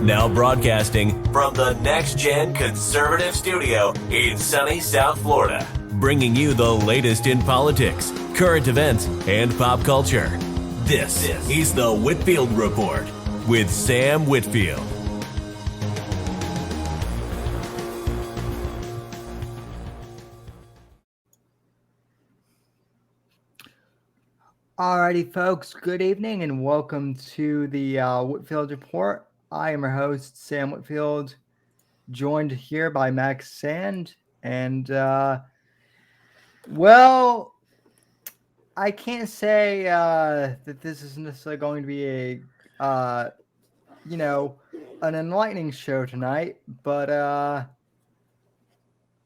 Now broadcasting from the Next Gen Conservative Studio in sunny South Florida, bringing you the latest in politics, current events, and pop culture. This is the Whitfield Report with Sam Whitfield. Alrighty, folks, good evening and welcome to the Whitfield Report. I am your host, Sam Whitfield, joined here by Max Sand. And, well, I can't say that this is necessarily going to be an enlightening show tonight, but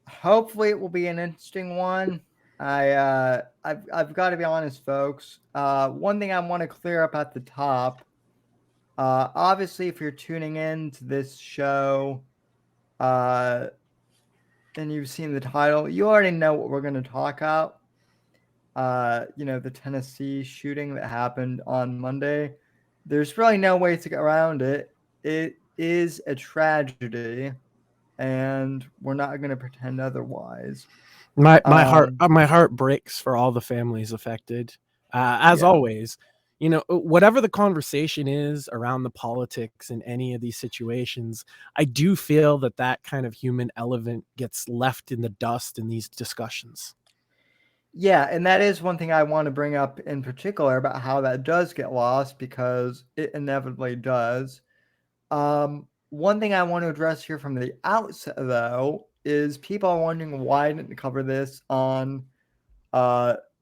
hopefully it will be an interesting one. I've got to be honest, folks. One thing I want to clear up at the top. Obviously, if you're tuning in to this show, and you've seen the title, you already know what we're going to talk about. The Tennessee shooting that happened on Monday. There's really no way to get around it. It is a tragedy, and we're not going to pretend otherwise. My heart breaks for all the families affected. As always, whatever the conversation is around the politics in any of these situations, I do feel that kind of human element gets left in the dust in these discussions. Yeah, and that is one thing I want to bring up in particular about how that does get lost, because it inevitably does. One thing I want to address here from the outset, though, is people are wondering why I didn't cover this on,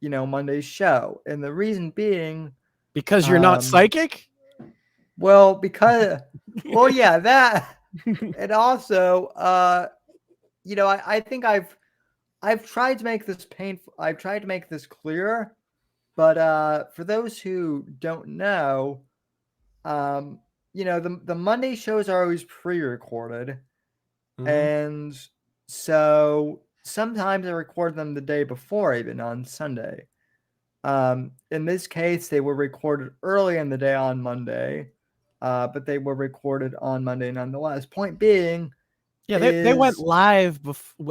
Monday's show. And the reason being... Because you're not psychic? Well, yeah, that... And also, I think I've tried to make this painful. I've tried to make this clear, but for those who don't know, the Monday shows are always pre-recorded, and so sometimes I record them the day before, even on Sunday. In this case, they were recorded early in the day on Monday, but they were recorded on Monday nonetheless. Point being, they went live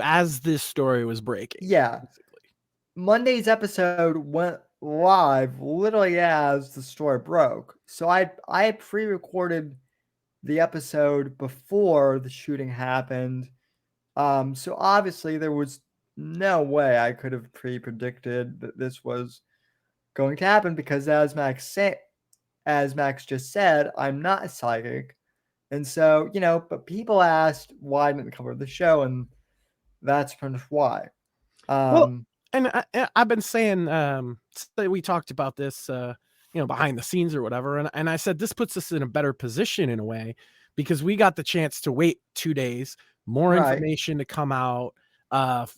as this story was breaking. Yeah, basically. Monday's episode went live literally as the story broke. So I pre-recorded the episode before the shooting happened. So obviously there was no way I could have pre-predicted that this was going to happen, because as Max just said, I'm not a psychic. And so, but people asked why I didn't cover the show, and that's pretty much why. And I've been saying, we talked about this, behind the scenes or whatever. And I said, this puts us in a better position in a way, because we got the chance to wait 2 days, more information to come out,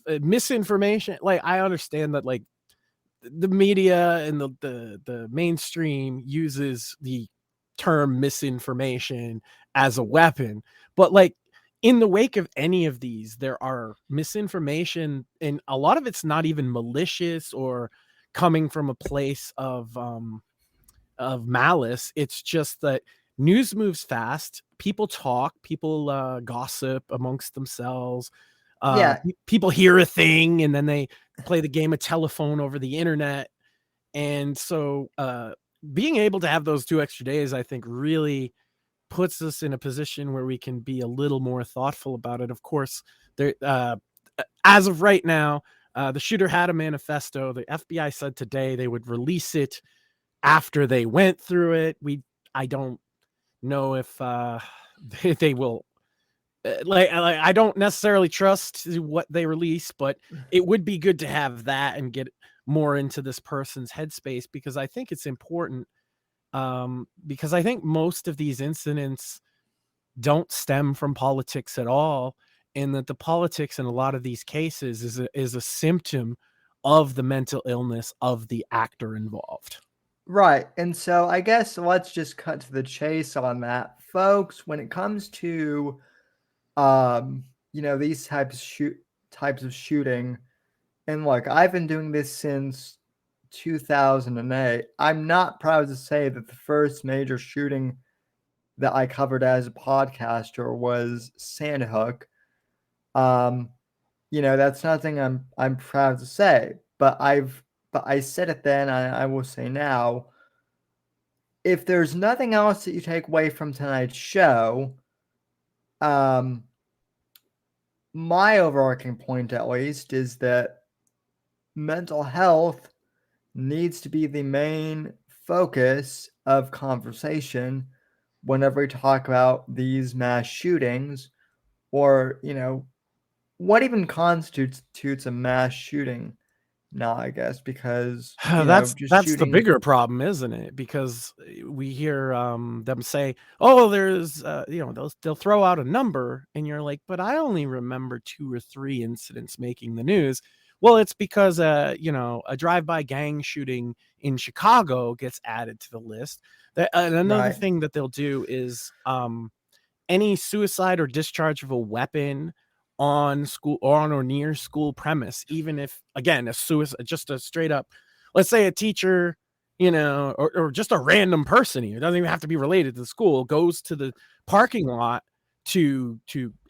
misinformation. Like, I understand that, like, the media and the mainstream uses the term misinformation as a weapon, but like, in the wake of any of these, there are misinformation, and a lot of it's not even malicious or coming from a place of malice. It's just that news moves fast. People talk, people gossip amongst themselves. People hear a thing and then they play the game of telephone over the internet. And so being able to have those 2 extra days, I think, really puts us in a position where we can be a little more thoughtful about it. Of course, there, as of right now, the shooter had a manifesto. The FBI said today they would release it after they went through it. I don't know if they will. I don't necessarily trust what they release, but it would be good to have that and get more into this person's headspace, because I think it's important. Because I think most of these incidents don't stem from politics at all, and that the politics in a lot of these cases is a symptom of the mental illness of the actor involved. Right. And so I guess let's just cut to the chase on that, folks. When it comes to these types of shooting, and look, I've been doing this since 2008. I'm not proud to say that the first major shooting that I covered as a podcaster was Sandhook. Um, that's nothing I'm proud to say, but I said it then, I will say now. If there's nothing else that you take away from tonight's show, um, my overarching point at least is that mental health needs to be the main focus of conversation whenever we talk about these mass shootings, or what even constitutes a mass shooting now, I guess, because just That's the shooting. bigger problem, isn't it? Because we hear them say, "Oh, there's they'll throw out a number," and you're like, "But I only remember 2 or 3 incidents making the news." Well, it's because a drive-by gang shooting in Chicago gets added to the list. And another Right. thing that they'll do is any suicide or discharge of a weapon on school or on or near school premise, even if, again, a suicide, just a straight up, let's say a teacher, or just a random person, it doesn't even have to be related to the school, goes to the parking lot to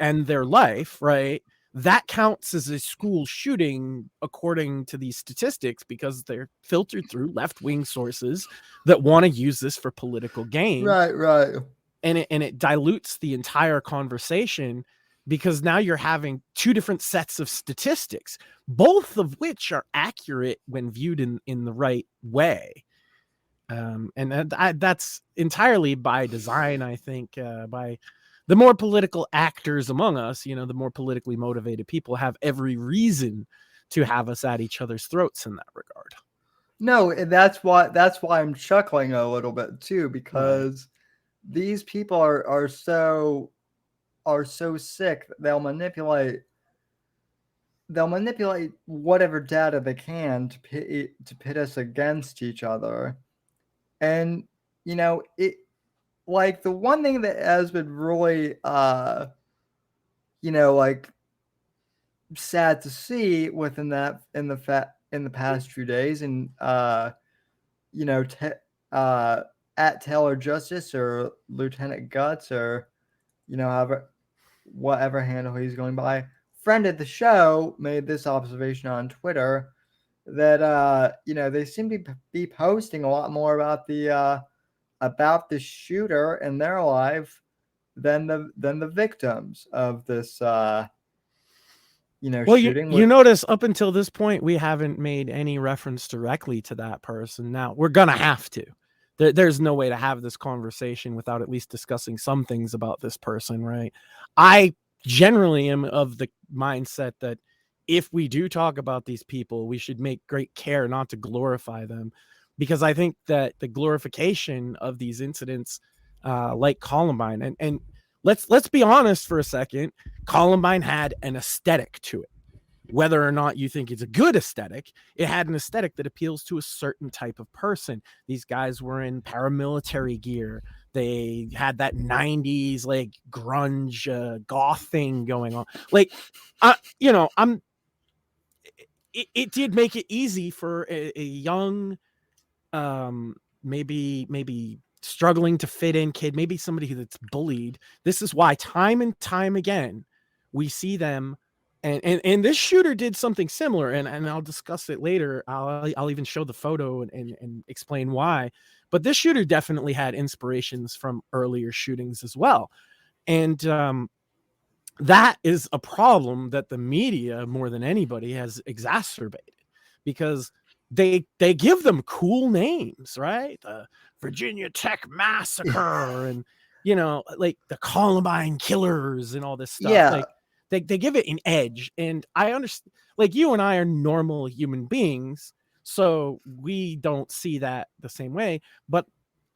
end their life, right? That counts as a school shooting according to these statistics, because they're filtered through left-wing sources that want to use this for political gain. Right. And it dilutes the entire conversation, because now you're having 2 different sets of statistics, both of which are accurate when viewed in the right way. And that's entirely by design, I think, by the more political actors among us, the more politically motivated people have every reason to have us at each other's throats in that regard. No, and that's why I'm chuckling a little bit too, because these people are so sick that they'll manipulate whatever data they can to pit us against each other. And it, like, the one thing that has been really like sad to see within that in the past few days, and at Taylor Justice or Lieutenant Guts, or however, whatever handle he's going by, friend of the show made this observation on Twitter that they seem to be posting a lot more about the shooter in their life than the victims of this Well, shooting. you notice up until this point, we haven't made any reference directly to that person. Now we're gonna have to. There's no way to have this conversation without at least discussing some things about this person, right? I generally am of the mindset that if we do talk about these people, we should make great care not to glorify them, because I think that the glorification of these incidents, like Columbine, and let's be honest for a second, Columbine had an aesthetic to it. Whether or not you think it's a good aesthetic, it had an aesthetic that appeals to a certain type of person. These guys were in paramilitary gear. They had that 90s like grunge goth thing going on. Like, it did make it easy for a young, maybe struggling to fit in kid, maybe somebody that's bullied. This is why time and time again we see them. And this shooter did something similar, and I'll discuss it later. I'll even show the photo and explain why. But this shooter definitely had inspirations from earlier shootings as well. And that is a problem that the media, more than anybody, has exacerbated, because they give them cool names, right? The Virginia Tech Massacre and like the Columbine Killers and all this stuff. Yeah. Like they give it an edge. And I understand, like, you and I are normal human beings, so we don't see that the same way. But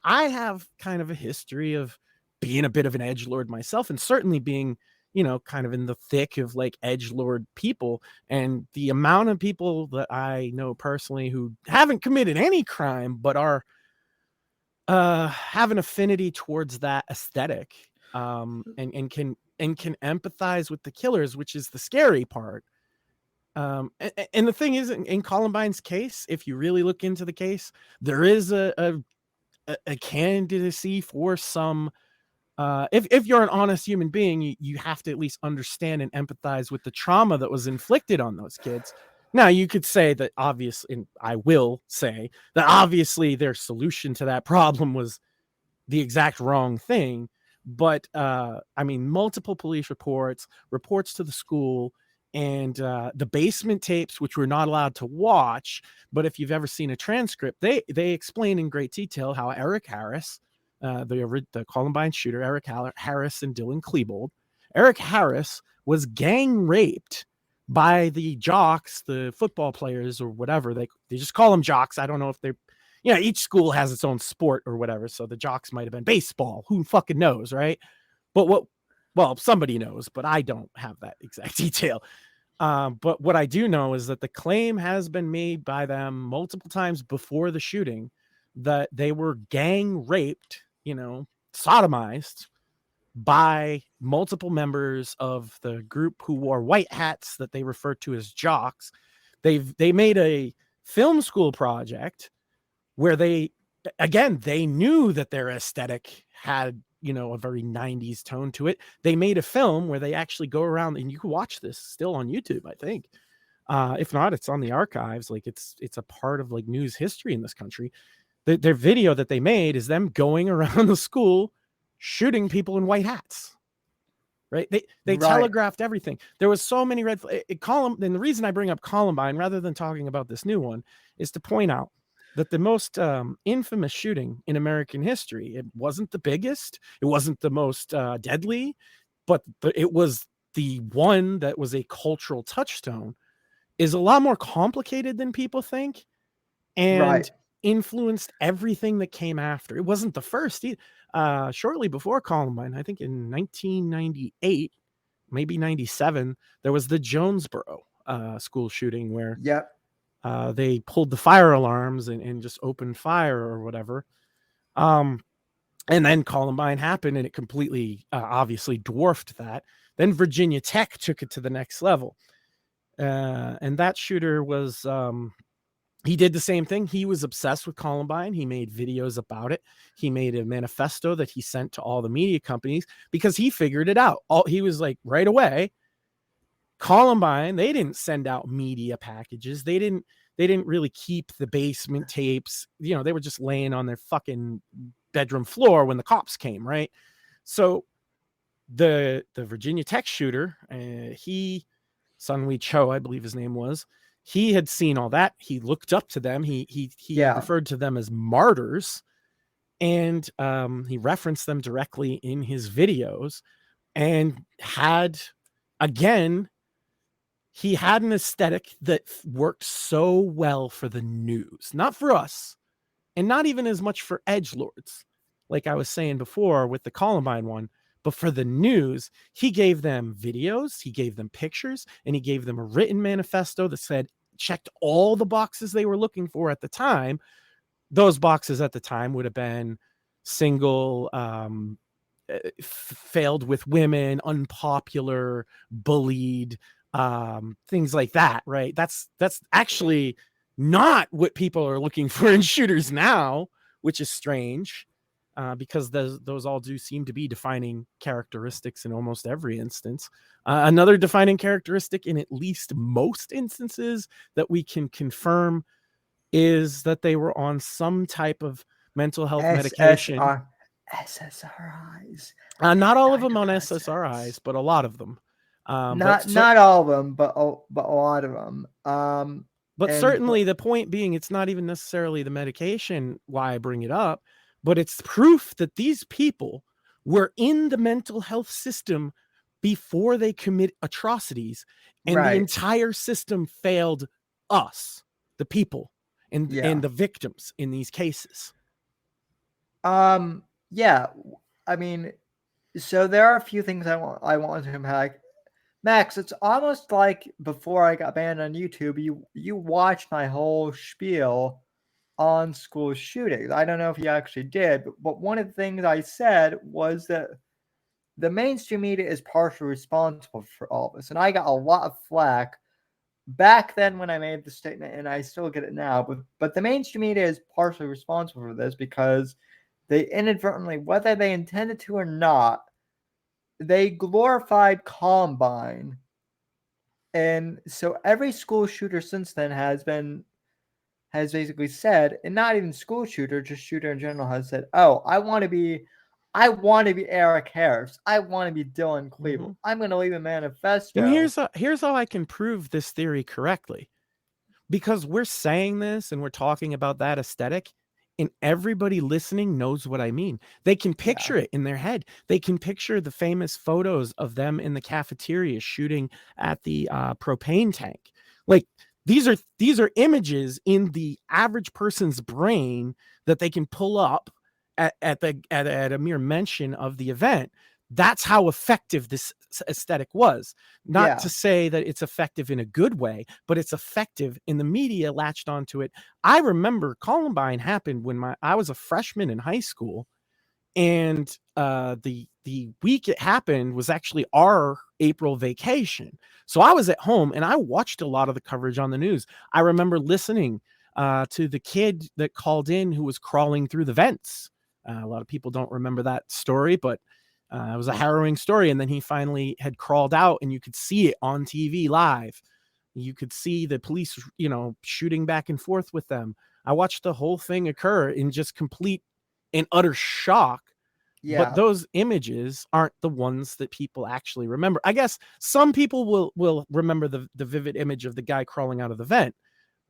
I have kind of a history of being a bit of an edgelord myself, and certainly being kind of in the thick of like edgelord people. And the amount of people that I know personally who haven't committed any crime but are have an affinity towards that aesthetic, and can empathize with the killers, which is the scary part. And the thing is, in Columbine's case, if you really look into the case, there is a candidacy for some if you're an honest human being, you have to at least understand and empathize with the trauma that was inflicted on those kids. Now, you could say that obviously, and I will say that obviously their solution to that problem was the exact wrong thing. But I mean, multiple police reports to the school, and the basement tapes, which we're not allowed to watch. But if you've ever seen a transcript, they explain in great detail how Eric Harris, the Columbine shooter, Eric Harris and Dylan Klebold, Eric Harris was gang raped by the jocks, the football players or whatever. They just call them jocks. I don't know if they're, each school has its own sport or whatever. So the jocks might have been baseball. Who fucking knows, right? But somebody knows, but I don't have that exact detail. But what I do know is that the claim has been made by them multiple times before the shooting that they were gang raped, sodomized by multiple members of the group who wore white hats that they refer to as jocks. They made a film school project where they knew that their aesthetic had, a very 90s tone to it. They made a film where they actually go around, and you can watch this still on YouTube, I think. If not, it's on the archives. Like it's a part of like news history in this country. Their video that they made is them going around the school shooting people in white hats. Right? They telegraphed everything. There was so many red and the reason I bring up Columbine rather than talking about this new one is to point out that the most infamous shooting in American history, it wasn't the biggest, it wasn't the most deadly, but it was the one that was a cultural touchstone, is a lot more complicated than people think, and influenced everything that came after. It wasn't the first. Shortly before Columbine, I think in 1998, maybe 97, there was the Jonesboro school shooting where they pulled the fire alarms and just opened fire or whatever. And then Columbine happened, and it completely, obviously dwarfed that. Then Virginia Tech took it to the next level. And that shooter was, he did the same thing. He was obsessed with Columbine. He made videos about it. He made a manifesto that he sent to all the media companies because he figured it out. He was like, right away, Columbine, they didn't send out media packages. They didn't really keep the basement tapes. They were just laying on their fucking bedroom floor when the cops came, right? So the Virginia Tech shooter, Sunwee Cho, I believe his name was, he had seen all that. He looked up to them. He referred to them as martyrs, and he referenced them directly in his videos, and he had an aesthetic that worked so well for the news, not for us, and not even as much for edgelords, like I was saying before with the Columbine one, but for the news. He gave them videos, he gave them pictures, and he gave them a written manifesto that checked all the boxes they were looking for at the time. Those boxes at the time would have been single, failed with women, unpopular, bullied, things like that, right? That's actually not what people are looking for in shooters now, which is strange, because those all do seem to be defining characteristics in almost every instance. Another defining characteristic in at least most instances that we can confirm is that they were on some type of mental health medication. SSRIs. Not all of them on SSRIs, but a lot of them. Not all of them, but a lot of them. But certainly the point being, it's not even necessarily the medication why I bring it up, but it's proof that these people were in the mental health system before they commit atrocities, and the entire system failed us, the people, and the victims in these cases. Yeah, I mean, so there are a few things I want to unpack. Max, it's almost like before I got banned on YouTube, you watched my whole spiel on school shootings. I don't know if you actually did, but one of the things I said was that the mainstream media is partially responsible for all this. And I got a lot of flack back then when I made the statement, and I still get it now. But the mainstream media is partially responsible for this because they inadvertently, whether they intended to or not, they glorified Columbine. And so every school shooter since then has basically said, and not even school shooter, just shooter in general, has said, "Oh, I want to be Eric Harris. I want to be Dylan Klebold. I'm going to leave a manifesto." And here's how I can prove this theory correctly. Because we're saying this and we're talking about that aesthetic, and everybody listening knows what I mean. They can picture it in their head. They can picture the famous photos of them in the cafeteria shooting at the propane tank. Like these are images in the average person's brain that they can pull up at a mere mention of the event. That's how effective this aesthetic was. Not to say that it's effective in a good way, but it's effective in the media latched onto it. I remember Columbine happened when I was a freshman in high school, and the week it happened was actually our April vacation. So I was at home and I watched a lot of the coverage on the news. I remember listening to the kid that called in who was crawling through the vents. A lot of people don't remember that story, but it was a harrowing story. And then he finally had crawled out, and you could see it on TV live. You could see the police, shooting back and forth with them. I watched the whole thing occur in just complete and utter shock. But those images aren't the ones that people actually remember. I guess some people will remember the vivid image of the guy crawling out of the vent,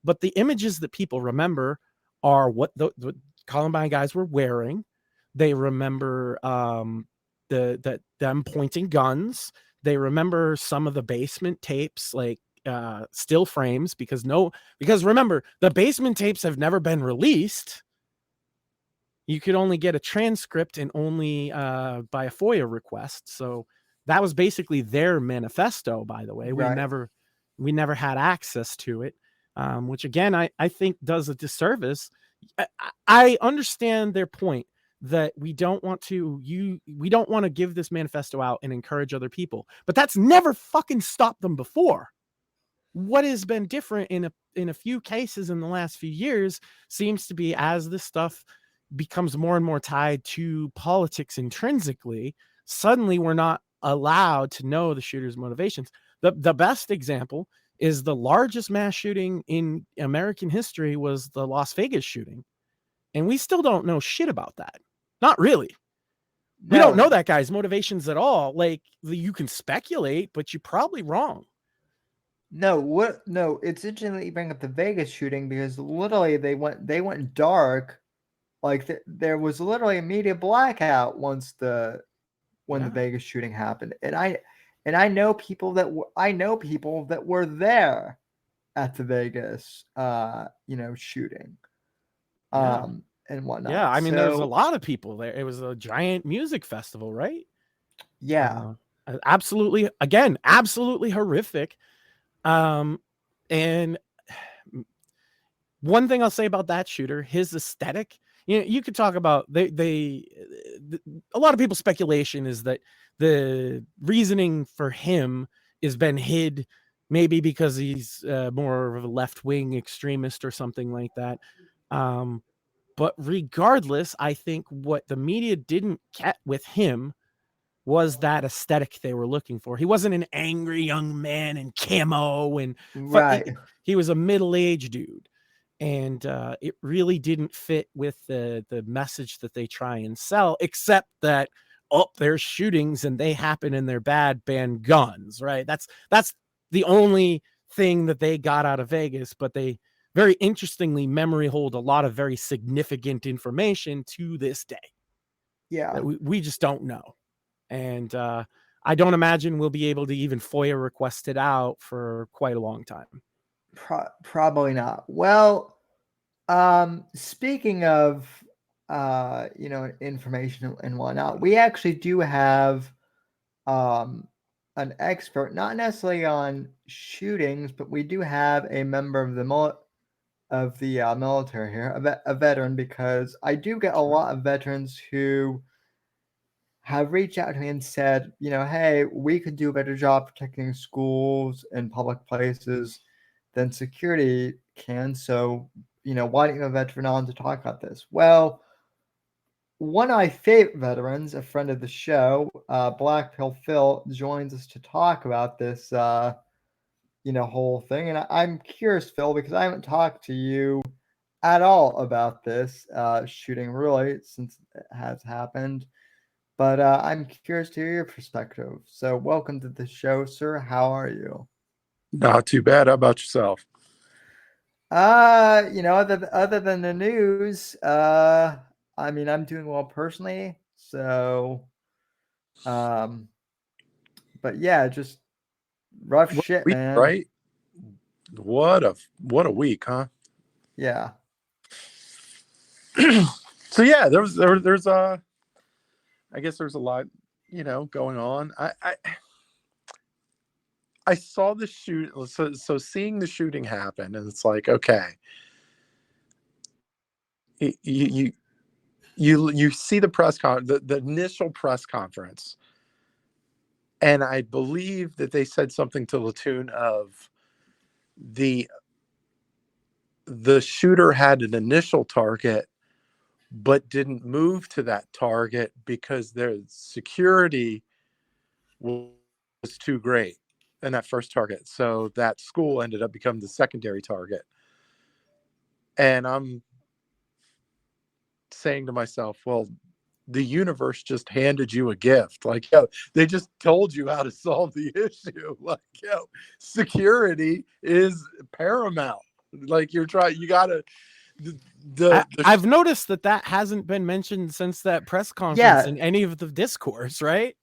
but the images that people remember are what the Columbine guys were wearing. They remember them pointing guns. They remember some of the basement tapes, like still frames, because remember, the basement tapes have never been released. You could only get a transcript and only by a FOIA request. So that was basically their manifesto, by the way. Right. We never had access to it, which again, I think does a disservice. I understand their point that we don't want to give this manifesto out and encourage other people, but that's never fucking stopped them before. What has been different in a few cases in the last few years seems to be, as this stuff becomes more and more tied to politics intrinsically, suddenly we're not allowed to know the shooter's motivations. The best example is the largest mass shooting in American history was the Las Vegas shooting. And we still don't know shit about that. Not really. No. We don't know that guy's motivations at all. Like, you can speculate, but you're probably wrong. No, it's interesting that you bring up the Vegas shooting, because literally they went dark. Like there was literally a media blackout once the Vegas shooting happened, and I know people that were there at the Vegas shooting, and whatnot. Yeah, I mean, there's a lot of people there. It was a giant music festival, right? Yeah, absolutely horrific. And one thing I'll say about that shooter, his aesthetic, you could talk about a lot of people's speculation is that the reasoning for him has been hid, maybe because he's more of a left-wing extremist or something like that. But regardless, I think what the media didn't get with him was that aesthetic they were looking for. He wasn't an angry young man in camo, and he was a middle-aged dude. And it really didn't fit with the message that they try and sell, except that, there's shootings and they happen and they're bad, ban guns, right? That's the only thing that they got out of Vegas, but they very interestingly memory hold a lot of very significant information to this day. Yeah. That we just don't know. And I don't imagine we'll be able to even FOIA request it out for quite a long time. Probably not. Well, speaking of information and whatnot, we actually do have an expert, not necessarily on shootings, but we do have a member of the military here, a veteran, because I do get a lot of veterans who have reached out to me and said, hey, we could do a better job protecting schools and public places than security can. So, why don't you have a veteran on to talk about this? Well, one of my favorite veterans, a friend of the show, Black Pill Phil, joins us to talk about this, whole thing. And I'm curious, Phil, because I haven't talked to you at all about this shooting, really, since it has happened. But I'm curious to hear your perspective. So, welcome to the show, sir. How are you? Not too bad. How about yourself? Other than the news, I mean, I'm doing well personally. So, but yeah, just rough shit, Week, man. right? What a week, huh? Yeah. So yeah, there's I guess there's a lot, going on. I saw the shoot, so seeing the shooting happen, and it's like, okay, you see the the initial press conference, and I believe that they said something to the tune of the shooter had an initial target but didn't move to that target because their security was too great in that first target. So that school ended up becoming the secondary target. And I'm saying to myself, well, the universe just handed you a gift. Like, they just told you how to solve the issue. Like, security is paramount. Like, you gotta, I've noticed that hasn't been mentioned since that press conference in any of the discourse, right?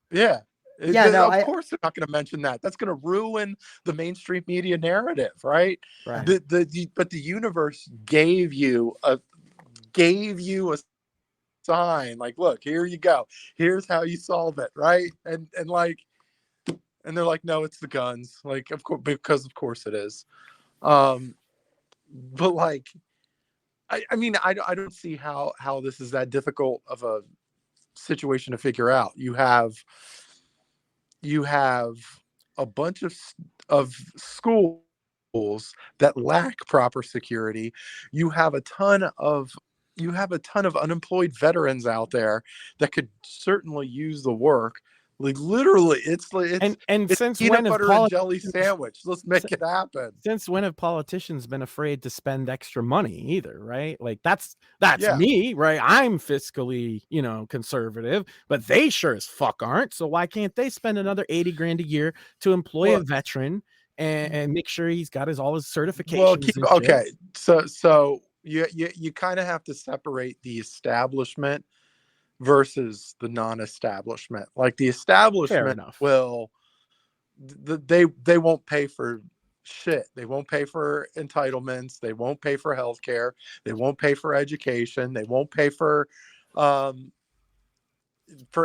Yeah. Of course they're not going to mention that. That's going to ruin the mainstream media narrative, right? Right. But the universe gave you a sign. Like, look, here you go. Here's how you solve it, right? And they're like, no, it's the guns. Like, of course, because of course it is. But like, I mean, I don't see how this is that difficult of a situation to figure out. You have a bunch of schools that lack proper security. You have a ton of unemployed veterans out there that could certainly use the work. Like, literally, it's since peanut when have butter and jelly sandwich. Let's make it happen. Since when have politicians been afraid to spend extra money either, right? Like, that's Yeah. me, right? I'm fiscally, conservative, but they sure as fuck aren't. So why can't they spend another 80 grand a year to employ a veteran and make sure he's got all his certifications? Okay. So you kind of have to separate the establishment versus the non-establishment. Like, the establishment will, they won't pay for shit. They won't pay for entitlements. They won't pay for healthcare. They won't pay for education. They won't pay for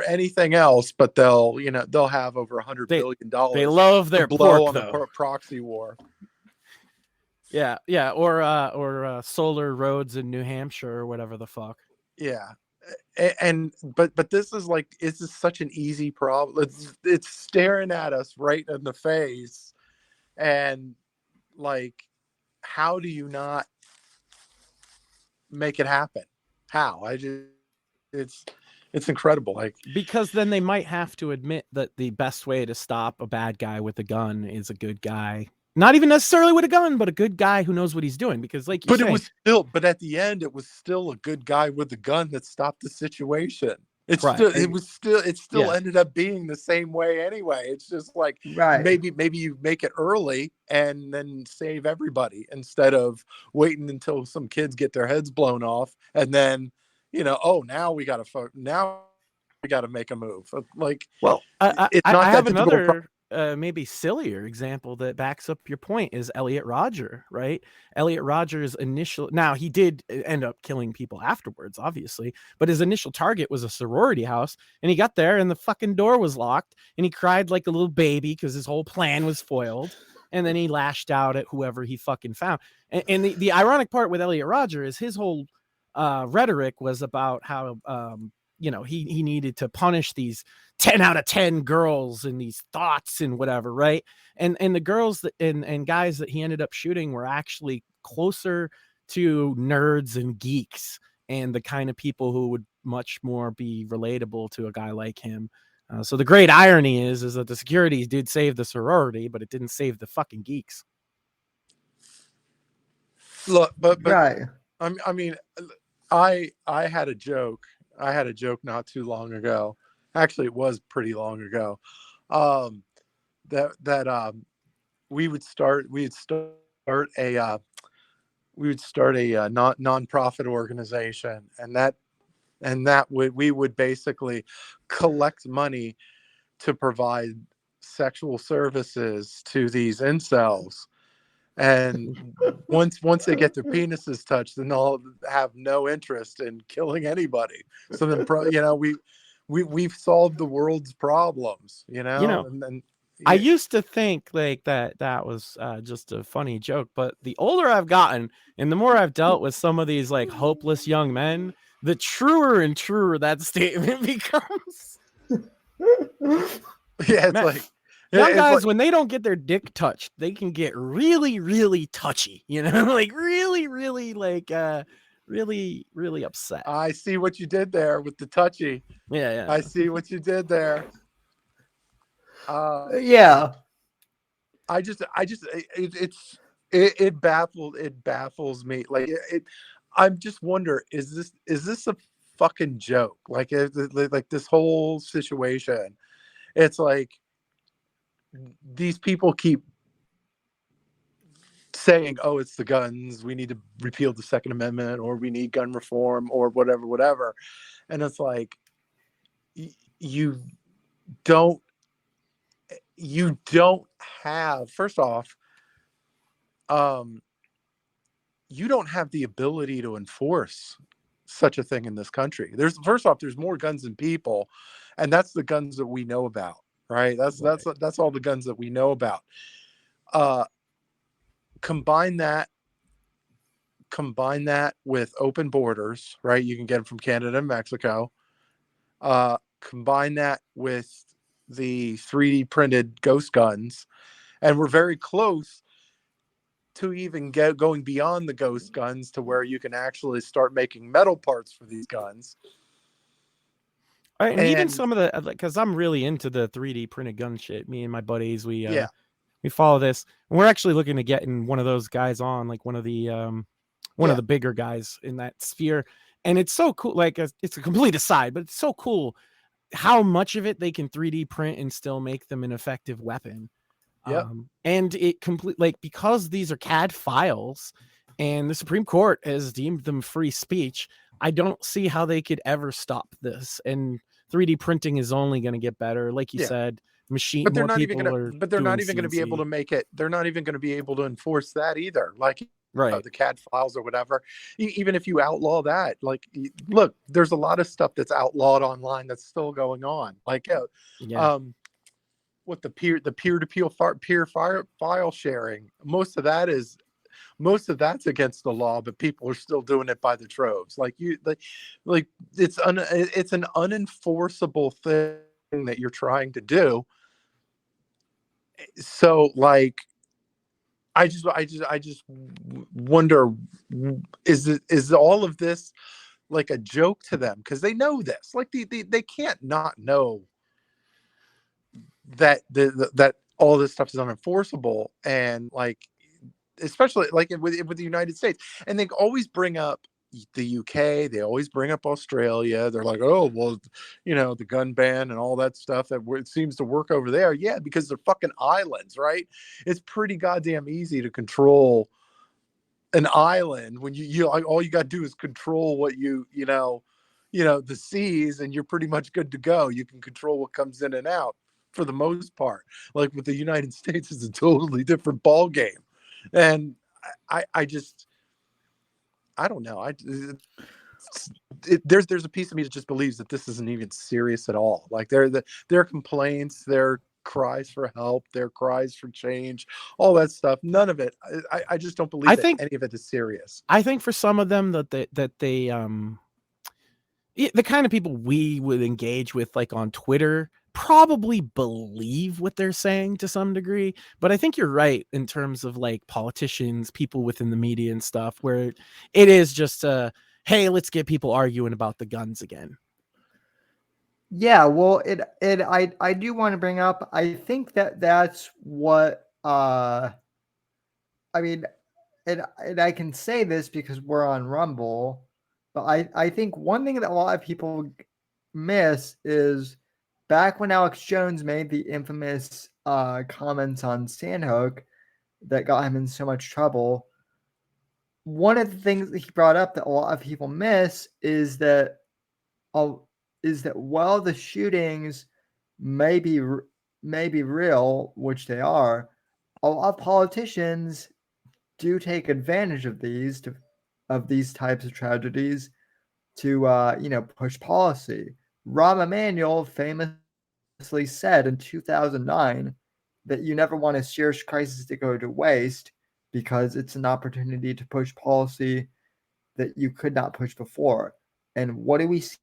anything else. But they'll have over $100 billion. They love their blow pork, on though. the proxy war. Yeah, or solar roads in New Hampshire or whatever the fuck. Yeah. But this is such an easy problem. It's staring at us right in the face, and like, how do you not make it happen? How? It's incredible. Like, because then they might have to admit that the best way to stop a bad guy with a gun is a good guy. Not even necessarily with a gun, but a good guy who knows what he's doing. Because, like you say, but at the end, it was still a good guy with a gun that stopped the situation. It still ended up being the same way anyway. It's just like, maybe you make it early and then save everybody instead of waiting until some kids get their heads blown off and then, now we got to make a move. Like, well, it's not I that have difficult. another maybe sillier example that backs up your point is Elliot Rodger, right? Elliot Rodger's now he did end up killing people afterwards, obviously, but his initial target was a sorority house, and he got there and the fucking door was locked and he cried like a little baby because his whole plan was foiled. And then he lashed out at whoever he fucking found. And the ironic part with Elliot Rodger is his whole rhetoric was about how he needed to punish these 10 out of 10 girls and these thoughts and whatever, right? And the girls that and guys that he ended up shooting were actually closer to nerds and geeks and the kind of people who would much more be relatable to a guy like him. So the great irony is that the security did save the sorority, but it didn't save the fucking geeks. Look, but right. I mean, I had a joke. I had a joke not too long ago. Actually, it was pretty long ago. That we'd start a non-profit organization, and that we would basically collect money to provide sexual services to these incels. And once they get their penises touched, then they'll have no interest in killing anybody. So then, we've solved the world's problems, and then. I used to think like that was just a funny joke, but the older I've gotten and the more I've dealt with some of these like hopeless young men, the truer and truer that statement becomes. Yeah, it's like young guys, when they don't get their dick touched, they can get really, really touchy, like really, really like really, really upset. I see what you did there with the touchy. Yeah. I see what you did there. Yeah. It baffles me. Like I just wonder, is this a fucking joke? Like this whole situation. It's like these people keep saying, "Oh, it's the guns. We need to repeal the Second Amendment, or we need gun reform, or whatever." And it's like you don't have, first off, you don't have the ability to enforce such a thing in this country. There's more guns than people, and that's the guns that we know about, right? That's all the guns that we know about. Combine that with open borders, right? You can get them from Canada and Mexico. Combine that with the 3D printed ghost guns, and we're very close to even going beyond the ghost guns to where you can actually start making metal parts for these guns. And even some of the, because I'm really into the 3D printed gun shit. Me and my buddies, we follow this, and we're actually looking to get in one of those guys on, like one of the of the bigger guys in that sphere. And it's so cool. Like it's a complete aside, but it's so cool how much of it they can 3D print and still make them an effective weapon. Yeah. And it because these are CAD files and the Supreme Court has deemed them free speech, I don't see how they could ever stop this. And 3D printing is only going to get better. Like you said, machine, but they're not even going to be able to make it. They're not even going to be able to enforce that either. Like the CAD files or whatever. Even if you outlaw that, like, look, there's a lot of stuff that's outlawed online that's still going on. Like, what the peer file sharing, most of that's against the law, but people are still doing it by the troves. Like it's an unenforceable thing that you're trying to do. So like, I just wonder, is all of this like a joke to them? Because they know this. Like they can't not know that that all this stuff is unenforceable, and like, especially like with the United States, and they always bring up the UK, they always bring up Australia. They're like, oh well, the gun ban and all that stuff that it seems to work over there. Yeah, because they're fucking islands, right? It's pretty goddamn easy to control an island when you all you got to do is control what the seas, and you're pretty much good to go. You can control what comes in and out for the most part. Like with the United States, it's a totally different ball game. And I don't know. There's a piece of me that just believes that this isn't even serious at all. Like their complaints, their cries for help, their cries for change, all that stuff. None of it. I just don't believe that any of it is serious. I think for some of them that they the kind of people we would engage with, like on Twitter, probably believe what they're saying to some degree. But I think you're right in terms of like politicians, people within the media and stuff, where it is just hey, let's get people arguing about the guns again. Yeah, well, I do want to bring up, I think that's what I mean, and I can say this because we're on Rumble, but I think one thing that a lot of people miss is back when Alex Jones made the infamous comments on Sandhook that got him in so much trouble. One of the things that he brought up that a lot of people miss is that while the shootings may be real, which they are, a lot of politicians do take advantage of these types of tragedies to push policy. Rahm Emanuel famously said in 2009 that you never want a serious crisis to go to waste because it's an opportunity to push policy that you could not push before. And what do we see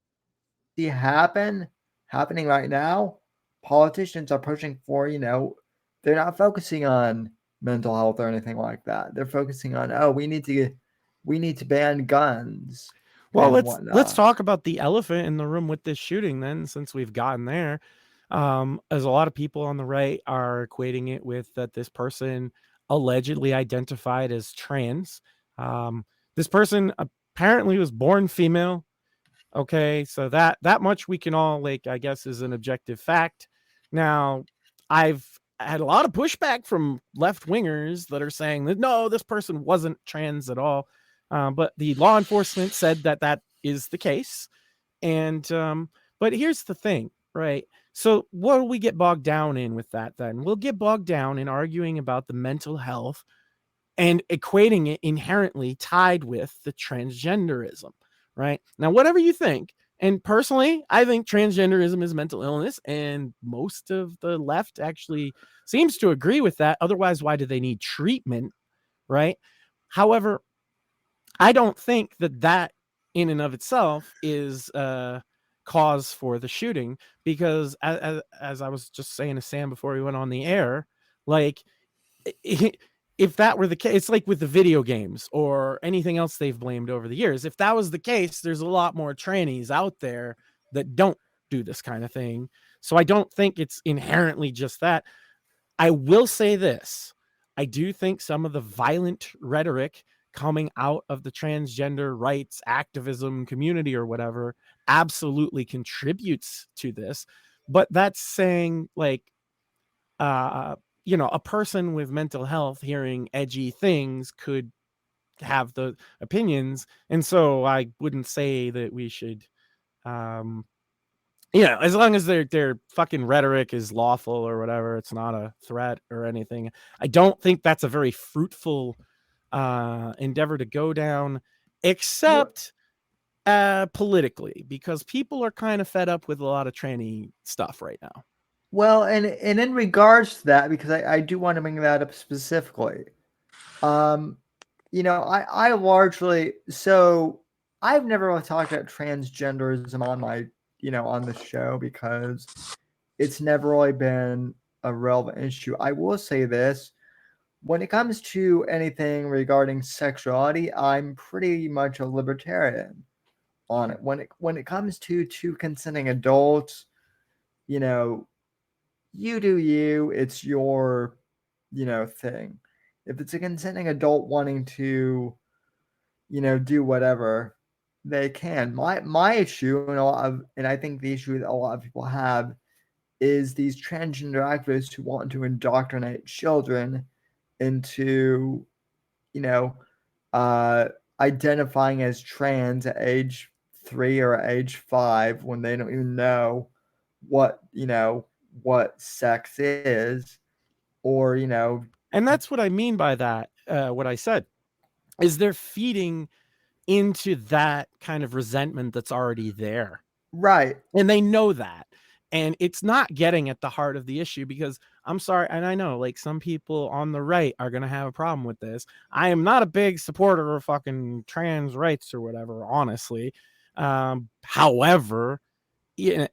happening right now? Politicians are pushing for, they're not focusing on mental health or anything like that. They're focusing on, we need to ban guns. Well, let's talk about the elephant in the room with this shooting then, since we've gotten there. As a lot of people on the right are equating it with that this person allegedly identified as trans. This person apparently was born female. Okay, so that much we can all, like, I guess, is an objective fact. Now, I've had a lot of pushback from left wingers that are saying that no, this person wasn't trans at all. But the law enforcement said that is the case. And but here's the thing, right? So what do we get bogged down in with that then? We'll get bogged down in arguing about the mental health and equating it inherently tied with the transgenderism, right? Now, whatever you think, and personally, I think transgenderism is mental illness, and most of the left actually seems to agree with that. Otherwise, why do they need treatment, right? However, I don't think that in and of itself is a cause for the shooting, because as I was just saying to Sam before we went on the air, like, if that were the case, it's like with the video games or anything else they've blamed over the years. If that was the case, there's a lot more trannies out there that don't do this kind of thing. So I don't think it's inherently just that. I will say this. I do think some of the violent rhetoric coming out of the transgender rights activism community or whatever absolutely contributes to this. But that's saying, like, a person with mental health hearing edgy things could have the opinions. And so I wouldn't say that we should, as long as their fucking rhetoric is lawful or whatever, it's not a threat or anything. I don't think that's a very fruitful endeavor to go down, except politically, because people are kind of fed up with a lot of tranny stuff right now. Well, and in regards to that, because I do want to bring that up specifically, I largely, so I've never really talked about transgenderism on my, on the show because it's never really been a relevant issue. I will say this, when it comes to anything regarding sexuality, I'm pretty much a libertarian on it. When it comes to two consenting adults, you do you, it's your, thing. If it's a consenting adult wanting to, do whatever, they can. My issue and I think the issue that a lot of people have is these transgender activists who want to indoctrinate children into, identifying as trans at age 3 or age 5 when they don't even know what sex is, or and that's what I mean by that. What I said is they're feeding into that kind of resentment that's already there, right? And they know that, and it's not getting at the heart of the issue. Because I'm sorry, and I know, like, some people on the right are going to have a problem with this. I am not a big supporter of fucking trans rights or whatever, honestly. However, the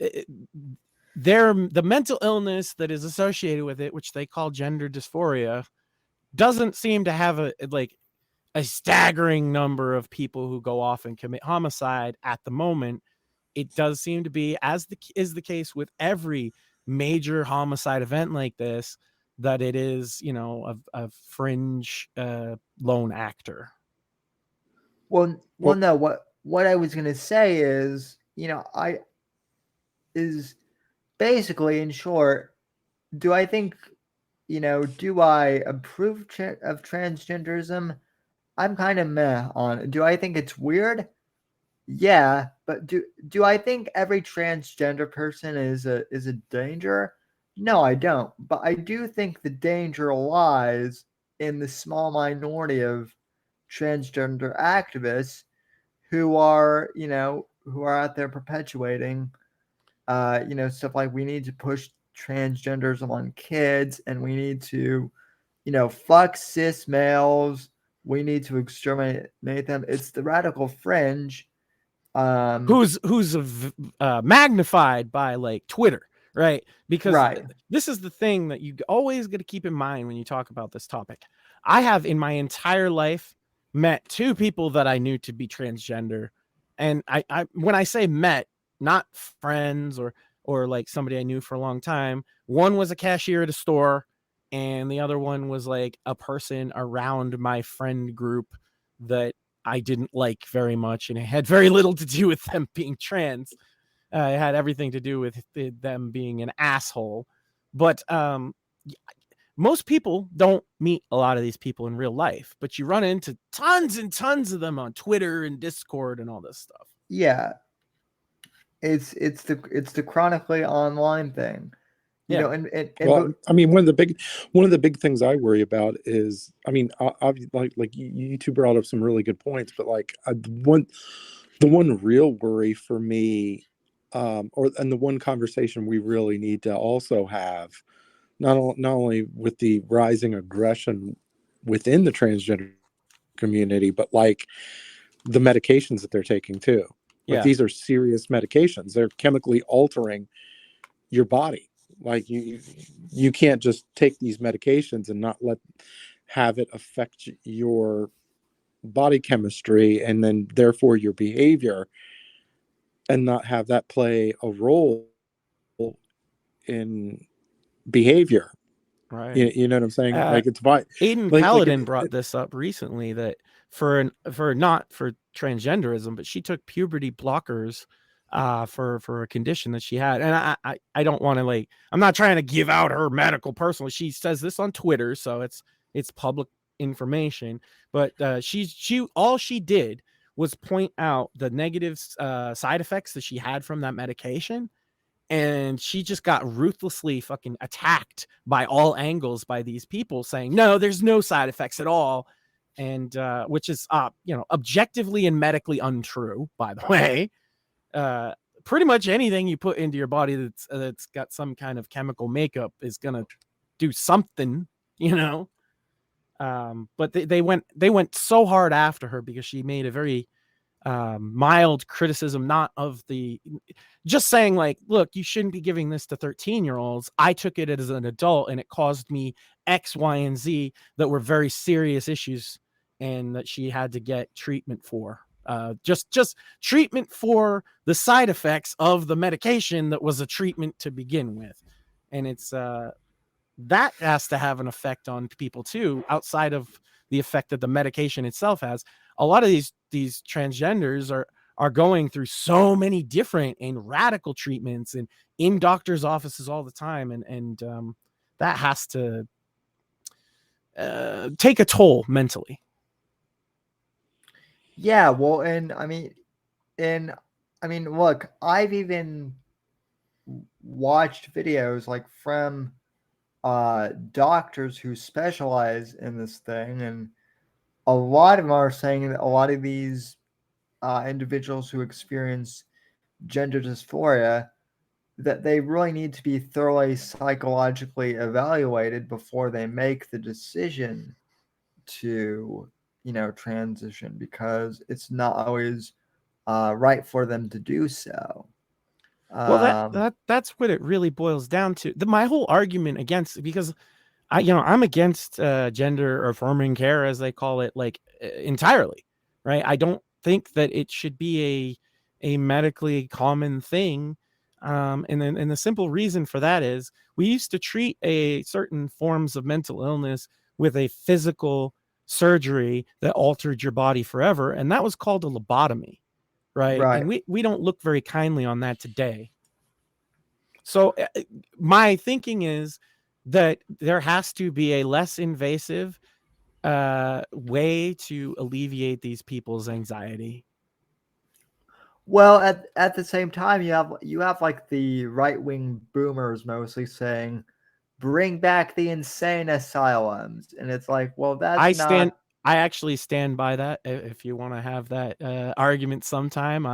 mental illness that is associated with it, which they call gender dysphoria, doesn't seem to have a a staggering number of people who go off and commit homicide at the moment. It does seem to be, as is the case with every major homicide event like this, that it is, you know, a fringe lone actor. Well, no. What I was gonna say is, you know, is basically, in short, do I think, you know, do I approve of transgenderism? I'm kind of meh on it. Do I think it's weird? Yeah, but do I think every transgender person is a danger? No, I don't. But I do think the danger lies in the small minority of transgender activists who are, you know, who are out there perpetuating, you know, stuff like we need to push transgenderism on kids, and we need to, you know, fuck cis males. We need to exterminate them. It's the radical fringe. Who's magnified by like Twitter, right? Because this is the thing that you always got to keep in mind when you talk about this topic. I have in my entire life met two people that I knew to be transgender, and I when I say met, not friends or like somebody I knew for a long time. One was a cashier at a store, and the other one was like a person around my friend group that I didn't like very much, and it had very little to do with them being trans. It had everything to do with them being an asshole. But most people don't meet a lot of these people in real life, but you run into tons and tons of them on Twitter and Discord and all this stuff. Yeah, it's the chronically online thing. You know, and well, I mean, one of the big things I worry about is, I mean, like you two brought up some really good points, but like the one real worry for me, and the one conversation we really need to also have, not only with the rising aggression within the transgender community, but like the medications that they're taking too. Like these are serious medications. They're chemically altering your body. Like you can't just take these medications and not have it affect your body chemistry and then therefore your behavior, and not have that play a role in behavior. Right. You know what I'm saying? Like it's fine. Aiden Paladin brought this up recently, that for not for transgenderism, but she took puberty blockers for a condition that she had. And I don't want to, like, I'm not trying to give out her medical personally. She says this on Twitter, so it's public information. But she all she did was point out the negative side effects that she had from that medication. And she just got ruthlessly fucking attacked by all angles by these people saying, no, there's no side effects at all. And which is, you know, objectively and medically untrue, by the way. Pretty much anything you put into your body that's got some kind of chemical makeup is going to do something, you know. But they went so hard after her because she made a very mild criticism, not of the, just saying like, look, you shouldn't be giving this to 13-year-olds. I took it as an adult and it caused me X, Y, and Z that were very serious issues, and that she had to get treatment for. Just treatment for the side effects of the medication that was a treatment to begin with. And it's that has to have an effect on people too, outside of the effect that the medication itself has. A lot of these transgenders are going through so many different and radical treatments and in doctors' offices all the time, and that has to take a toll mentally. Yeah, well, and I mean, look, I've even watched videos like from doctors who specialize in this thing, and a lot of them are saying that a lot of these individuals who experience gender dysphoria, that they really need to be thoroughly psychologically evaluated before they make the decision to, you know, transition, because it's not always right for them to do so. Well, that's what it really boils down to. My whole argument against, because I'm against gender affirming care, as they call it, like entirely, right? I don't think that it should be a medically common thing. And the simple reason for that is we used to treat a certain forms of mental illness with a physical surgery that altered your body forever, and that was called a lobotomy, right? And we don't look very kindly on that today. So my thinking is that there has to be a less invasive way to alleviate these people's anxiety. Well, at the same time, you have like the right-wing boomers mostly saying, "Bring back the insane asylums," and it's like, well, that's I actually stand by that. If you want to have that argument sometime,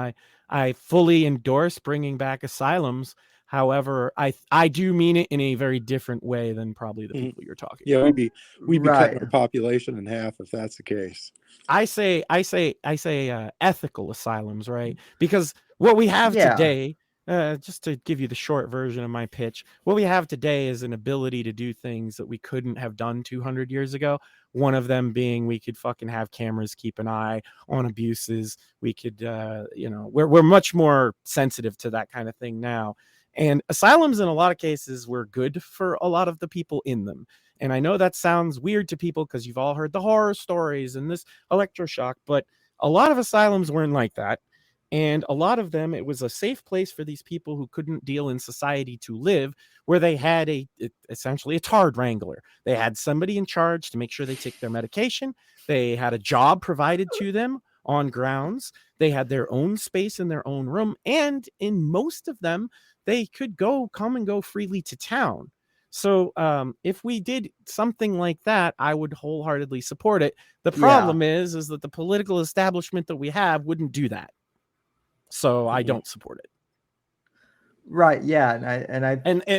I fully endorse bringing back asylums. However, I do mean it in a very different way than probably the people you're talking about. Yeah, we'd be cutting our population in half if that's the case. I say ethical asylums, right? Because what we have today, just to give you the short version of my pitch, what we have today is an ability to do things that we couldn't have done 200 years ago. One of them being we could fucking have cameras keep an eye on abuses. We could, we're much more sensitive to that kind of thing now. And asylums in a lot of cases were good for a lot of the people in them. And I know that sounds weird to people because you've all heard the horror stories and this electroshock, but a lot of asylums weren't like that. And a lot of them, it was a safe place for these people who couldn't deal in society to live, where they had essentially a tard wrangler. They had somebody in charge to make sure they take their medication. They had a job provided to them on grounds. They had their own space in their own room. And in most of them, they could come and go freely to town. So if we did something like that, I would wholeheartedly support it. The problem is that the political establishment that we have wouldn't do that. So I don't support it. Right. Yeah.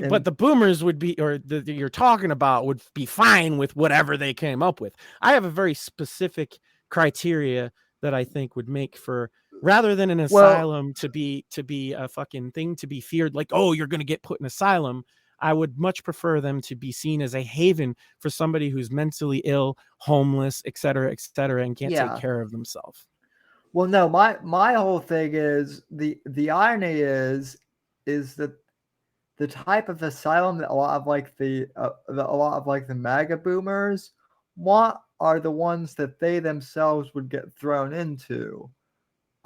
But the boomers would be, or you're talking about, would be fine with whatever they came up with. I have a very specific criteria that I think would make for, rather than an asylum to be a fucking thing to be feared, like, oh, you're going to get put in asylum. I would much prefer them to be seen as a haven for somebody who's mentally ill, homeless, et cetera, and can't take care of themselves. Well, no, my whole thing is the irony is that the type of asylum that a lot of like the MAGA boomers want are the ones that they themselves would get thrown into.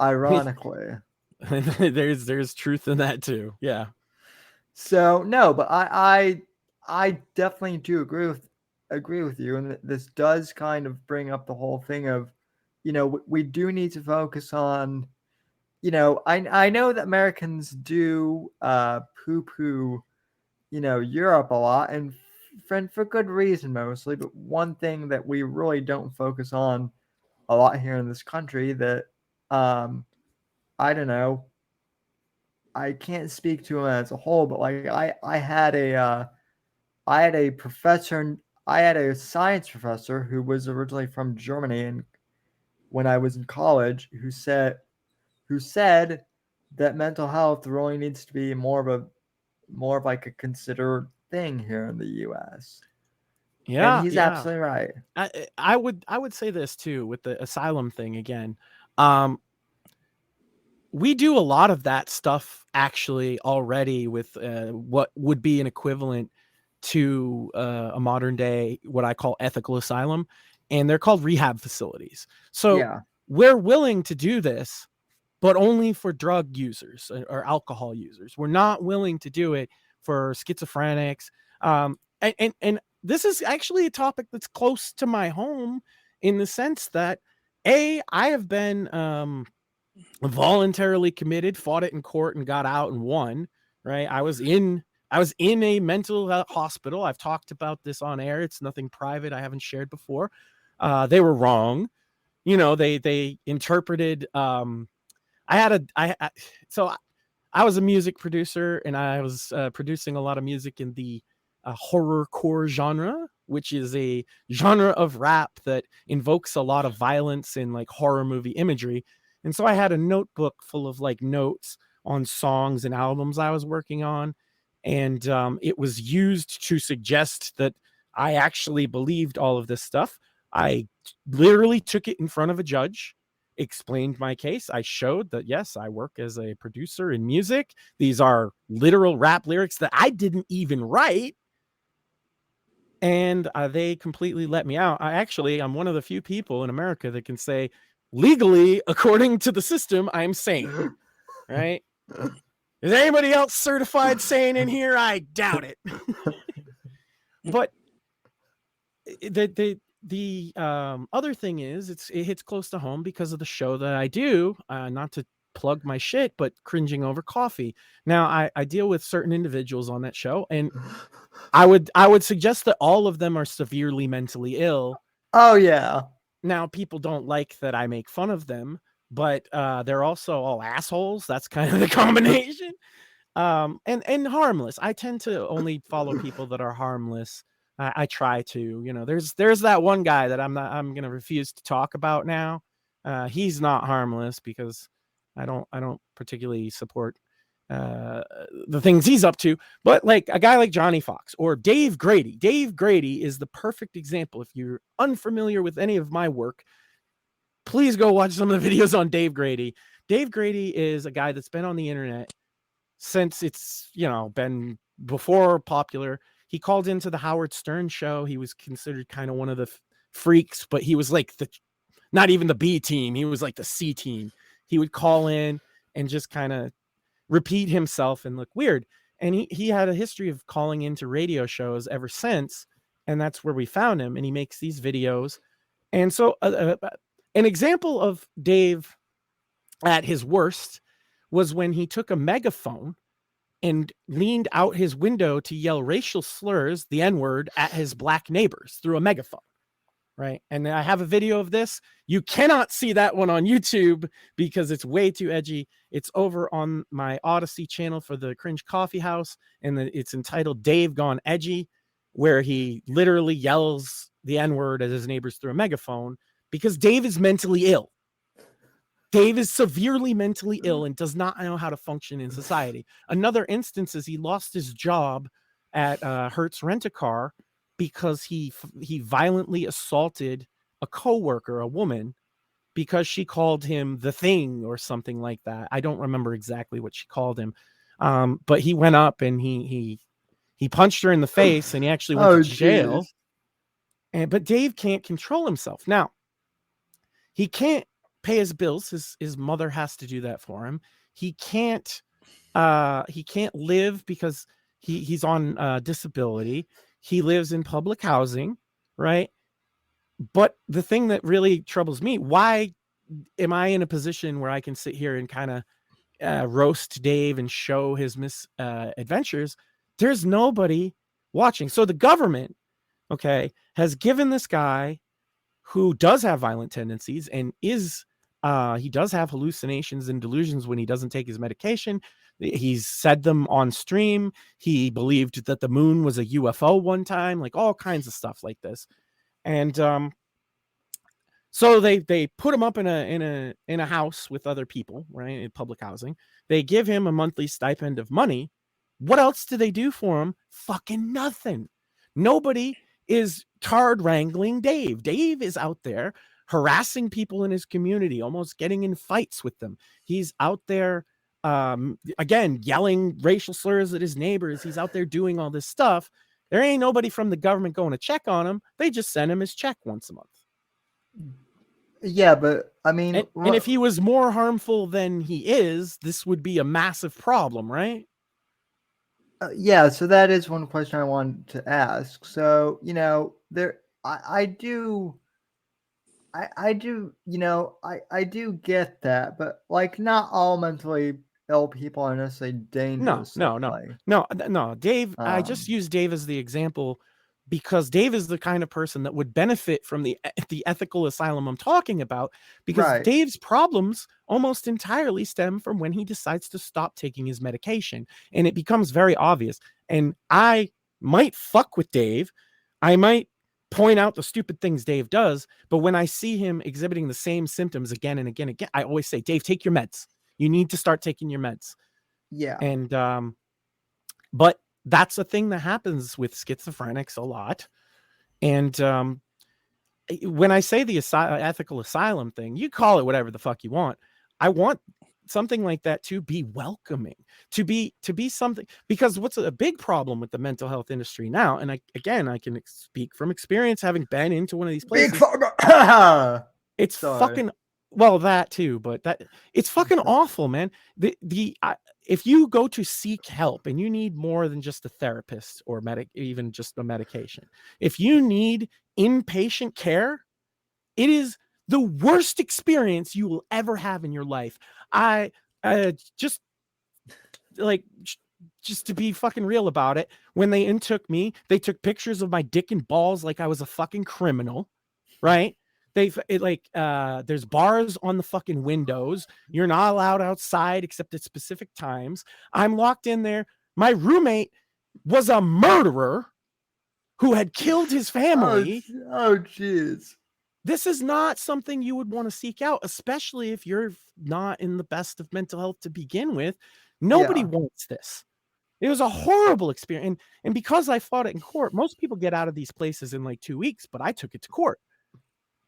Ironically, there's truth in that too. Yeah. So no, but I definitely do agree with you, and this does kind of bring up the whole thing of, we do need to focus on, I know that Americans do poo-poo, Europe a lot, and for good reason mostly, but one thing that we really don't focus on a lot here in this country that, I don't know, I can't speak to him as a whole, but like I had a science professor who was originally from Germany, and when I was in college, who said that mental health really needs to be more of like a considered thing here in the U.S. Yeah, and he's absolutely right. I would say this too with the asylum thing again. We do a lot of that stuff actually already with what would be an equivalent to a modern day, what I call ethical asylum, and they're called rehab facilities. So we're willing to do this, but only for drug users or alcohol users. We're not willing to do it for schizophrenics. And this is actually a topic that's close to my home in the sense that I have been voluntarily committed, fought it in court and got out and won, right? I was in a mental hospital. I've talked about this on air. It's nothing private I haven't shared before. They were wrong. They interpreted, so I was a music producer, and I was producing a lot of music in the horrorcore genre, which is a genre of rap that invokes a lot of violence and like horror movie imagery. And so I had a notebook full of like notes on songs and albums I was working on. And it was used to suggest that I actually believed all of this stuff. I literally took it in front of a judge, explained my case. I showed that, yes, I work as a producer in music. These are literal rap lyrics that I didn't even write. And they completely let me out. I'm one of the few people in America that can say, legally, according to the system, I'm sane. Right? Is anybody else certified sane in here? I doubt it. But the other thing is, it hits close to home because of the show that I do. Not to plug my shit, but Cringing Over Coffee. Now, I deal with certain individuals on that show, and I would suggest that all of them are severely mentally ill. Oh yeah. Now, people don't like that I make fun of them, but they're also all assholes. That's kind of the combination. And harmless. I tend to only follow people that are harmless. I try to, there's that one guy that I'm going to refuse to talk about now. He's not harmless because I don't particularly support the things he's up to, but like a guy like Johnny Fox or Dave Grady. Dave Grady is the perfect example. If you're unfamiliar with any of my work, please go watch some of the videos on Dave Grady. Dave Grady is a guy that's been on the internet since it's, been before popular. He called into the Howard Stern show. He was considered kind of one of the freaks, but he was like not even the B team. He was like the C team. He would call in and just kind of repeat himself and look weird. And he had a history of calling into radio shows ever since. And that's where we found him. And he makes these videos. And so an example of Dave at his worst was when he took a megaphone and leaned out his window to yell racial slurs, the N-word, at his black neighbors through a megaphone. Right. And I have a video of this. You cannot see that one on YouTube because it's way too edgy. It's over on my Odyssey channel for the Cringe Coffee House. And it's entitled Dave Gone Edgy, where he literally yells the N-word at his neighbors through a megaphone because Dave is mentally ill. Dave is severely mentally ill and does not know how to function in society. Another instance is he lost his job at Hertz Rent-A-Car because he violently assaulted a coworker, a woman, because she called him the thing or something like that. I don't remember exactly what she called him, but he went up and he punched her in the face, and he actually went to jail. But Dave can't control himself. Now, he can't pay his bills. His mother has to do that for him. He can't live because he's on disability. He lives in public housing, right? But the thing that really troubles me, why am I in a position where I can sit here and kind of roast Dave and show his misadventures? There's nobody watching. So the government, okay, has given this guy who does have violent tendencies and he does have hallucinations and delusions when he doesn't take his medication. He's said them on stream. He believed that the moon was a UFO one time, like all kinds of stuff like this. And so they put him up in a house with other people, right, in public housing. They give him a monthly stipend of money. What else do they do for him? Fucking nothing. Nobody is card wrangling Dave. Dave is out there harassing people in his community, almost getting in fights with them. He's out there, again, yelling racial slurs at his neighbors. He's out there doing all this stuff. There ain't nobody from the government going to check on him. They just send him his check once a month. Yeah, but I mean, and if he was more harmful than he is, this would be a massive problem, right? Yeah, so that is one question I wanted to ask. So, I do, I do get that, but like not all mentally ill people are necessarily dangerous. No. Dave, I just use Dave as the example because Dave is the kind of person that would benefit from the ethical asylum I'm talking about, because Dave's problems almost entirely stem from when he decides to stop taking his medication, and it becomes very obvious. And I might fuck with Dave. I might point out the stupid things Dave does, but when I see him exhibiting the same symptoms again and again, I always say, Dave, take your meds. You need to start taking your meds. Yeah. And, but that's a thing that happens with schizophrenics a lot. And when I say the ethical asylum thing, you call it whatever the fuck you want. I want something like that to be welcoming, to be something, because what's a big problem with the mental health industry now, and I can speak from experience having been into one of these places. Big pharma. It's fucking, well, that too, but it's fucking awful, man. If you go to seek help and you need more than just a therapist or even just a medication, if you need inpatient care, it is the worst experience you will ever have in your life. I just to be fucking real about it, when they took me, they took pictures of my dick and balls like I was a fucking criminal, right? There's bars on the fucking windows. You're not allowed outside except at specific times. I'm locked in there. My roommate was a murderer who had killed his family. Oh, jeez. This is not something you would want to seek out, especially if you're not in the best of mental health to begin with. Nobody wants this. It was a horrible experience. And because I fought it in court, most people get out of these places in like 2 weeks, but I took it to court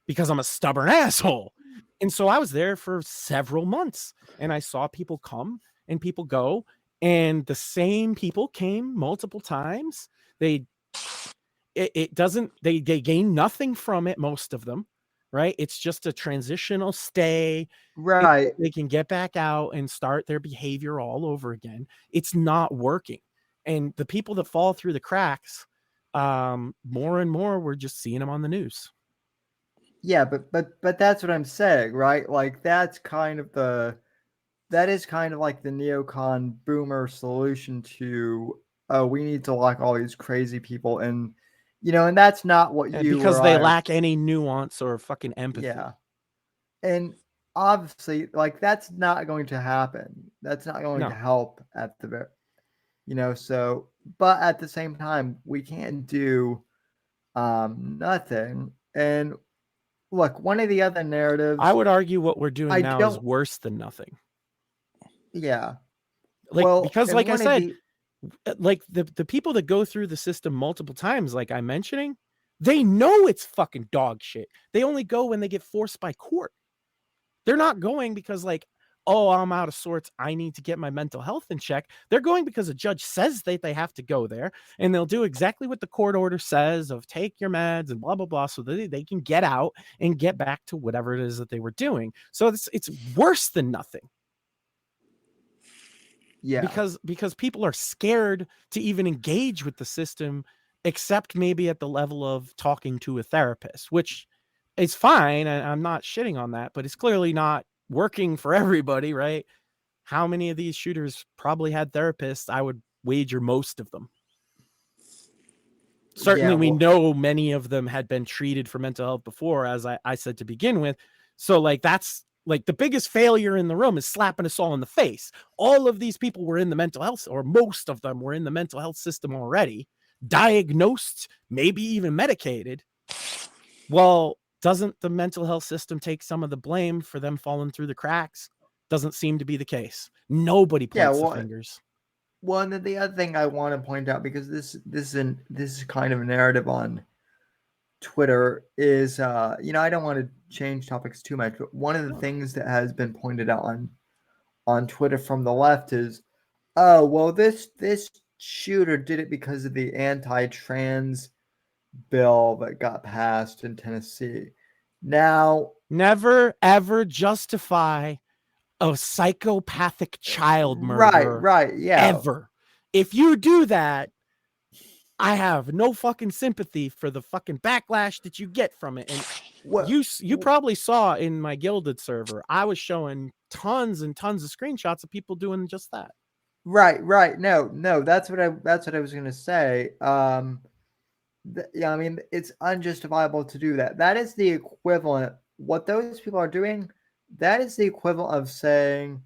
because I'm a stubborn asshole. And so I was there for several months and I saw people come and people go, and the same people came multiple times. They gain nothing from it, most of them, right? It's just a transitional stay, right? They can get back out and start their behavior all over again. It's not working. And the people that fall through the cracks, more and more, we're just seeing them on the news. Yeah, but that's what I'm saying, right? Like that is kind of like the neocon boomer solution to, oh, we need to lock all these crazy people in, and that's not what because they lack any nuance or fucking empathy. Yeah. And obviously, like, that's not going to happen. That's not going to help at the so, but at the same time, we can't do nothing. And look, one of the other narratives, I would argue what we're doing now is worse than nothing. Yeah. Because like I said, like the people that go through the system multiple times, like I'm mentioning, they know it's fucking dog shit. They only go when they get forced by court. They're not going because like, oh, I'm out of sorts, I need to get my mental health in check. They're going because a judge says that they have to go there, and they'll do exactly what the court order says of take your meds and blah, blah, blah, so that they can get out and get back to whatever it is that they were doing. So it's worse than nothing. Yeah. Because people are scared to even engage with the system, except maybe at the level of talking to a therapist, which is fine. I'm not shitting on that, but it's clearly not working for everybody, right? How many of these shooters probably had therapists? I would wager most of them. Certainly, we know many of them had been treated for mental health before, as I said to begin with. So like, that's like the biggest failure in the room is slapping us all in the face. All of these people were in the mental health, or most of them were in the mental health system already, diagnosed, maybe even medicated. Well, doesn't the mental health system take some of the blame for them falling through the cracks? Doesn't seem to be the case. Nobody points the fingers. Well, and then the other thing I want to point out, because this is kind of a narrative on Twitter, is I don't want to change topics too much, but one of the things that has been pointed out on Twitter from the left is, oh, well, this shooter did it because of the anti-trans bill that got passed in Tennessee. Now, never ever justify a psychopathic child murder. Right, yeah. Ever. If you do that, I have no fucking sympathy for the fucking backlash that you get from it. And you probably saw in my Gilded server, I was showing tons and tons of screenshots of people doing just that. Right. No, that's what I was gonna say. I mean, it's unjustifiable to do that. That is the equivalent. What those people are doing, that is the equivalent of saying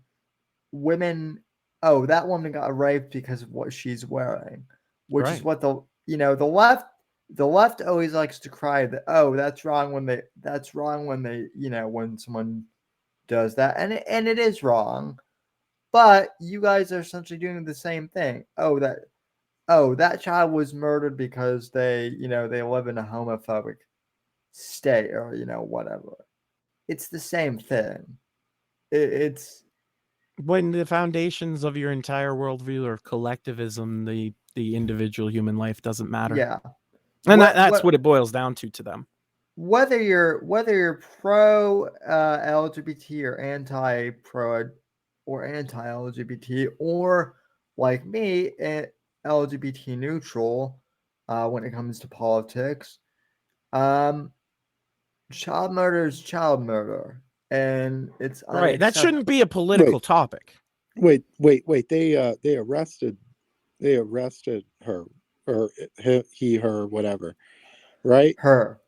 women, oh, that woman got raped because of what she's wearing, which is what the left always likes to cry that, oh, that's wrong when they when someone does that, and it is wrong, but you guys are essentially doing the same thing. Oh, that child was murdered because they live in a homophobic state or, you know, whatever. It's the same thing. It's when the foundations of your entire worldview are collectivism, the individual human life doesn't matter. Yeah. And that's what it boils down to them. Whether you're pro LGBT or anti pro or anti LGBT, or like me, LGBT neutral when it comes to politics, child murder is child murder, and it's right. That shouldn't be a political topic. Wait. They arrested her, or he, her, whatever, right? Her.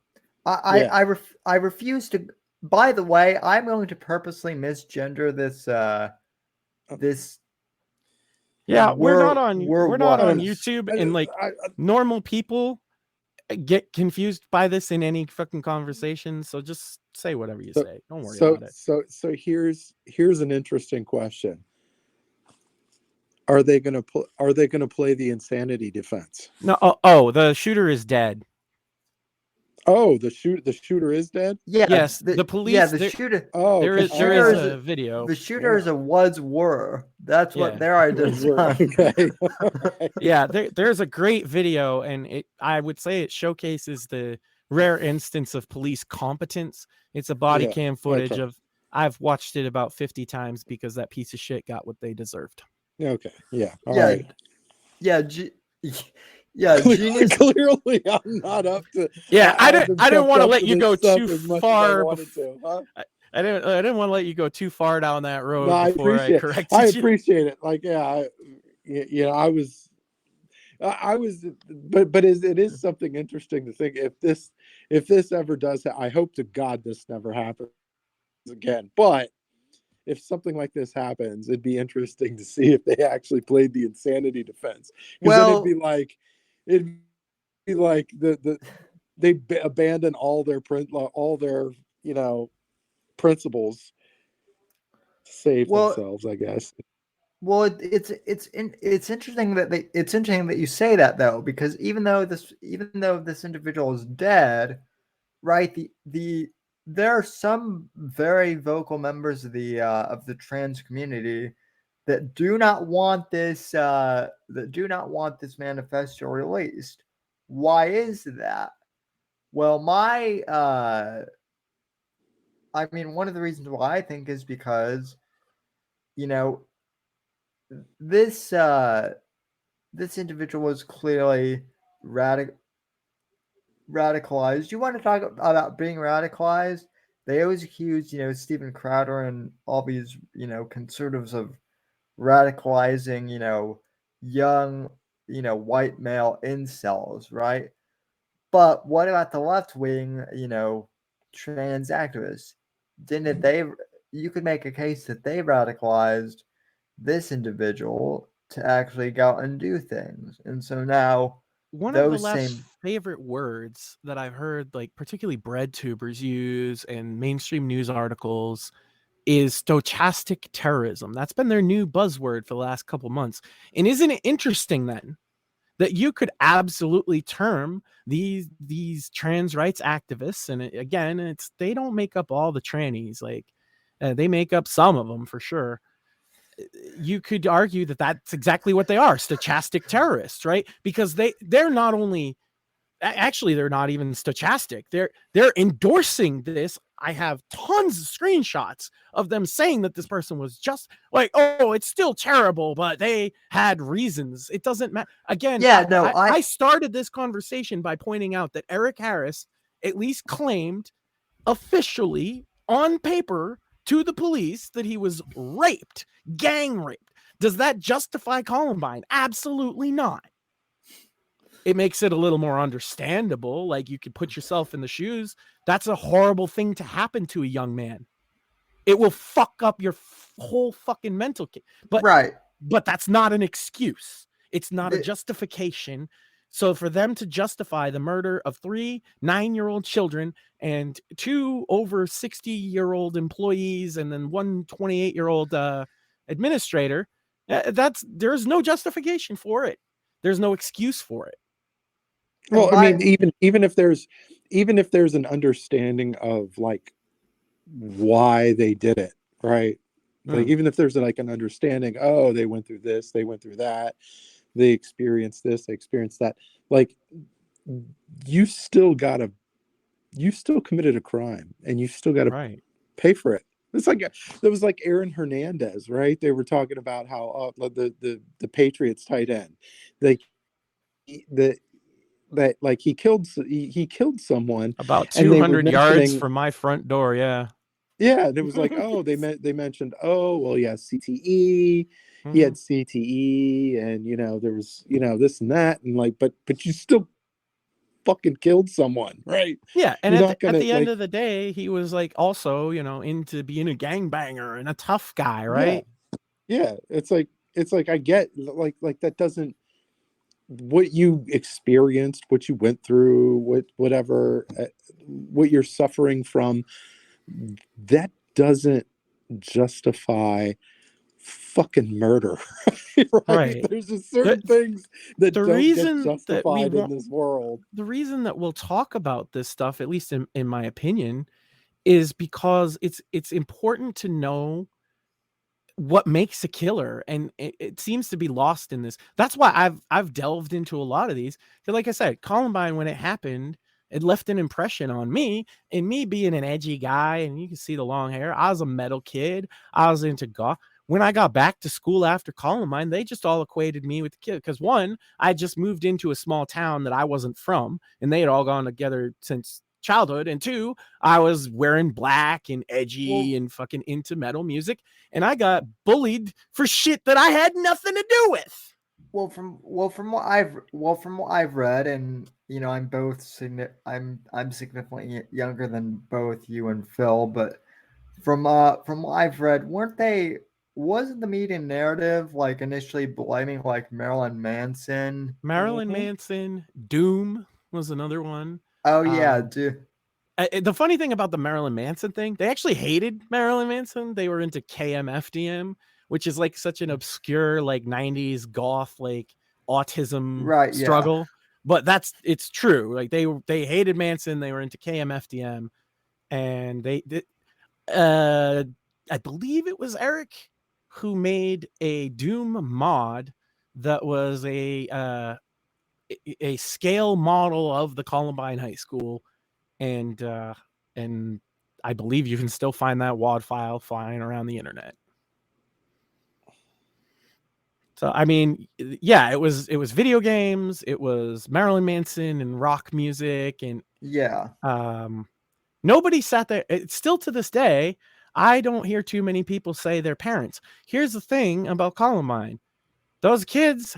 I refuse to. By the way, I'm going to purposely misgender this. Yeah, we're not on YouTube, and like normal people get confused by this in any fucking conversation. So just say whatever you say. Don't worry about it. So here's an interesting question. Are they gonna play the insanity defense? No. The shooter is dead. Oh, the shooter is dead? Yeah. Yes, the police. Yeah, the shooter. Oh, there is a video. The shooters were. That's what they're identifying. Okay. Yeah, there's a great video, and I would say it showcases the rare instance of police competence. It's a body cam footage of. I've watched it about 50 times because that piece of shit got what they deserved. Okay. Yeah. All right. Yeah. Yeah, genius. Clearly, I'm not up to. Yeah, I didn't want to let you go too far. I didn't want to let you go too far down that road before I corrected you. I appreciate it. Like, yeah, I was, but it is something interesting to think if this ever does. I hope to God this never happens again. But if something like this happens, it'd be interesting to see if they actually played the insanity defense. Well, it'd be like they abandon all their principles to save themselves, I guess. Well, it's interesting that you say that, though, because even though this individual is dead, right? There are some very vocal members of the trans community that do not want this manifesto released. Why is that? Well, one of the reasons why I think is because, you know, this individual was clearly radicalized. You want to talk about being radicalized? They always accuse, Stephen Crowder and all these, conservatives of radicalizing, young, white male incels, right? But what about the left wing, trans activists? You could make a case that they radicalized this individual to actually go out and do things. And so now one of the less favorite words that I've heard, like particularly bread tubers use and mainstream news articles, is stochastic terrorism. That's been their new buzzword for the last couple months. And isn't it interesting then that you could absolutely term these trans rights activists, and again, they don't make up all the trannies, like they make up some of them for sure. You could argue that that's exactly what they are, stochastic terrorists, right? Because they're not only, actually they're not even stochastic, they're endorsing this. I have tons of screenshots of them saying that this person was just like, oh, it's still terrible, but they had reasons. It doesn't matter. Again, I started this conversation by pointing out that Eric Harris at least claimed officially on paper to the police that he was raped, gang raped. Does that justify Columbine? Absolutely not. It makes it a little more understandable. Like, you could put yourself in the shoes. That's a horrible thing to happen to a young man. It will fuck up your whole fucking mental kit. But that's not an excuse. It's not a justification. So for them to justify the murder of 3 9-year-old children and 2 over 60-year-old employees and then 1 28-year-old administrator, there's no justification for it. There's no excuse for it. Well, I mean, even if there's an understanding of like why they did it, right? Like even if there's like an understanding, oh, they went through this, they went through that, they experienced this, they experienced that. Like you still committed a crime, and you still gotta pay for it. It's like there was like Aaron Hernandez, right? They were talking about how the Patriots tight end, like the that like he killed someone about and they were 200 yards mentioning from my front door. Yeah. Yeah, and it was like, oh, they mentioned, oh, well, yeah, CTE, he had CTE, and there was this and that, and like, but you still fucking killed someone, right? Yeah, and You're at not the gonna end like, of the day, he was like also into being a gangbanger and a tough guy, yeah, right? yeah. It's like I get like that doesn't what you experienced, what you went through, whatever, what you're suffering from, that doesn't justify fucking murder. Right? Right. There's just certain things that The don't get reason that we justified in want this world. the reason that we'll talk about this stuff, at least in my opinion, is because it's important to know what makes a killer, and it seems to be lost in this. That's why I've delved into a lot of these, because like I said, Columbine, when it happened, it left an impression on me, and me being an edgy guy, and you can see the long hair, I was a metal kid, I was into goth. When I got back to school after Columbine, they just all equated me with the kid, because one, I just moved into a small town that I wasn't from, and they had all gone together since childhood, and two, I was wearing black and edgy and fucking into metal music, and I got bullied for shit that I had nothing to do with. From what I've read, and I'm I'm significantly younger than both you and Phil, but from what I've read, wasn't the media narrative like initially blaming like Marilyn Manson? Marilyn Manson, Doom was another one. Oh yeah, dude. The funny thing about the Marilyn Manson thing, they actually hated Marilyn Manson. They were into KMFDM, which is like such an obscure like 90s goth like autism struggle. But it's true. Like they hated Manson, they were into KMFDM, and I believe it was Eric who made a Doom mod that was a scale model of the Columbine High School, and I believe you can still find that WAD file flying around the internet. So I mean, yeah, it was video games, it was Marilyn Manson and rock music, and nobody sat there. It's still to this day, I don't hear too many people say their parents. Here's the thing about Columbine: those kids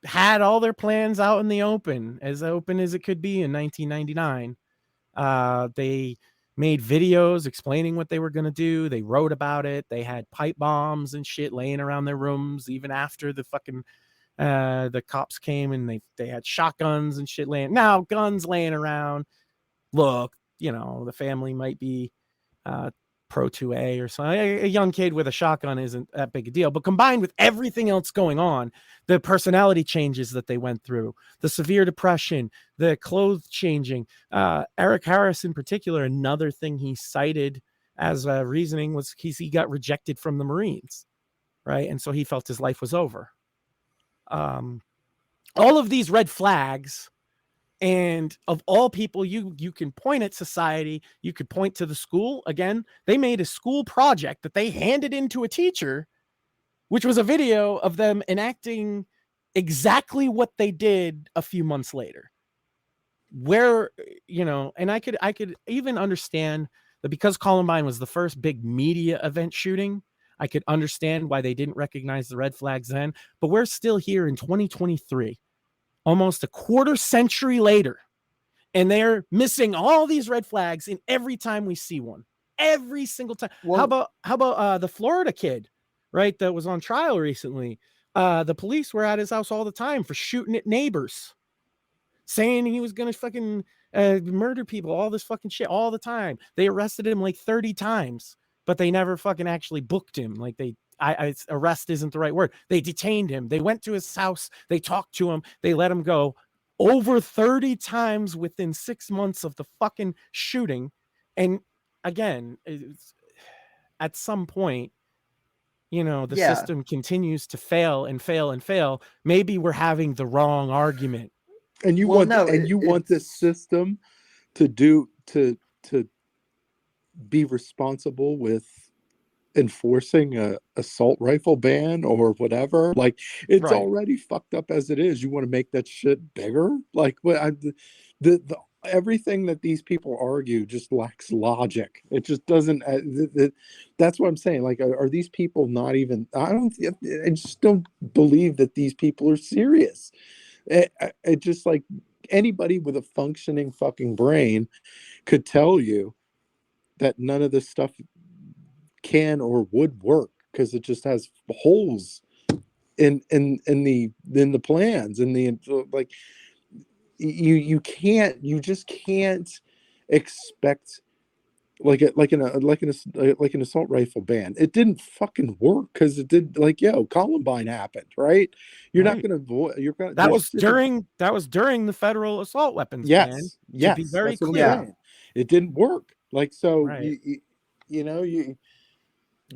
had all their plans out in the open as it could be in 1999. They made videos explaining what they were going to do. They wrote about it. They had pipe bombs and shit laying around their rooms even after the fucking the cops came, and they had shotguns and shit guns laying around. Look, the family might be pro 2A or something. A young kid with a shotgun isn't that big a deal, but combined with everything else going on, the personality changes that they went through, the severe depression, the clothes changing, Eric Harris in particular, another thing he cited as reasoning was he got rejected from the Marines, right? And so he felt his life was over. All of these red flags. And of all people, you can point at society, you could point to the school. Again, they made a school project that they handed into a teacher, which was a video of them enacting exactly what they did a few months later. Where, and I could even understand that because Columbine was the first big media event shooting, I could understand why they didn't recognize the red flags then. But we're still here in 2023. Almost a quarter century later, and they're missing all these red flags in every time we see one, every single time. How about the Florida kid, right? That was on trial recently. The police were at his house all the time for shooting at neighbors, saying he was going to fucking murder people, all this fucking shit all the time. They arrested him like 30 times, but they never fucking actually booked him. Like arrest isn't the right word. They detained him. They went to his house. They talked to him. They let him go. over 30 times within 6 months of the fucking shooting. And again, at some point, the system continues to fail and fail and fail. Maybe we're having the wrong argument. And you want this system to be responsible with enforcing a assault rifle ban or whatever. Like, it's already fucked up as it is. You want to make that shit bigger? Like, the everything that these people argue just lacks logic. It just doesn't. That's what I'm saying. Like, are these people not even? I just don't believe that these people are serious. It just, like, anybody with a functioning fucking brain could tell you that none of this stuff can or would work, because it just has holes in the plans, and the, like, you just can't expect like an assault rifle ban. It didn't fucking work because it did, like, Columbine happened, right? You're not gonna avoid. You're gonna. That was during the federal assault weapons ban. To be very clear, it didn't work. Like, so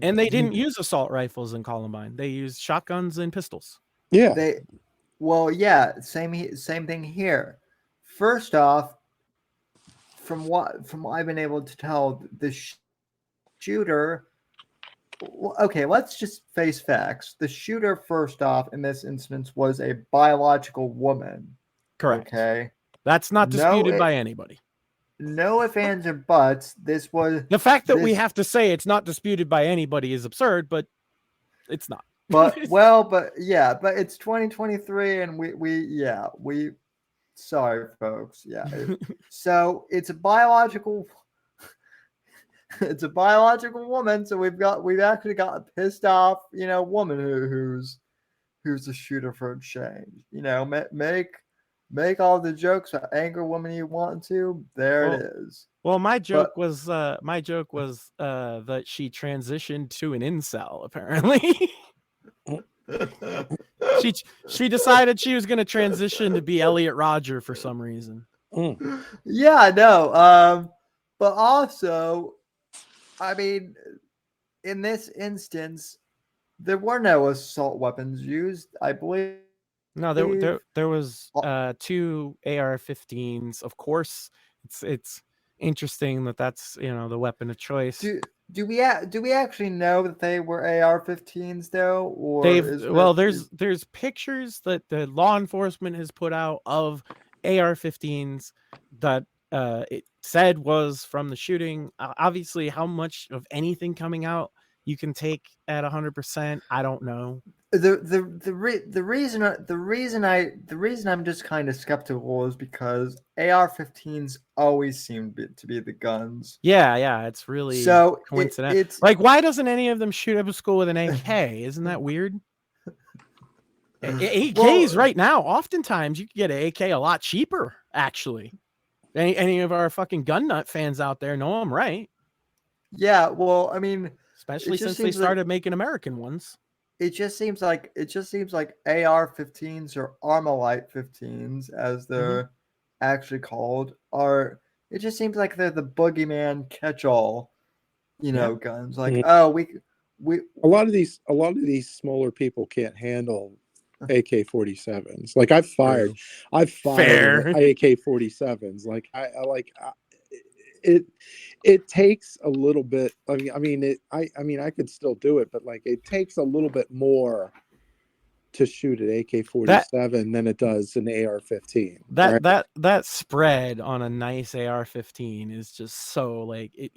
and they didn't use assault rifles in Columbine. They used shotguns and pistols. Yeah. Same thing here. First off, from what I've been able to tell, the shooter. Okay, let's just face facts. The shooter, first off, in this instance, was a biological woman. Correct. Okay, that's not disputed by anybody. No ifs, ands, or buts. This was the fact that we have to say it's not disputed by anybody is absurd, but it's not. But it's 2023, and we sorry, folks. Yeah, so it's a biological. It's a biological woman, so we've actually got a pissed off, woman who's a shooter for a change. Make all the jokes about angry woman you want to. It is. Well, my joke was that she transitioned to an incel. Apparently, she decided she was going to transition to be Elliot Rodger for some reason. Yeah, no. But also, I mean, in this instance, there were no assault weapons used, I believe. No, there was 2 AR-15s. Of course, it's interesting that's the weapon of choice. Do we actually know that they were AR-15s though, or there's pictures that the law enforcement has put out of AR-15s that it said was from the shooting. Obviously, how much of anything coming out you can take at 100%, I don't know. The reason I'm just kind of skeptical is because AR-15s always seem to be the guns. Yeah, it's really coincidental. Like, why doesn't any of them shoot up a school with an AK? Isn't that weird? AKs right now, oftentimes you can get an AK a lot cheaper. Actually, any of our fucking gun nut fans out there know I'm right. Yeah, well, I mean, especially since they started making American ones. It just seems like AR-15s or Armalite 15s, as they're actually called, it just seems like they're the boogeyman catch-all, guns. Like, we a lot of these smaller people can't handle AK-47s. Like, I've fired AK-47s. Like, it takes a little bit. I mean, I could still do it, but like, it takes a little bit more to shoot an AK-47 than it does an AR-15. That spread on a nice AR-15 is just so like it.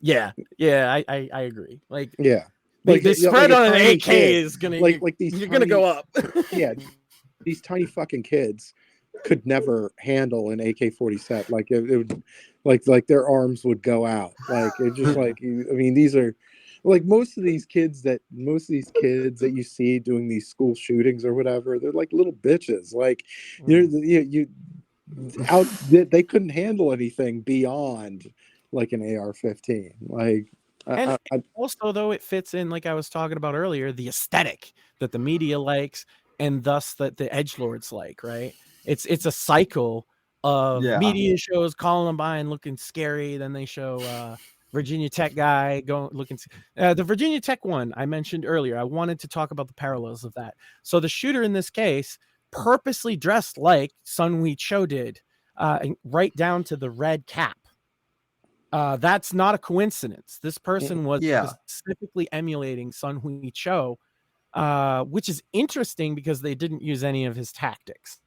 Yeah, I agree. Like, yeah, like the spread on an AK is gonna you're gonna go up. Yeah, these tiny fucking kids could never handle an AK-47. Like, it would, like their arms would go out. Like, it just like, I mean, these are like most of these kids that you see doing these school shootings or whatever. They're like little bitches. Like, they couldn't handle anything beyond like an AR-15. Like, also, though, it fits in, like I was talking about earlier, the aesthetic that the media likes. and thus that the edgelords like, right? It's a cycle of media shows Columbine looking scary, then they show Virginia Tech guy looking. The Virginia Tech one I mentioned earlier, I wanted to talk about the parallels of that. So the shooter in this case purposely dressed like Sun Wee Cho did, right down to the red cap. That's not a coincidence. This person was specifically emulating Sun Wee Cho, which is interesting because they didn't use any of his tactics.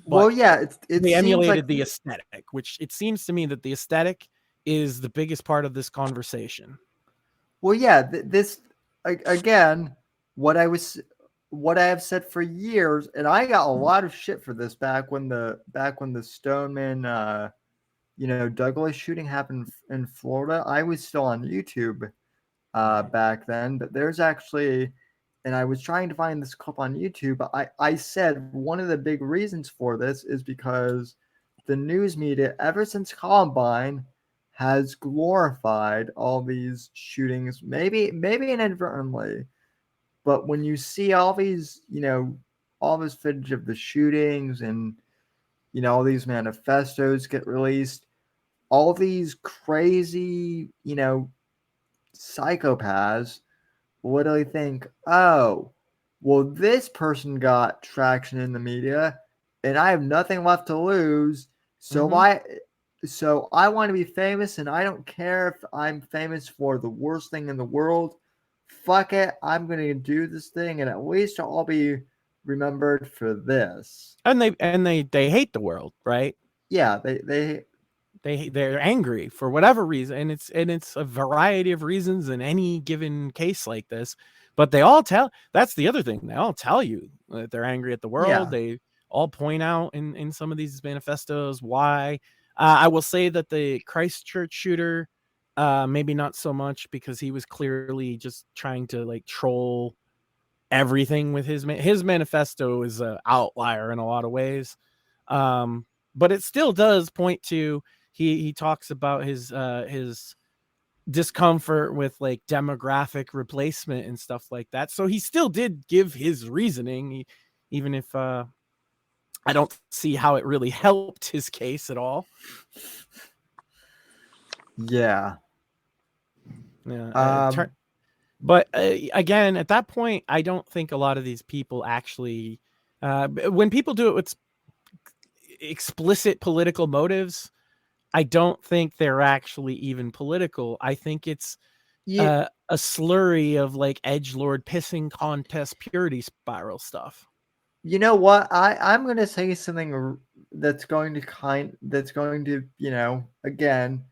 Well, yeah, they emulated the aesthetic, which it seems to me that the aesthetic is the biggest part of this conversation. Well, yeah, this again, what I have said for years, and I got a lot of shit for this back when the Stoneman, Douglas shooting happened in Florida. I was still on YouTube back then, but there's actually. And I was trying to find this clip on YouTube. I said one of the big reasons for this is because the news media, ever since Columbine, has glorified all these shootings, maybe inadvertently. But when you see all these, all this footage of the shootings and, all these manifestos get released, all these crazy, psychopaths literally think, oh, well, this person got traction in the media and I have nothing left to lose. So I want to be famous, and I don't care if I'm famous for the worst thing in the world. Fuck it. I'm going to do this thing, and at least I'll be remembered for this. And they hate the world, right? Yeah, they're angry for whatever reason, and it's a variety of reasons in any given case like this. But that's the other thing, they all tell you that they're angry at the world. Yeah. They all point out in some of these manifestos why. I will say that the Christchurch shooter, maybe not so much, because he was clearly just trying to like troll everything with his manifesto is an outlier in a lot of ways. But it still does point to, he talks about his discomfort with like demographic replacement and stuff like that. So he still did give his reasoning, even if I don't see how it really helped his case at all. Yeah. But again, at that point, I don't think a lot of these people actually, when people do it with explicit political motives, I don't think they're actually even political. I think it's a slurry of like edgelord pissing contest purity spiral stuff. You know what? I'm going to say something that's going to, again,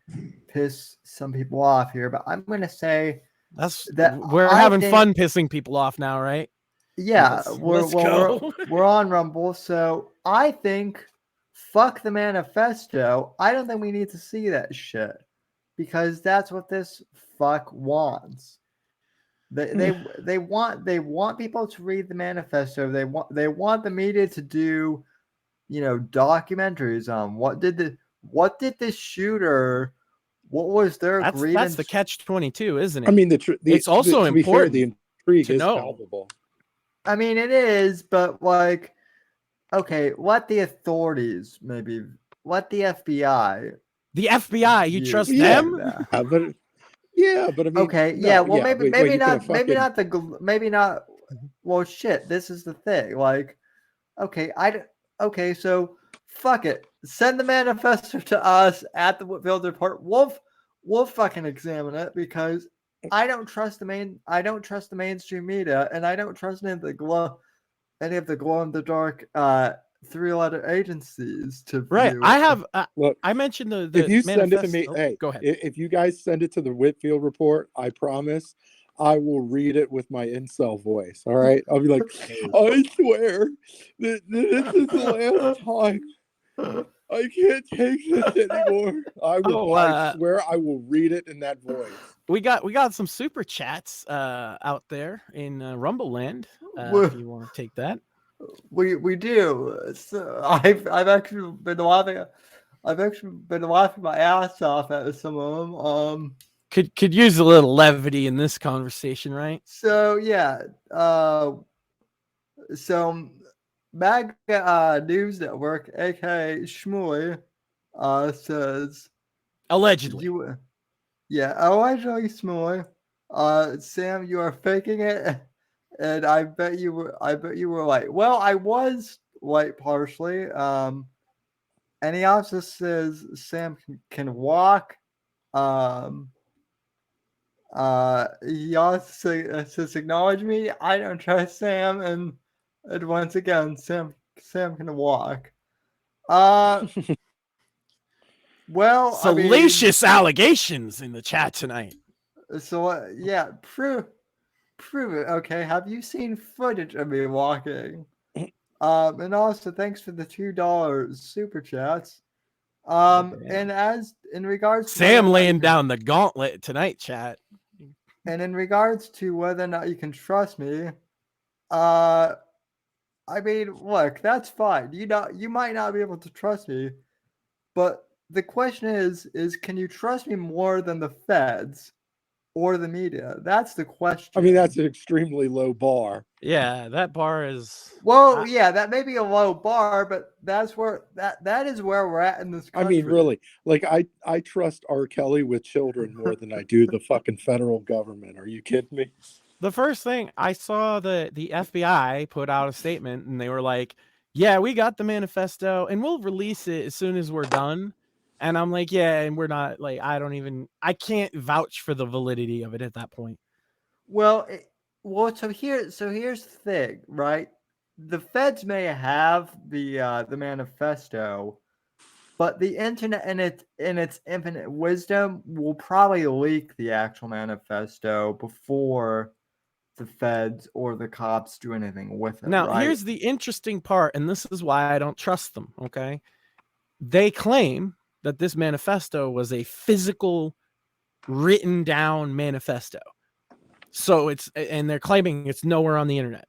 piss some people off here, but I'm going to say we're having fun pissing people off now, right? Yeah, we're on Rumble, so I think fuck the manifesto. I don't think we need to see that shit because that's what this fuck wants. They want people to read the manifesto. They want the media to do, documentaries on what did the shooter, what was their grievance? That's the catch-22, isn't it? I mean, it's also important. Fair, the intrigue is palpable. I mean, it is, but like, okay, let the authorities, maybe let the FBI. The FBI, you trust them? Yeah, but I mean, okay, yeah, well, maybe not. Well, shit, this is the thing. Like, okay, so fuck it. Send the manifesto to us at the Whitfield Report. We'll fucking examine it because I don't trust the mainstream media, and I don't trust any of the glow in the dark 3-letter agencies to view. I have look, I mentioned the if you manifesto. Send it to me, hey, go ahead. If you guys send it to the Whitfield Report, I promise I will read it with my incel voice. All right, I'll be like, I swear that this is the last time. I can't take this anymore. I swear I will read it in that voice. We got some super chats out there in Rumble Land. If you want to take that, we do. So I've actually been laughing. My ass off at some of them. Could use a little levity in this conversation, right? So yeah, so Mag News Network, aka Shmooly, says Allegedly. Allegedly Shmooly. Sam, you are faking it, and I bet you were like, well, I was like partially. And he also says Sam can walk. Um, he also says, "Acknowledge me. I don't trust Sam." And once again, Sam can walk. Well, I mean, salacious allegations in the chat tonight. So yeah, prove it. Okay, have you seen footage of me walking? And also thanks for the $2 super chats. And as in regards to Sam laying down the gauntlet tonight, chat. And in regards to whether or not you can trust me, I mean, look, that's fine. You might not be able to trust me, but the question is can you trust me more than the feds or the media? That's the question. I mean, that's an extremely low bar. Yeah, that bar is. Well, yeah, that may be a low bar, but that's where that is where we're at in this country. I mean, really, like I trust R. Kelly with children more than I do the fucking federal government. Are you kidding me? The first thing I saw, the FBI put out a statement, and they were like, "Yeah, we got the manifesto, and we'll release it as soon as we're done." And I'm like, "Yeah," and we're not like, I can't vouch for the validity of it at that point. Well, so here's the thing, right? The feds may have the manifesto, but the internet in its infinite wisdom will probably leak the actual manifesto before the feds or the cops do anything with it. Now, right? here's the interesting part, and this is why I don't trust them, okay? They claim that this manifesto was a physical, written down manifesto. So and they're claiming it's nowhere on the internet.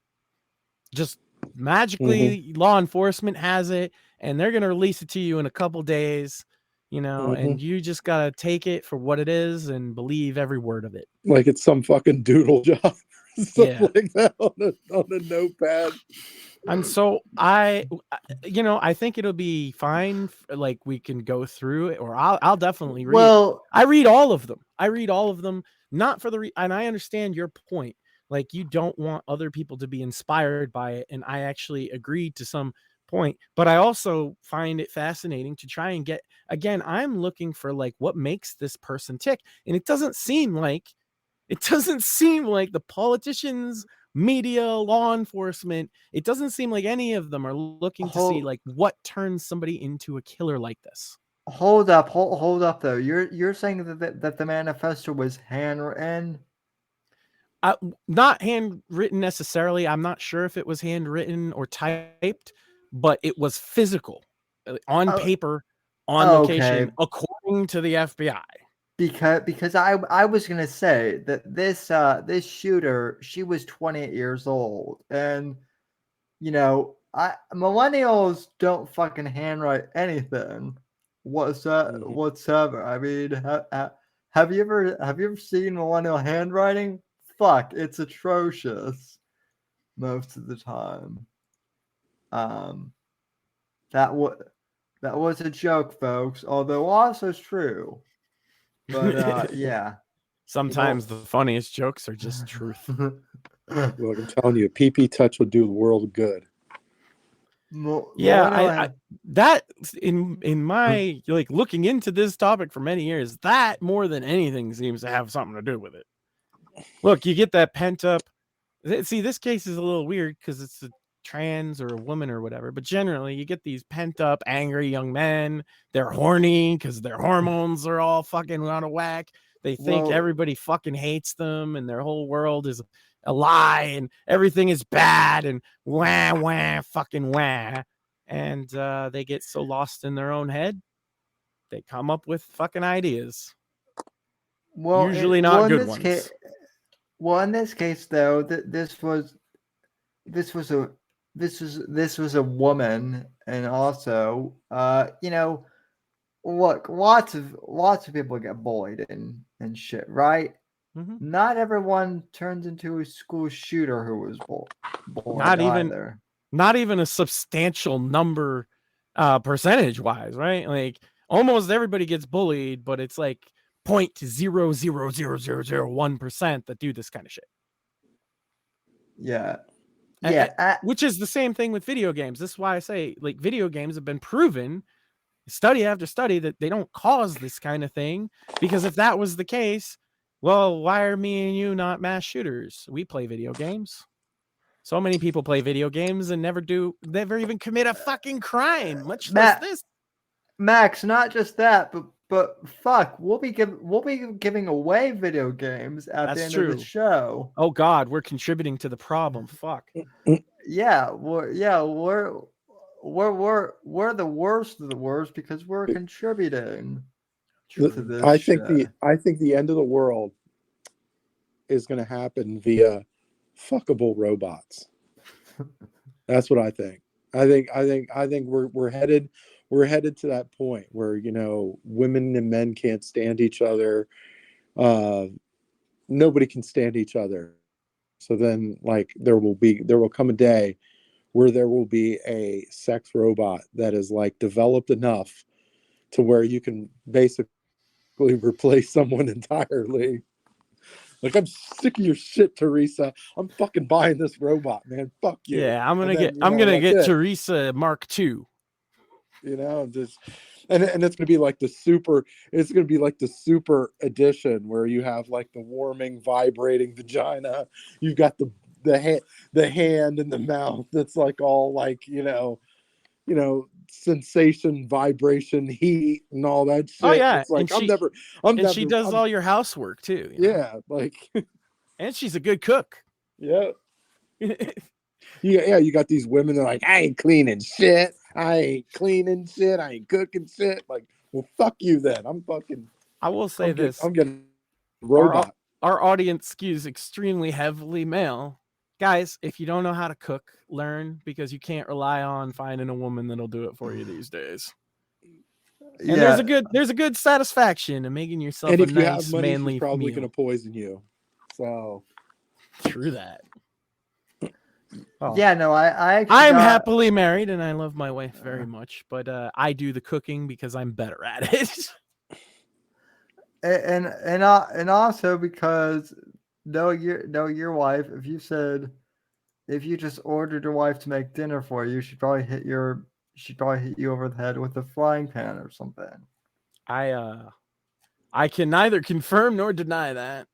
Just magically, law enforcement has it, and they're going to release it to you in a couple days, and you just got to take it for what it is and believe every word of it. Like it's some fucking doodle job. Stuff like that on a notepad. And so I think it'll be fine. Like we can go through it, or I'll definitely read. Well, I read all of them. Not for and I understand your point. Like you don't want other people to be inspired by it, and I actually agreed to some point. But I also find it fascinating to try and get. Again, I'm looking for like what makes this person tick, and it doesn't seem like the politicians, media, law enforcement, it doesn't seem like any of them are looking to see like what turns somebody into a killer like this. Hold up though. You're saying that the manifesto was handwritten? Not handwritten necessarily. I'm not sure if it was handwritten or typed, but it was physical on paper, on location, according to the FBI. Because I was gonna say that this shooter, she was 28 years old, and millennials don't fucking handwrite anything whatsoever. I mean, have you ever seen millennial handwriting? Fuck, it's atrocious most of the time. That was a joke, folks. Although also is true. But yeah. Sometimes the funniest jokes are just truth. Look, I'm telling you, PP touch will do the world good. Yeah, that in my like looking into this topic for many years, that more than anything seems to have something to do with it. Look, you get that pent up. See, this case is a little weird because it's a trans or a woman or whatever, but generally you get these pent up, angry young men. They're horny because their hormones are all fucking out of whack. They think everybody fucking hates them and their whole world is a lie and everything is bad and fucking wah. And they get so lost in their own head, they come up with fucking ideas. Usually not good ones. In this case, though, this was a woman, and also, look, lots of people get bullied and shit, right? Mm-hmm. Not everyone turns into a school shooter who was bullied not even a substantial number percentage wise, right? Like almost everybody gets bullied, but it's like 0.0000001% that do this kind of shit. Yeah. Which is the same thing with video games. This is why I say, like, video games have been proven, study after study, that they don't cause this kind of thing. Because if that was the case, well, why are me and you not mass shooters? We play video games. So many people play video games and never even commit a fucking crime, much less this. Max, not just that, but fuck, we'll be giving away video games at the end of the show. Oh God, we're contributing to the problem. Fuck. Yeah, we're the worst of the worst because we're contributing to this. I think the end of the world is going to happen via fuckable robots. That's what I think. I think we're headed to that point where, you know, women and men can't stand each other. Nobody can stand each other. So then, like, there will come a day where there will be a sex robot that is like developed enough to where you can basically replace someone entirely. Like, I'm sick of your shit, Teresa. I'm fucking buying this robot, man. Fuck you. Yeah, I'm gonna get Teresa Mark II. You know, just and it's gonna be like the super. It's gonna be like the super edition where you have like the warming, vibrating vagina. You've got the hand and the mouth that's like all like you know, sensation, vibration, heat, and all that shit. Oh yeah, it's like she does all your housework too. Yeah, like, and she's a good cook. Yeah. Yeah, you got these women that are like, I ain't cleaning shit. I ain't cooking shit. Like, well, fuck you then. I will say this. I'm getting robot. Our audience skews extremely heavily male. Guys, if you don't know how to cook, learn, because you can't rely on finding a woman that'll do it for you these days. And there's a good satisfaction in making yourself a nice, money, manly she's probably meal. Gonna poison you. So true that. Oh. Yeah, no, I'm happily married and I love my wife very much, but I do the cooking because I'm better at it. and also because your wife, if you just ordered your wife to make dinner for you, she'd probably hit you over the head with a frying pan or something. I can neither confirm nor deny that.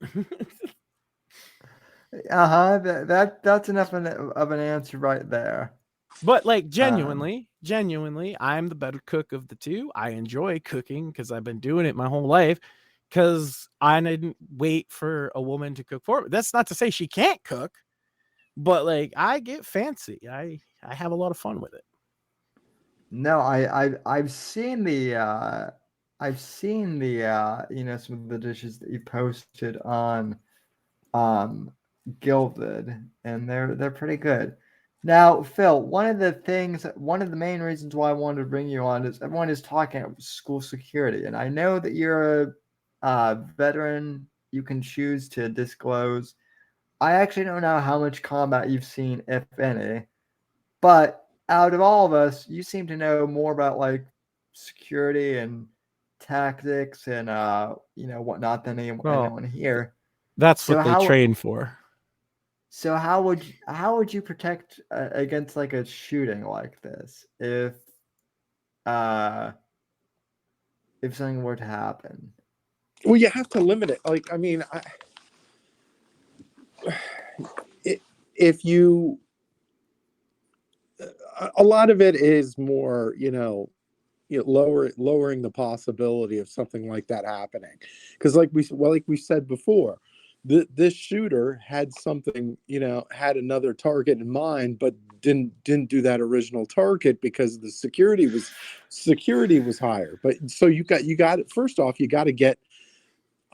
That's enough of an answer right there. But like genuinely, I'm the better cook of the two. I enjoy cooking because I've been doing it my whole life. Because I didn't wait for a woman to cook for me. That's not to say she can't cook, but like I get fancy. I have a lot of fun with it. No, I've seen the some of the dishes that you posted on Gilded, and they're pretty good. Now, Phil, one of the main reasons why I wanted to bring you on is everyone is talking about school security, and I know that you're a veteran. You can choose to disclose. I actually don't know how much combat you've seen, if any, but out of all of us, you seem to know more about like security and tactics and whatnot than anyone here. That's what they train for. So how would you protect against like a shooting like this if something were to happen? Well, you have to limit it. Like, I mean, if you, a lot of it is more, lowering the possibility of something like that happening. Because like we said before, this shooter had something, had another target in mind, but didn't do that original target because the security was higher. But so you got first off, you got to get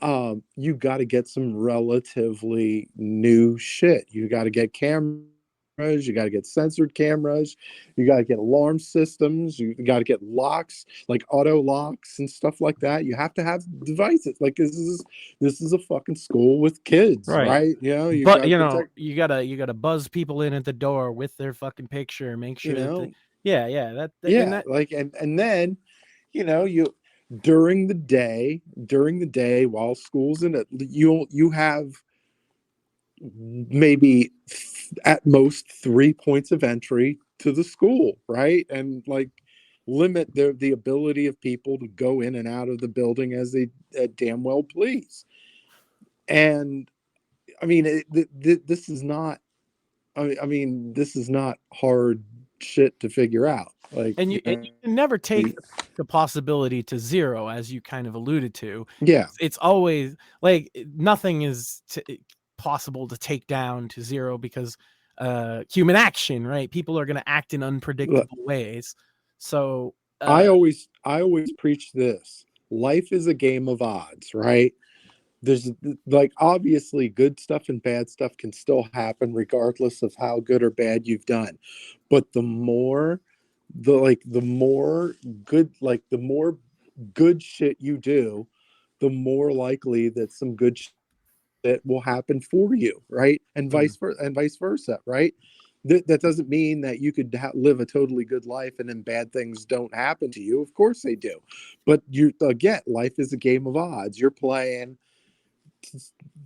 some relatively new shit. You got to get cameras you got to get censored cameras, you got to get alarm systems, you got to get locks, like auto locks and stuff like that. You have to have devices. Like this is a fucking school with kids, right? You know, you but got to protect. you gotta buzz people in at the door with their fucking picture, make sure that and then, you know, during the day while school's in it, you have maybe at most 3 points of entry to the school, right? And like limit the ability of people to go in and out of the building as they damn well please. And I mean, this is not. I mean, this is not hard shit to figure out. Like, and you can never take the possibility to zero, as you kind of alluded to. Yeah, it's always like nothing is possible to take down to zero because human action, right? People are going to act in unpredictable ways. So I always preach this: life is a game of odds, right? There's like obviously good stuff and bad stuff can still happen regardless of how good or bad you've done, but the more good shit you do, the more likely that some good shit will happen for you, right? And vice versa, right? That doesn't mean that you could live a totally good life and then bad things don't happen to you. Of course they do, but life is a game of odds. You're playing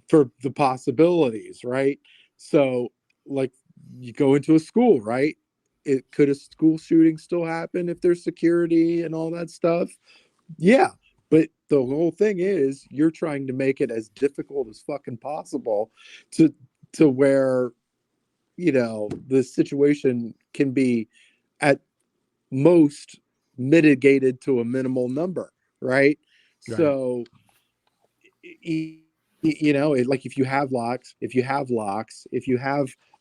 for the possibilities, right? So, like, you go into a school, right? Could a school shooting still happen if there's security and all that stuff? Yeah, but the whole thing is you're trying to make it as difficult as fucking possible to where, you know, the situation can be at most mitigated to a minimal number, right? So you know, like if you have locks, if you have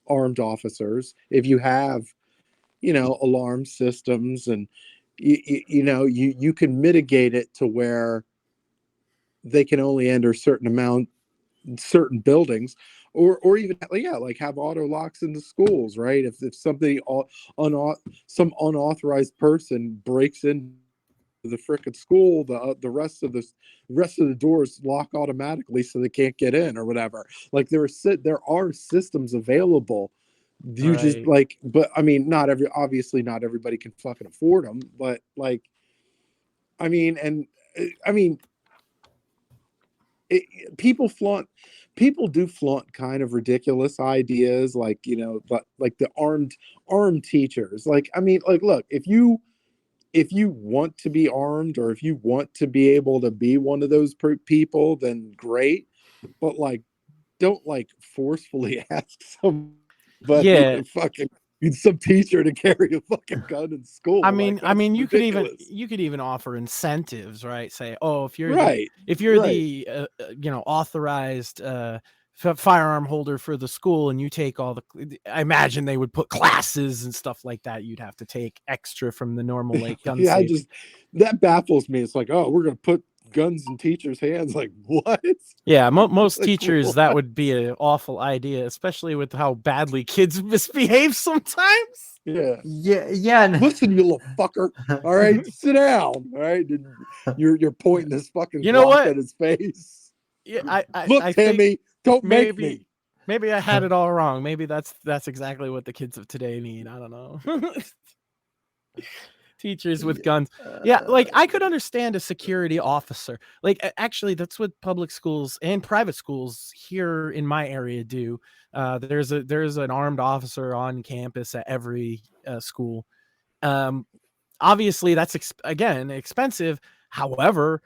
armed officers, if you have, you know, alarm systems, and you know, you can mitigate it to where they can only enter certain buildings, or even like have auto locks in the schools, right? If somebody some unauthorized person breaks into the frickin' school, the rest of the doors lock automatically so they can't get in or whatever. Like there are systems available. You just like, but I mean, obviously not everybody can fucking afford them, but like, I mean, and I mean, people do flaunt kind of ridiculous ideas, like, you know, but like the armed teachers. Like, I mean, like, look, if you want to be armed, or if you want to be able to be one of those people, then great. But like, don't like forcefully ask somebody to fucking some teacher to carry a fucking gun in school. I mean, like, you could even offer incentives, right? Say, oh, if you're the you know, authorized firearm holder for the school, and you take all the, I imagine they would put classes and stuff like that. You'd have to take extra from the normal like gun safety. That baffles me. It's like, oh, we're gonna put guns in teachers' hands. Like, what? Yeah, most like, teachers, what? That would be an awful idea, especially with how badly kids misbehave sometimes. Yeah. Yeah. Listen, you little fucker. All right, sit down. All right, you're pointing this fucking Glock at his face. Yeah, look, Timmy, don't make me. Maybe I had it all wrong. Maybe that's exactly what the kids of today need. I don't know. Teachers with guns. Yeah, like I could understand a security officer. Like actually, that's what public schools and private schools here in my area do. There's an armed officer on campus at every school. Obviously, that's again expensive. However,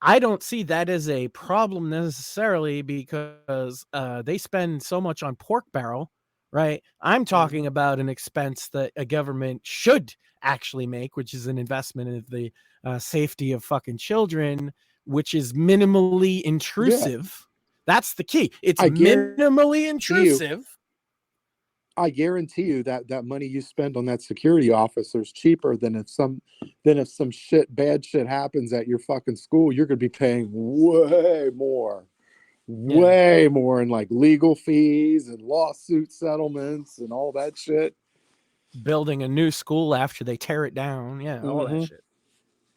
I don't see that as a problem necessarily, because they spend so much on pork barrel, right? I'm talking about an expense that a government should actually make, which is an investment in the safety of fucking children, which is minimally intrusive. Yeah. That's the key. It's minimally intrusive. I guarantee you that money you spend on that security officer is cheaper than if some bad shit happens at your fucking school. You're gonna be paying way more. way more in like legal fees and lawsuit settlements and all that shit. Building a new school after they tear it down. Yeah, all that shit.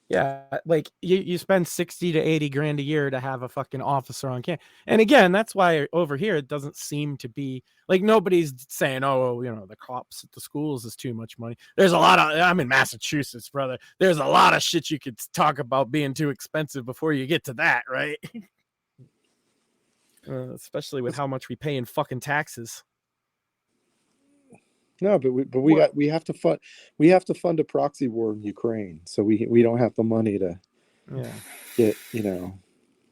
Yeah, like you spend 60 to 80 grand a year to have a fucking officer on campus. And again, that's why over here it doesn't seem to be like nobody's saying, oh, you know, the cops at the schools is too much money. There's a lot of, I'm in Massachusetts, brother. There's a lot of shit you could talk about being too expensive before you get to that, right? Especially with how much we pay in fucking taxes. No, but we have to fund a proxy war in Ukraine, so we don't have the money to get, you know.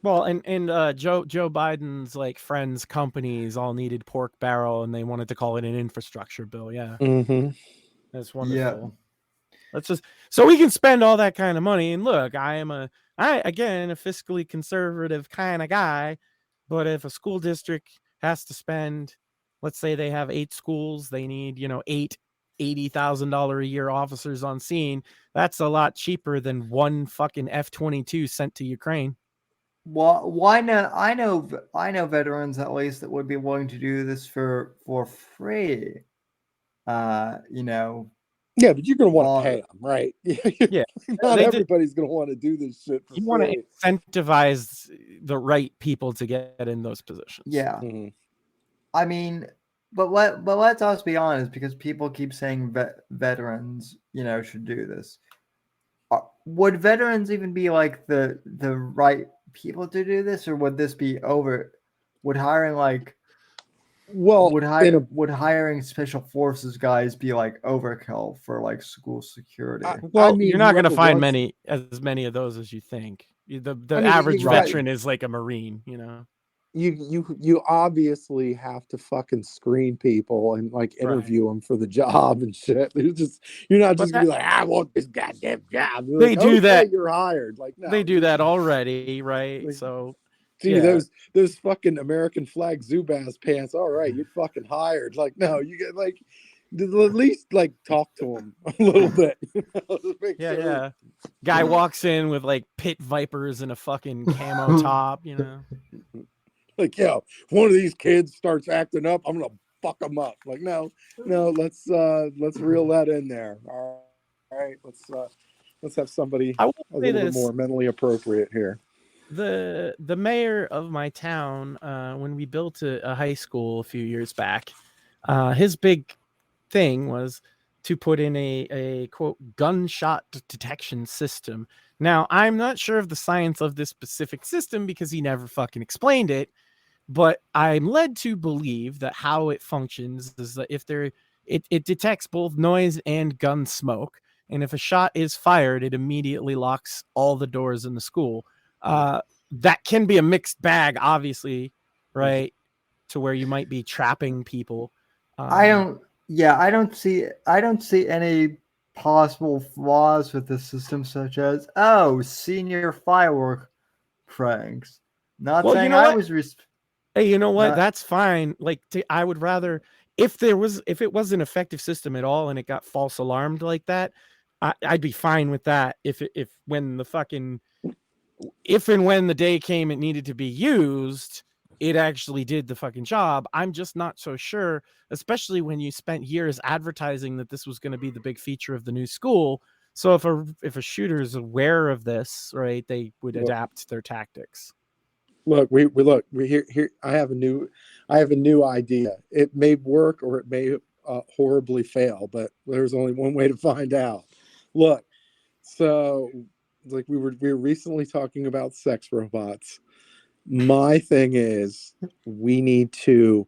Well, and Joe Biden's like friends companies all needed pork barrel, and they wanted to call it an infrastructure bill. Yeah, that's wonderful. Yeah. Let's just so we can spend all that kind of money. And look, I again a fiscally conservative kind of guy, but if a school district has to spend, let's say they have 8 schools, they need, you know, $80,000 a year officers on scene. That's a lot cheaper than one fucking F-22 sent to Ukraine. Well, why not? I know veterans at least that would be willing to do this for free. You know. Yeah, but you're gonna want to pay them, right? Yeah, not everybody's gonna want to do this shit for free. You want to incentivize the right people to get in those positions. Yeah. I mean, but let's also be honest, because people keep saying veterans, you know, should do this. Would veterans even be like the right people to do this, or would this be would hiring like would hiring special forces guys be like overkill for like school security? Well, I mean, you're not going to find as many of those as you think. The average veteran is like a Marine, you know. You obviously have to fucking screen people and like interview them for the job and shit. You're not just gonna be like, I want this goddamn job. They like, do that. You're hired. Like, no, they do that already, right? Like, so, gee, those fucking American flag Zubaz pants. All right, you're fucking hired. Like, no, you get like at least like talk to them a little bit. You know, yeah. Guy walks in with like pit vipers and a fucking camo top, you know. Like, yo, if one of these kids starts acting up, I'm gonna fuck them up. Like, no, let's reel that in there. All right, let's have somebody a little bit more mentally appropriate here. The mayor of my town, when we built a high school a few years back, his big thing was to put in a quote gunshot detection system. Now, I'm not sure of the science of this specific system because he never fucking explained it, but I'm led to believe that how it functions is that if it detects both noise and gun smoke, and if a shot is fired, it immediately locks all the doors in the school. That can be a mixed bag, obviously, right? To where you might be trapping people. I don't see any possible flaws with the system, such as senior firework pranks. Not saying I was. Hey, you know what? That's fine. Like, I would rather if it was an effective system at all and it got false alarmed like that, I'd be fine with that. If when the day came it needed to be used, it actually did the fucking job. I'm just not so sure, especially when you spent years advertising that this was going to be the big feature of the new school. So if a shooter is aware of this, right, they would adapt their tactics. Look, we here. I have a new idea. It may work or it may horribly fail, but there's only one way to find out. Look, so like we were recently talking about sex robots. My thing is we need to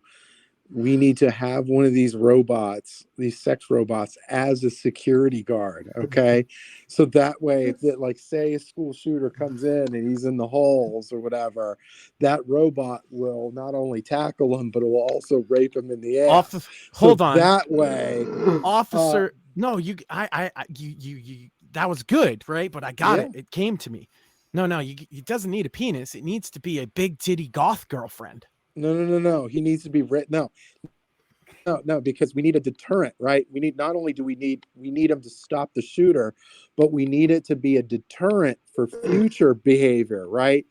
have one of these robots, these sex robots, as a security guard. Okay. So that way, if it, like, say a school shooter comes in and he's in the halls or whatever, that robot will not only tackle him, but it will also rape him in the ass. Hold on. That way, officer. No, you that was good, right? But I got it. It came to me. No, it doesn't need a penis. It needs to be a big titty goth girlfriend. No. He needs to be no. No, because we need a deterrent, right? We need, not only do we need them to stop the shooter, but we need it to be a deterrent for future behavior, right?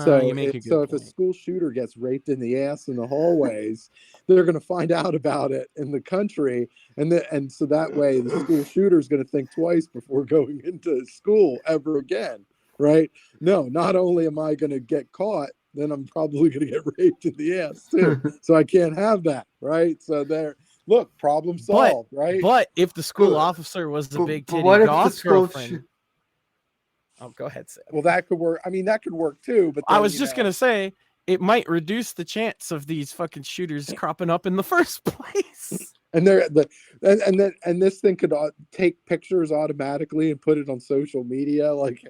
You make a good if a point. school shooter gets raped in the ass in the hallways, they're going to find out about it in the country, and so that way the school shooter is going to think twice before going into school ever again, right? No, not only am I going to get caught, then I'm probably going to get raped in the ass too. So I can't have that, right? So there, look, problem solved, right? But if the school officer was the big titty what if goth the school girlfriend, oh, go ahead, Sam. Well, that could work. I mean, that could work too. But then, I was just gonna say it might reduce the chance of these fucking shooters cropping up in the first place. And this thing could take pictures automatically and put it on social media, like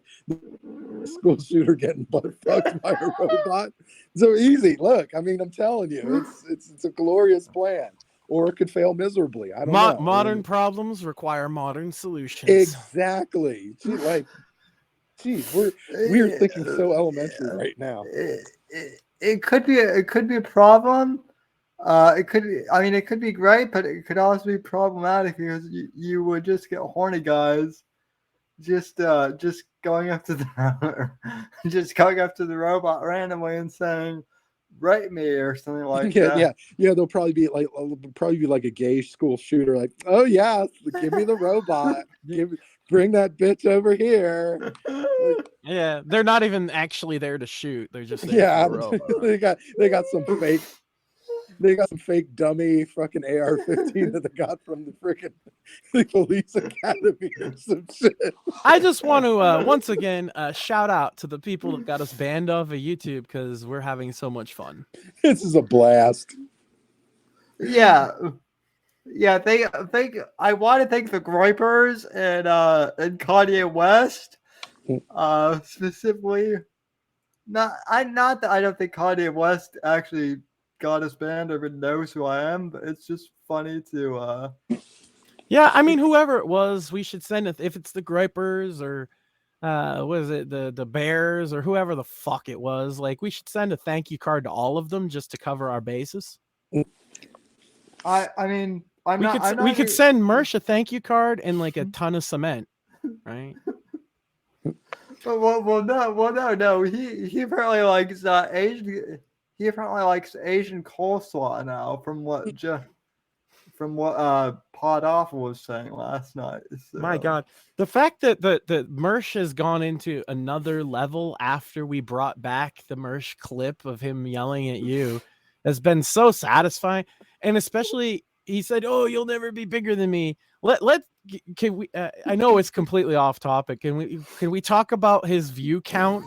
school shooter getting butt fucked by a robot. So easy. Look, I mean, I'm telling you, it's a glorious plan, or it could fail miserably. I don't know. Modern problems require modern solutions. Exactly. Geez, we're thinking so elementary right now. It could be a problem. It could be great, but it could also be problematic because you would just get horny guys just going up to the robot randomly and saying rape me or something like that. Yeah. They'll probably be like a gay school shooter, like, oh yeah, give me the robot, bring that bitch over here. Yeah, they're not even actually there to shoot. They're just there for the robot. they got some fake dummy fucking AR-15 that they got from the freaking police academy or some shit. I just want to once again shout out to the people that got us banned off of YouTube because we're having so much fun. This is a blast. Yeah. I want to thank the Gripers and Kanye West, specifically. Not that I don't think Kanye West actually got us banned or even knows who I am, but it's just funny to yeah, I mean, whoever it was, we should send it, if it's the Gripers or what is it, the Bears or whoever the fuck it was, like we should send a thank you card to all of them just to cover our bases. I mean, we could send Mersh a thank you card and like a ton of cement, right? Well, no. He apparently likes Asian. He apparently likes Asian coleslaw now, from what Pod Awful was saying last night. So. My God, the fact that the Mersh has gone into another level after we brought back the Mersh clip of him yelling at you has been so satisfying, and especially he said, "Oh, you'll never be bigger than me." Can we? I know it's completely off topic. Can we talk about his view count?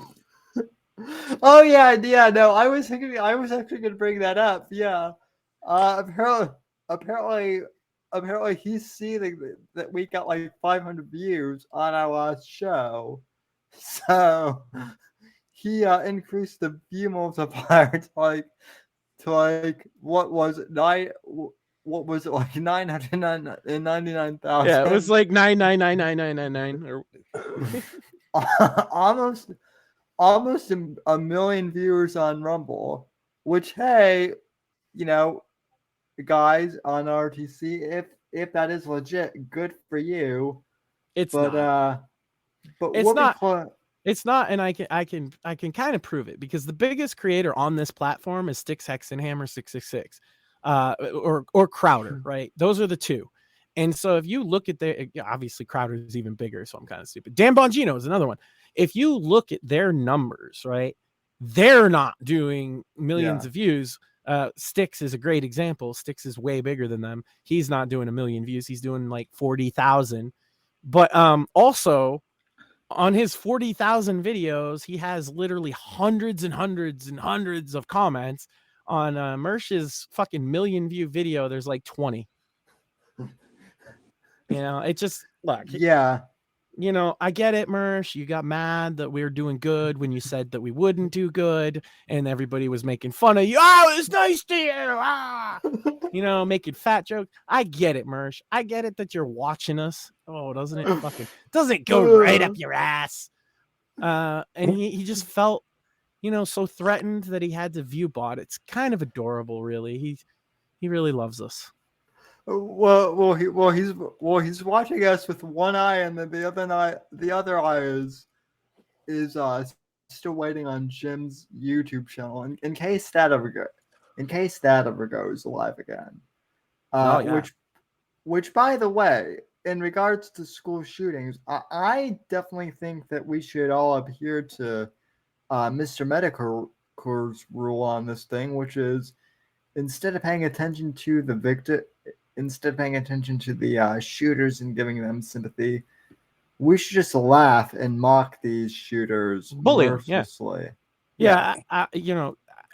Oh yeah. No, I was actually going to bring that up. Yeah. Apparently he's seeing that we got like 500 views on our last show, so he increased the view multiplier to what was it, like 999,000? Yeah, it was like 9999999 almost a million viewers on Rumble, which, hey, guys on RTC, if that is legit, good for you. It's not, and I can kind of prove it because the biggest creator on this platform is Sticks Hexenhammer 666 or Crowder, right? Those are the two. And so if you look at obviously Crowder is even bigger, so I'm kind of stupid. Dan Bongino is another one. If you look at their numbers, right, they're not doing millions of views. Sticks is a great example. Sticks is way bigger than them. He's not doing 1 million views. He's doing like 40,000. But also on his 40,000 videos, he has literally hundreds and hundreds and hundreds of comments. On Mersh's fucking million view video, there's like 20. It just, look. Yeah. I get it, Mersh. You got mad that we were doing good when you said that we wouldn't do good, and everybody was making fun of you. Oh, it's nice to you. Making fat jokes. I get it, Mersh. I get it that you're watching us. Oh, doesn't it go right up your ass? And he just felt, so threatened that he had to view bot. It's kind of adorable, really. He really loves us. He's watching us with one eye, and then the other eye is still waiting on Jim's YouTube channel in case that ever goes live again. Which by the way, in regards to school shootings, I definitely think that we should all adhere to Mr. Medicore's rule on this thing, which is instead of paying attention to the victim, instead of paying attention to the shooters and giving them sympathy, we should just laugh and mock these shooters mercilessly. Yeah.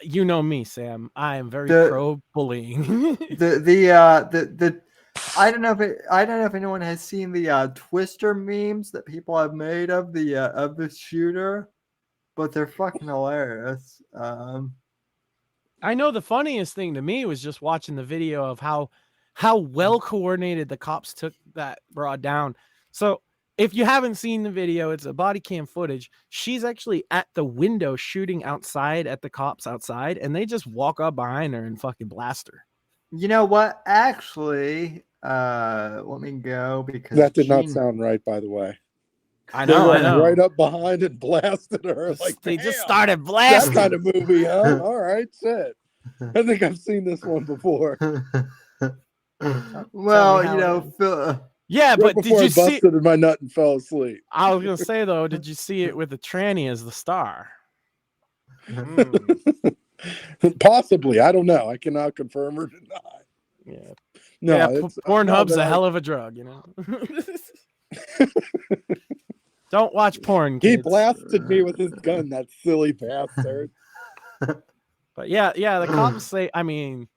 You know me, Sam. I am very pro bullying. I don't know if anyone has seen the Twister memes that people have made of the shooter, but they're fucking hilarious. I know the funniest thing to me was just watching the video of how well coordinated the cops took that broad down. So if you haven't seen the video, it's a body cam footage. She's actually at the window shooting outside at the cops outside, and they just walk up behind her and fucking blast her. You know what? Actually, let me go because that did not sound right, by the way. I know. Right up behind and blasted her. Like they just started blasting. That kind of movie, huh? All right, shit. I think I've seen this one before. Well, you know, Phil. Yeah, right but did you see? Busted in my nut and fell asleep. I was gonna say though, did you see it with the tranny as the star? Possibly, I don't know. I cannot confirm or deny. Yeah, no. Yeah, Pornhub's a hell of a drug, you know. Don't watch porn, kids. He blasted me with his gun, that silly bastard. But yeah, the cops say, I mean,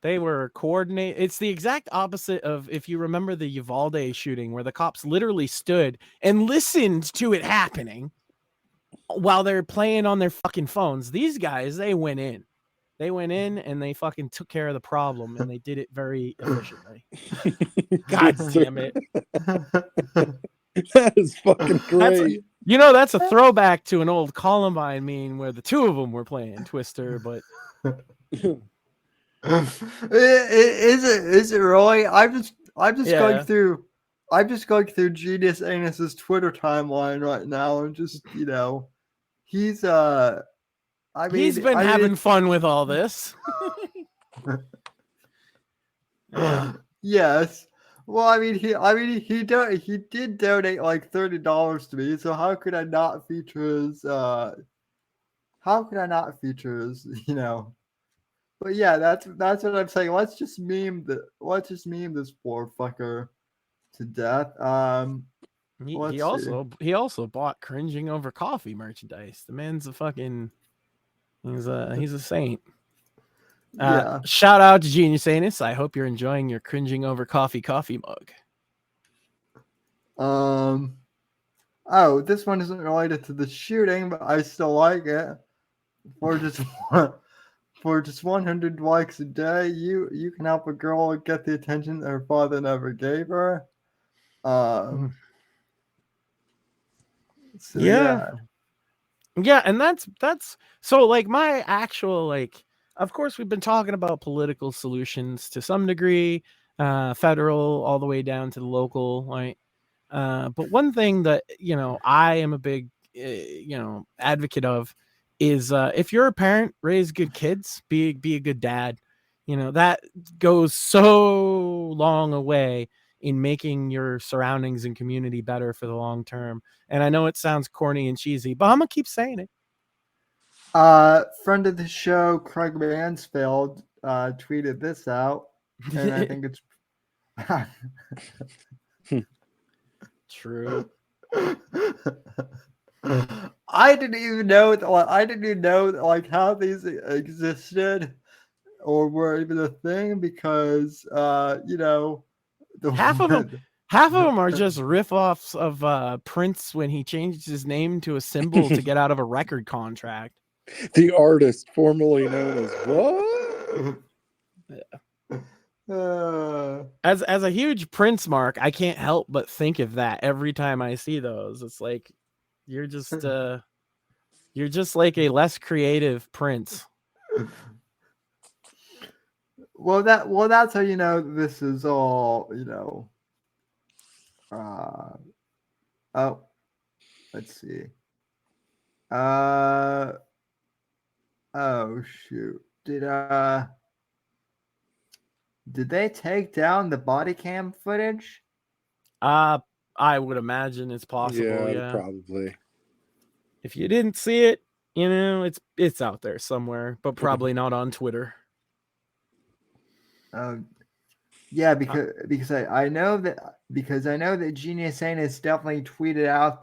they were coordinated. It's the exact opposite of if you remember the Uvalde shooting where the cops literally stood and listened to it happening while they're playing on their fucking phones. These guys, they went in. They went in and they fucking took care of the problem, and they did it very efficiently. God damn it. That is fucking great. That's a throwback to an old Columbine meme where the two of them were playing Twister, but is it really? I'm just going through Genius Anus's Twitter timeline right now, and just he's he's been having fun with all this. Yes. Well, I mean, he did donate like $30 to me, so how could I not feature his? But yeah, that's what I'm saying. Let's just meme this poor fucker to death. He also bought cringing over coffee merchandise. The man's a fucking he's a saint. Shout out to Genius Anus. I hope you're enjoying your cringing over coffee mug. Oh, this one isn't related to the shooting, but I still like it. For just 100 likes a day, you can help a girl get the attention that her father never gave her. Yeah, and that's so like my actual like. Of course, we've been talking about political solutions to some degree, federal all the way down to the local, right? But one thing that I am a big advocate of is if you're a parent, raise good kids, be a good dad. That goes so long a way in making your surroundings and community better for the long term. And I know it sounds corny and cheesy, but I'm gonna keep saying it. Friend of the show, Craig Mansfield, tweeted this out, and I think it's true. I didn't even know like how these existed or were even a thing because half of them are just riff-offs of Prince when he changed his name to a symbol to get out of a record contract. The artist formerly known as what? As a huge Prince mark, I can't help but think of that every time I see those. It's like you're just like a less creative Prince. that's how you know this is all, you know. Oh, let's see. Oh shoot. Did they take down the body cam footage? I would imagine it's possible, Yeah, yeah. probably. If you didn't see it, you know, it's out there somewhere, but probably not on Twitter. Yeah, because I know that Genius Anus definitely tweeted out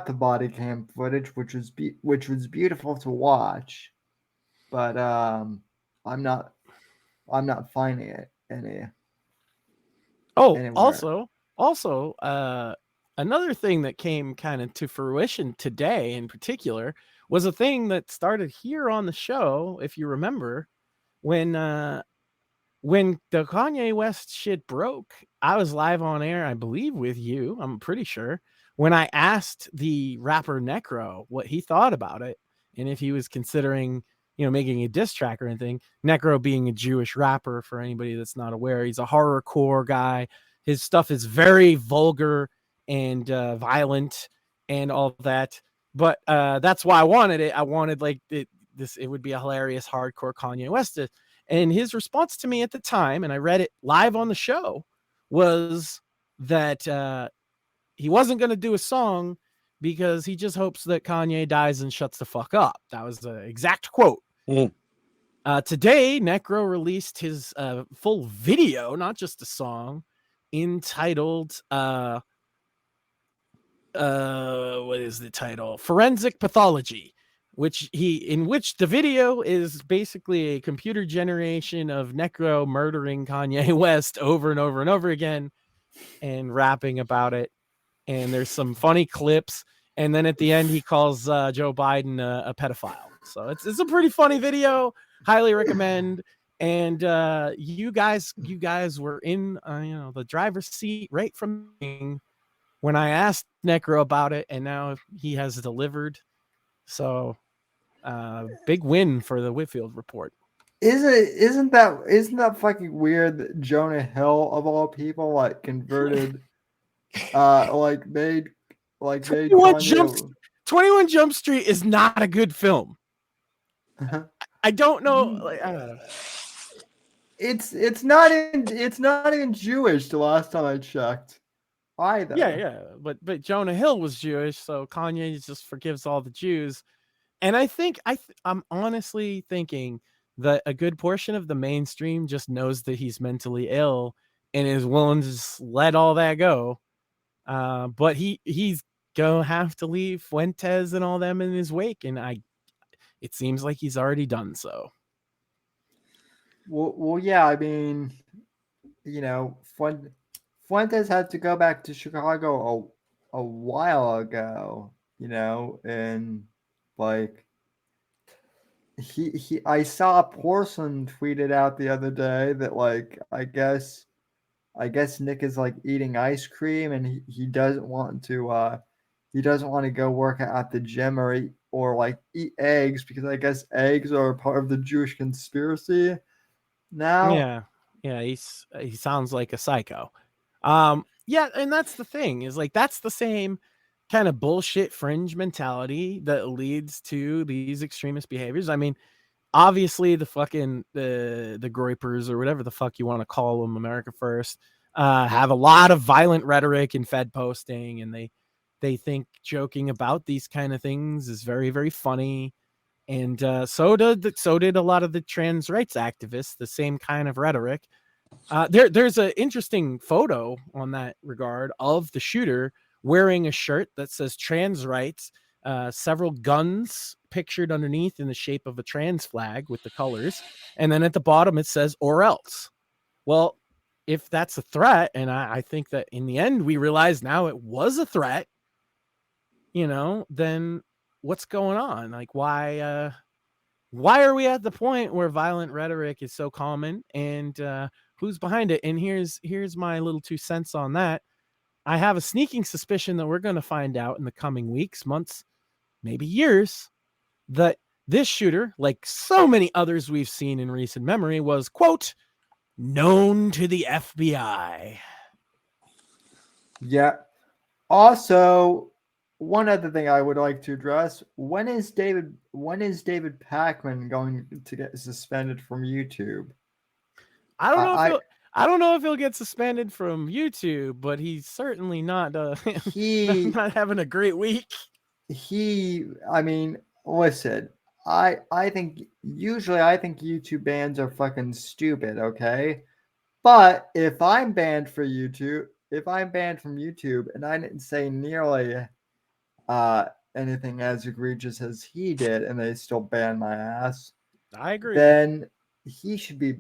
the body cam footage, which was beautiful to watch, but I'm not finding it anywhere. Also, another thing that came kind of to fruition today in particular was a thing that started here on the show, if you remember, when the Kanye West shit broke. I was live on air, I believe, with you, I'm pretty sure, when I asked the rapper Necro what he thought about it and if he was considering, you know, making a diss track or anything. Necro being a Jewish rapper, for anybody that's not aware, he's a horrorcore guy. His stuff is very vulgar and violent and all that. But that's why I wanted it. I wanted like it would be a hilarious hardcore Kanye West. And his response to me at the time, and I read it live on the show, was that he wasn't going to do a song because he just hopes that Kanye dies and shuts the fuck up. That was the exact quote. Today, Necro released his full video, not just a song, entitled what is the title? Forensic Pathology, in which the video is basically a computer generation of Necro murdering Kanye West over and over and over again and rapping about it. And there's some funny clips. And then at the end, he calls Joe Biden a pedophile. So it's a pretty funny video. Highly recommend. And you guys were in the driver's seat right from when I asked Necro about it, and now he has delivered. So big win for the Whitfield Report. Isn't that fucking weird that Jonah Hill of all people like converted made 21 Jump Street is not a good film. I don't know. Like, I don't know. It's not even Jewish the last time I checked. Either. Yeah. But Jonah Hill was Jewish, so Kanye just forgives all the Jews. And I think I'm honestly thinking that a good portion of the mainstream just knows that he's mentally ill and is willing to just let all that go. But he's gonna have to leave Fuentes and all them in his wake, and it seems like he's already done so. Well, yeah. I mean, Fuentes had to go back to Chicago a while ago, and like I saw Porcelain tweeted out the other day that like I guess Nick is like eating ice cream and he doesn't want to go work at the gym or like eat eggs because I guess eggs are part of the Jewish conspiracy now. Yeah, he sounds like a psycho. Yeah, and that's the thing is like that's the same kind of bullshit fringe mentality that leads to these extremist behaviors. I mean, obviously the fucking the Groypers or whatever the fuck you want to call them, America First, have a lot of violent rhetoric and Fed posting, and they think joking about these kind of things is very, very funny. And so did a lot of the trans rights activists, the same kind of rhetoric. There's an interesting photo on that regard of the shooter wearing a shirt that says trans rights, several guns pictured underneath in the shape of a trans flag with the colors. And then at the bottom, it says, or else. Well, if that's a threat, and I think that in the end, we realize now it was a threat, then what's going on? Like, why are we at the point where violent rhetoric is so common, and who's behind it? And here's my little 2 cents on that. I have a sneaking suspicion that we're going to find out in the coming weeks, months, maybe years, that This shooter, like so many others we've seen in recent memory, was, quote, known to the FBI. Yeah. Also, one other thing I would like to address: when is David Pakman going to get suspended from YouTube? I don't know if he'll get suspended from YouTube, but he's certainly not not having a great week. I mean, listen, I think YouTube bans are fucking stupid, okay? But if I'm banned from YouTube and I didn't say nearly anything as egregious as he did, and they still ban my ass, I agree. Then he should be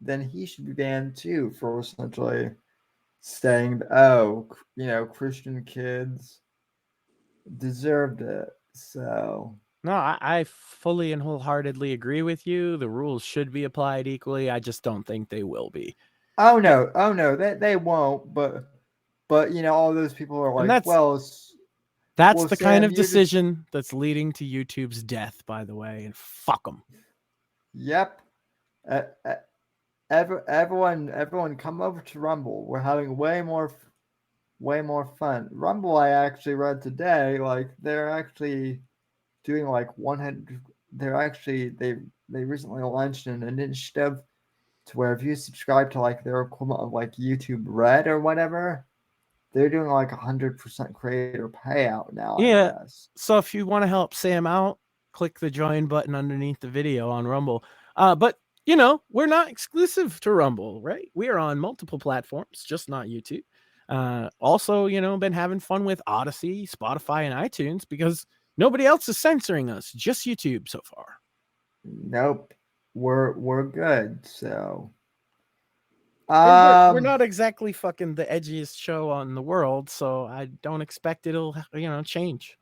banned too for essentially saying, "Oh, Christian kids deserved it." So no, I fully and wholeheartedly agree with you. The rules should be applied equally. I just don't think they will be. Oh no, they won't. But all those people are like, that's the kind of decision that's leading to YouTube's death, by the way. And fuck them. Yep. Everyone, come over to Rumble. We're having way more fun. Rumble, I actually read today, like they're actually doing like 100. They recently launched an initiative to where if you subscribe to like their equivalent of like YouTube Red or whatever, they're doing like 100% creator payout now. Yeah. I guess. So if you want to help Sam out, click the join button underneath the video on Rumble. But we're not exclusive to Rumble, right? We are on multiple platforms, just not YouTube. Also, been having fun with Odyssey, Spotify, and iTunes because nobody else is censoring us, just YouTube so far. Nope. We're good, so we're not exactly fucking the edgiest show on the world, so I don't expect it'll change.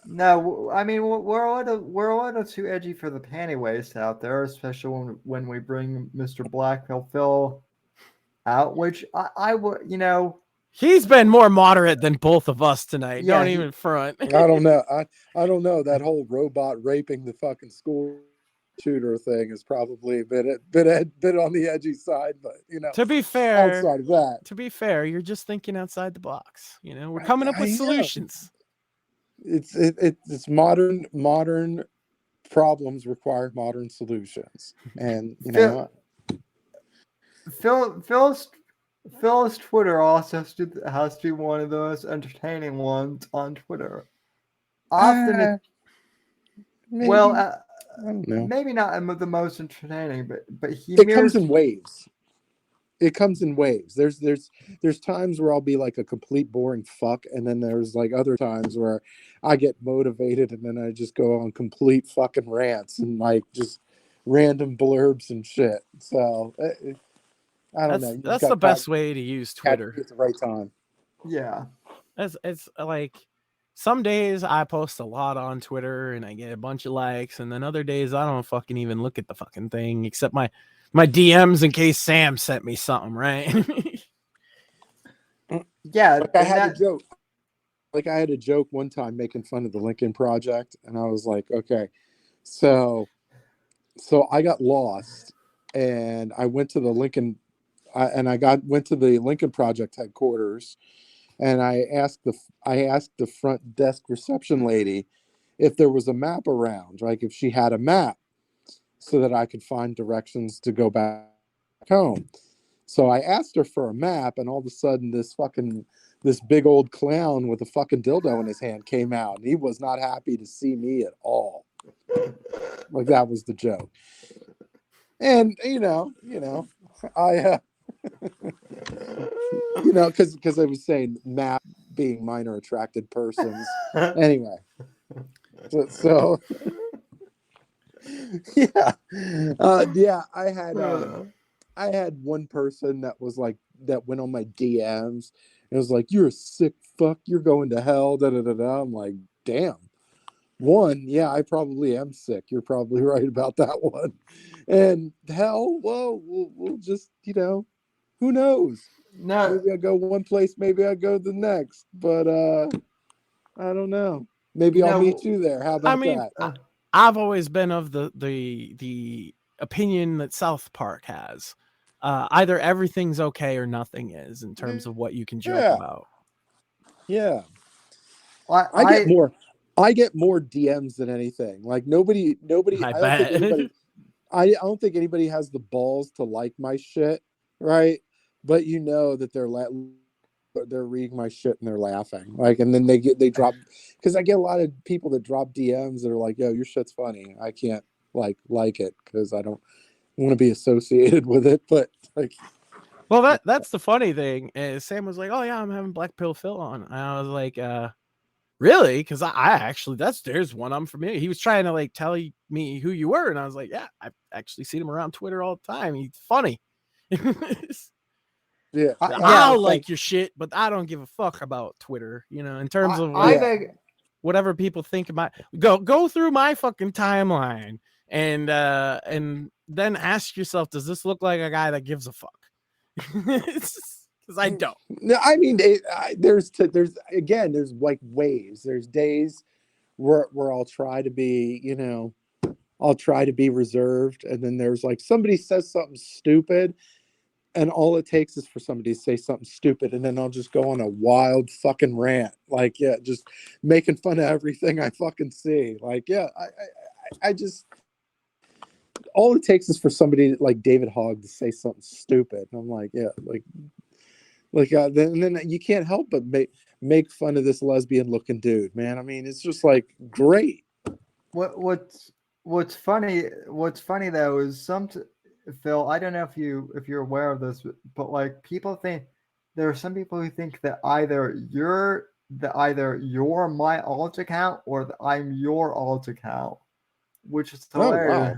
No, I mean we're a little too edgy for the panty waist out there, especially when we bring Mr. Blackpill Phil out, which I would, he's been more moderate than both of us tonight. Yeah, don't even front. I don't know. I don't know. That whole robot raping the fucking school shooter thing is probably a bit on the edgy side, but to be fair, outside of that, you're just thinking outside the box. We're coming up with solutions. It's modern problems require modern solutions, and Phil's Twitter also has to be one of those entertaining ones on Twitter. Often, maybe not the most entertaining, but it comes in waves. It comes in waves. There's times where I'll be like a complete boring fuck, and then there's like other times where I get motivated, and then I just go on complete fucking rants and like just random blurbs and shit. So I don't know. That's the best way to use Twitter at the right time. Yeah, it's like some days I post a lot on Twitter and I get a bunch of likes, and then other days I don't fucking even look at the fucking thing except my DMs in case Sam sent me something, right? Yeah, like I had a joke. Like I had a joke one time making fun of the Lincoln Project, and I was like, okay, so I got lost, and I went to the Lincoln, went to the Lincoln Project headquarters, and I asked the front desk reception lady if there was a map around, like if she had a map, so that I could find directions to go back home. So I asked her for a map, and all of a sudden this big old clown with a fucking dildo in his hand came out, and he was not happy to see me at all. Like that was the joke. And I because I was saying map being minor attracted persons. Anyway. So yeah. I had one person that was like that went on my DMs and was like, "You're a sick fuck, you're going to hell." Da da da da. I'm like, damn. One, yeah, I probably am sick. You're probably right about that one. And hell, well, we'll just, who knows? No, maybe I go one place, maybe I go the next. But I don't know. Maybe I'll meet you there. How about that? I've always been of the opinion that South Park has. Either everything's okay or nothing is, in terms of what you can joke about. Yeah. I I get more DMs than anything. Like nobody I don't think anybody has the balls to like my shit, right? But you know that they're reading my shit and they're laughing. Like, and then they drop, because I get a lot of people that drop DMs that are like, yo, your shit's funny. I can't like it because I don't want to be associated with it. But like, well, that's the funny thing. Sam was like, oh yeah, I'm having Black Pill Phil on. And I was like, really? Because I actually, there's one I'm familiar. He was trying to like tell me who you were, and I was like, yeah, I've actually seen him around Twitter all the time. He's funny. yeah, I'll like your shit, but I don't give a fuck about Twitter. In terms of whatever people think about. Go through my fucking timeline and then ask yourself, does this look like a guy that gives a fuck? Because I don't. No, I mean, there's like waves. There's days where I'll try to be, I'll try to be reserved, and then there's like somebody says something stupid, and all it takes is for somebody to say something stupid, and then I'll just go on a wild fucking rant, like just making fun of everything I fucking see. Like, I just, all it takes is for somebody like David Hogg to say something stupid, and I'm like, then you can't help but make fun of this lesbian looking dude, man. I mean, it's just like great. What's funny though is Phil, I don't know if you're aware of this, but like people think there are some people who think that either you're my alt account or that I'm your alt account, which is hilarious. Oh, wow.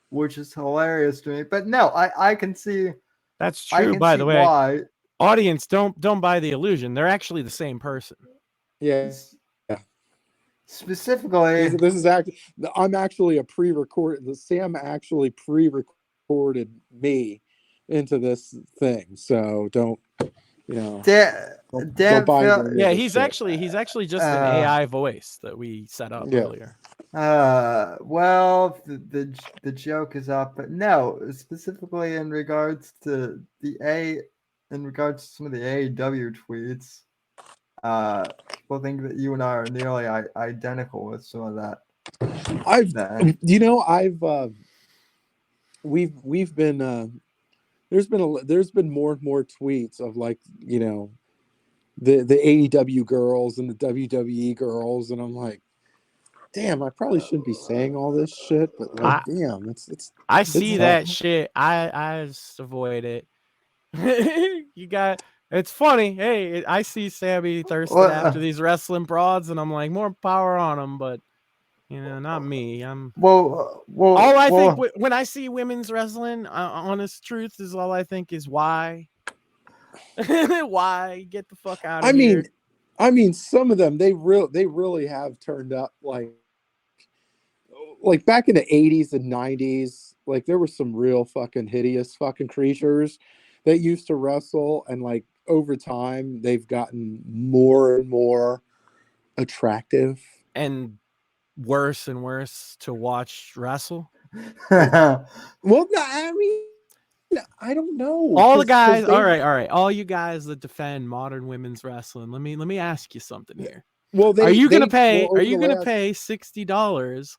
Which is hilarious to me. But no, I can see. That's true, by the way. Why. Audience, don't buy the illusion. They're actually the same person. Yeah. Specifically, this is actually, I'm actually a pre-recorded. Sam actually pre-recorded me into this thing, so don't buy yeah, he's actually just an AI voice that we set up earlier. Well, the joke is up, but no, specifically in regards to some of the AEW tweets, people think that you and I are nearly identical with some of that. We've been there's been more and more tweets of like, the AEW girls and the WWE girls, and I'm like, damn, I probably shouldn't be saying all this shit, but like, damn, I see that shit. I just avoid it. It's funny. Hey, I see Sammy thirsted after these wrestling broads, and I'm like, more power on them, but not me. All I think when I see women's wrestling, honest truth is all I think is why. Why get the fuck out of here? I mean, some of them they really have turned up like back in the 80s and 90s. Like there were some real fucking hideous fucking creatures that used to wrestle, and like over time they've gotten more and more attractive and worse and worse to watch wrestle. Well, no, I mean, I don't know. All the guys, all right. All you guys that defend modern women's wrestling, let me ask you something here. Well, are you gonna pay $60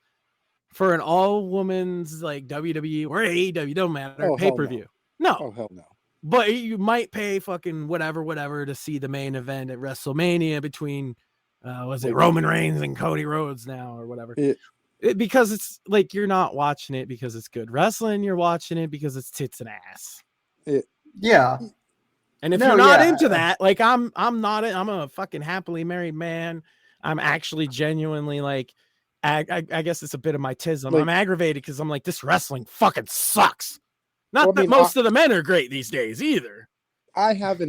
for an all women's like WWE or AEW? Don't matter, pay-per-view? No. Oh hell no. But you might pay fucking whatever to see the main event at WrestleMania between Roman Reigns and Cody Rhodes now or whatever. Because it's like you're not watching it because it's good wrestling, you're watching it because it's tits and ass. Yeah. And if you're not into that, like I'm not. I'm a fucking happily married man. I'm actually genuinely like, I guess it's a bit of my tism. Like, I'm aggravated because I'm like, this wrestling fucking sucks. Not that most of the men are great these days either. I have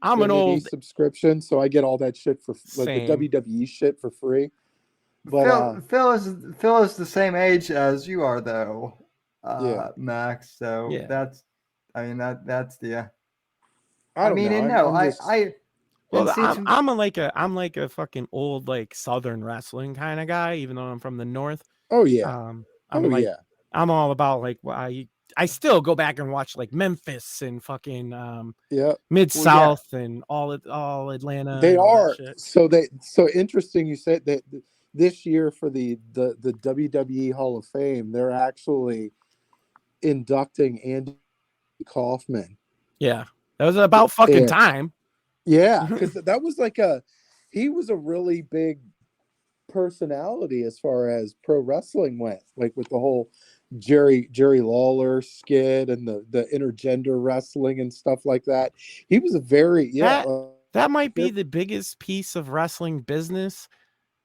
I'm an old subscription, so I get all that shit for like the WWE shit for free. But Phil is the same age as you are, though, Max. So that's the. Well, see, I'm like a fucking old like Southern wrestling kind of guy, even though I'm from the North. Oh yeah. I'm like I'm all about like I still go back and watch like Memphis and fucking Mid South and all Atlanta They and all that are shit. so interesting. You said that this year for the WWE Hall of Fame, they're actually inducting Andy Kaufman. Yeah, that was about fucking time. Yeah, because that was he was a really big personality as far as pro wrestling went, like with the whole Jerry Lawler skit and the intergender wrestling and stuff like that. He was a very that might be the biggest piece of wrestling business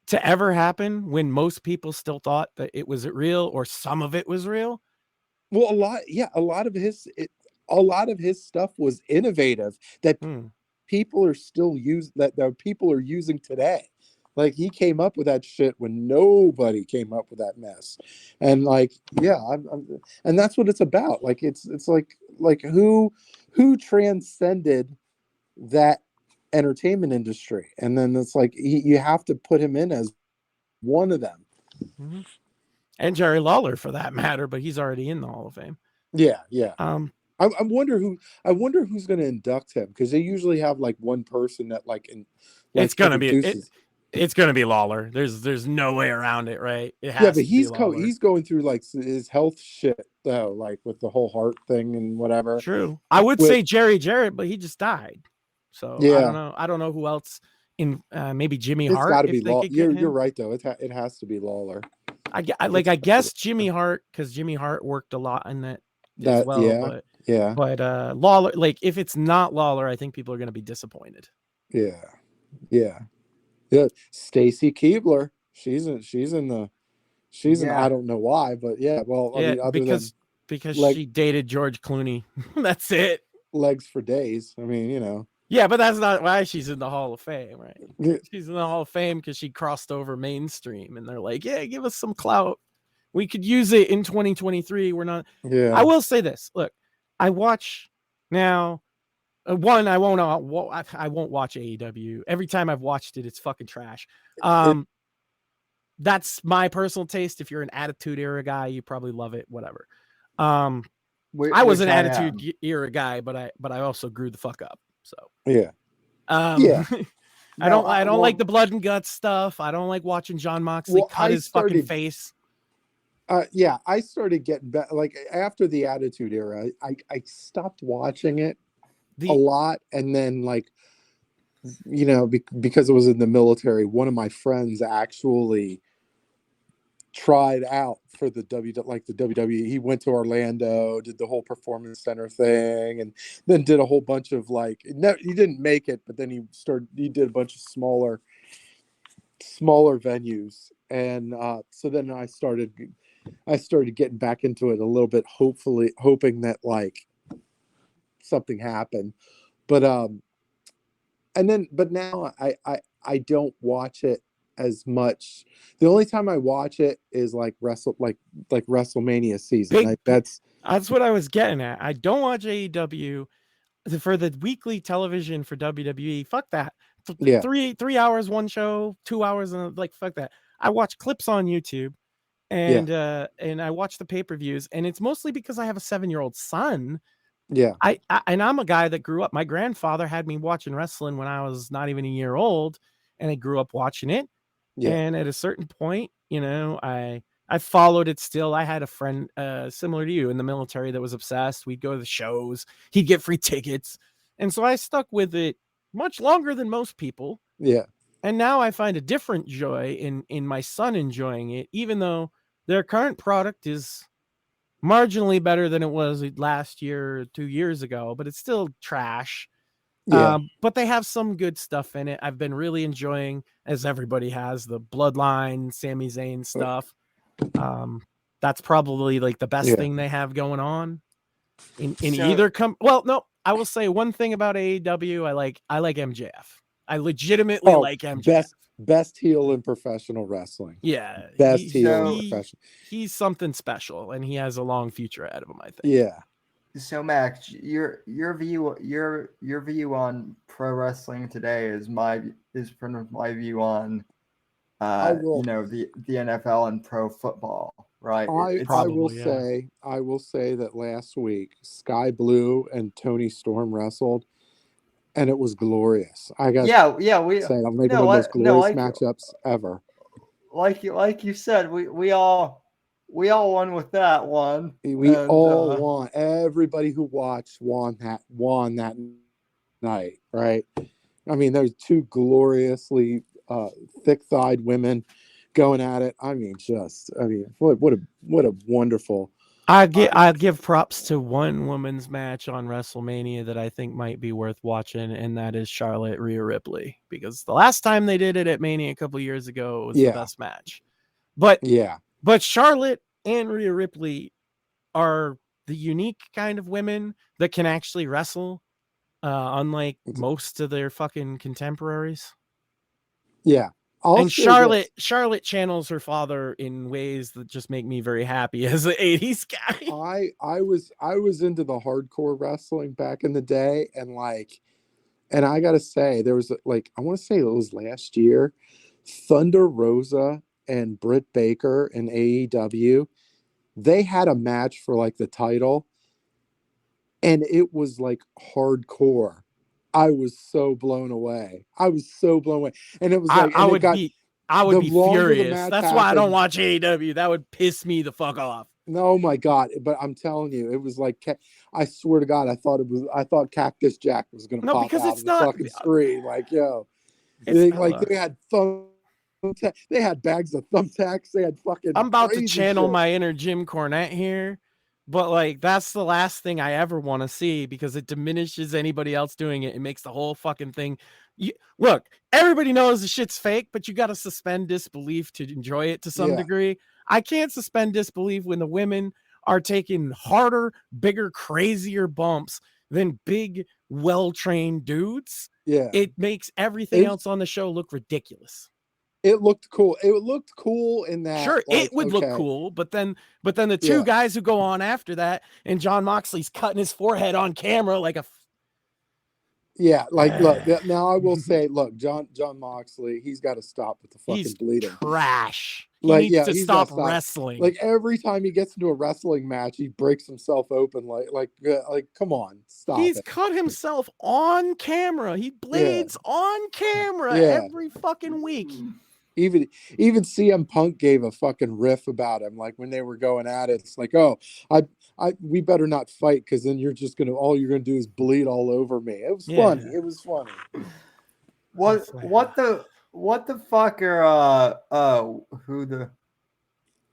to ever happen, when most people still thought that it was real or some of it was real. Well, a lot of his stuff was innovative that people are still that people are using today. Like he came up with that shit when nobody came up with that mess, and like and that's what it's about. Like it's like who transcended that entertainment industry, and then it's like you have to put him in as one of them. Mm-hmm. And Jerry Lawler for that matter, but he's already in the Hall of Fame. Yeah. I wonder who's going to induct him, because they usually have like one person that it's gonna be Lawler. There's no way around it, right? It has but to he's going through like his health shit though, like with the whole heart thing and whatever. True. I would say Jerry Jarrett, but he just died. So I don't know who else in maybe Jimmy Hart. It's got to be Lawler. You're right though. It has to be Lawler. I guess Jimmy Hart, because Jimmy Hart worked a lot in that as well. But Lawler, like if it's not Lawler, I think people are going to be disappointed. Yeah. Stacy Keibler, she's in I don't know why, but because she dated George Clooney. That's it. Legs for days. I mean, Yeah, but that's not why she's in the Hall of Fame, right? She's in the Hall of Fame because she crossed over mainstream, and they're like, "Yeah, give us some clout. We could use it in 2023. We're not." Yeah. I will say this. Look, I watch now. One, I won't watch AEW. Every time I've watched it, it's fucking trash. That's my personal taste. If you're an Attitude Era guy, you probably love it. Whatever. I was an Attitude Era guy, but I also grew the fuck up. So I don't like the blood and guts stuff. I don't like watching John Moxley cut his fucking face. I started getting back, like after the Attitude Era, I stopped watching it a lot, and then because it was in the military, one of my friends actually tried out for the WWE. He went to Orlando, did the whole Performance Center thing, and then did a whole bunch of he didn't make it, but then he did a bunch of smaller venues, and so then I started getting back into it a little bit, hoping that something happened, but now I don't watch it as much. The only time I watch it is like WrestleMania season. That's what I was getting at. I don't watch AEW for the weekly television for WWE. Fuck that. 3 hours one show, 2 hours, and fuck that. I watch clips on YouTube, and I watch the pay-per-views, and it's mostly because I have a 7-year-old son. And I'm a guy that grew up. My grandfather had me watching wrestling when I was not even a year old, and I grew up watching it. And at a certain point, I followed it still. I had a friend similar to you in the military that was obsessed. We'd go to the shows. He'd get free tickets. And so I stuck with it much longer than most people. Yeah. And now I find a different joy in my son enjoying it, even though their current product is marginally better than it was last year or 2 years ago, but it's still trash. But they have some good stuff in it. I've been really enjoying, as everybody has, the Bloodline, Sami Zayn stuff. That's probably the best thing they have going on in either well, no, I will say one thing about AEW. I like MJF. I legitimately like MJF. Best heel in professional wrestling. Yeah. Best heel in professional. He's something special, and he has a long future ahead of him, I think. Yeah. So Max, your view on pro wrestling today is from my view on I will. the NFL and pro football, right? I will say that last week Sky Blue and Tony Storm wrestled, and it was glorious. I got we say maybe no one of the most glorious like matchups ever. Like you said, we all won with that one. We all won. Everybody who watched won that night, right? I mean, there's two gloriously thick-thighed women going at it. I mean, what a wonderful. I give props to one women's match on WrestleMania that I think might be worth watching, and that is Charlotte Rhea Ripley, because the last time they did it at Mania a couple years ago, it was the best match. But Charlotte and Rhea Ripley are the unique kind of women that can actually wrestle, unlike most of their fucking contemporaries. Yeah. And Charlotte channels her father in ways that just make me very happy as an 80s guy. I was into the hardcore wrestling back in the day, and I gotta say, there was I want to say it was last year, Thunder Rosa and Britt Baker in AEW, they had a match for the title, and it was hardcore. I was so blown away. And it was I would be furious. That's why I don't watch AEW. That would piss me the fuck off. No, my God. But I'm telling you, it was I swear to God, I thought Cactus Jack was going to pop out of the fucking screen. They had they had bags of thumbtacks. They had fucking. I'm about to channel my inner Jim Cornette here, but that's the last thing I ever want to see, because it diminishes anybody else doing it. It makes the whole fucking thing. Look, everybody knows the shit's fake, but you got to suspend disbelief to enjoy it to some degree. I can't suspend disbelief when the women are taking harder, bigger, crazier bumps than big, well-trained dudes. Yeah. It makes everything else on the show look ridiculous. It looked cool. It looked cool in that. Sure, it would look cool, but then the two guys who go on after that, and John Moxley's cutting his forehead on camera like a. Look, now I will say, look, John Moxley, he's got to stop with the fucking bleeding. Trash. He needs to stop wrestling. Every time he gets into a wrestling match, he breaks himself open. Come on, stop. He's cut himself on camera. He bleeds on camera every fucking week. Even CM Punk gave a fucking riff about him, when they were going at it. It's we better not fight, because then all you're gonna do is bleed all over me. It was funny. It was funny. What the fuck are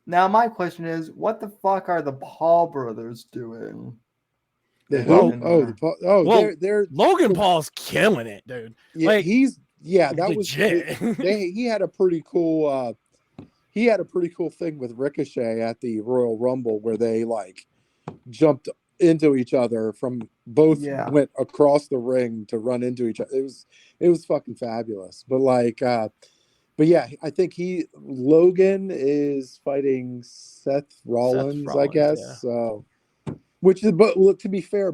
Now my question is, what the fuck are the Paul brothers doing? They're Logan Paul's killing it, dude. That was legit. He had a pretty cool thing with Ricochet at the Royal Rumble, where they jumped into each other from both went across the ring to run into each other. It was fucking fabulous. But I think Logan is fighting Seth Rollins, I guess. Yeah. So, to be fair,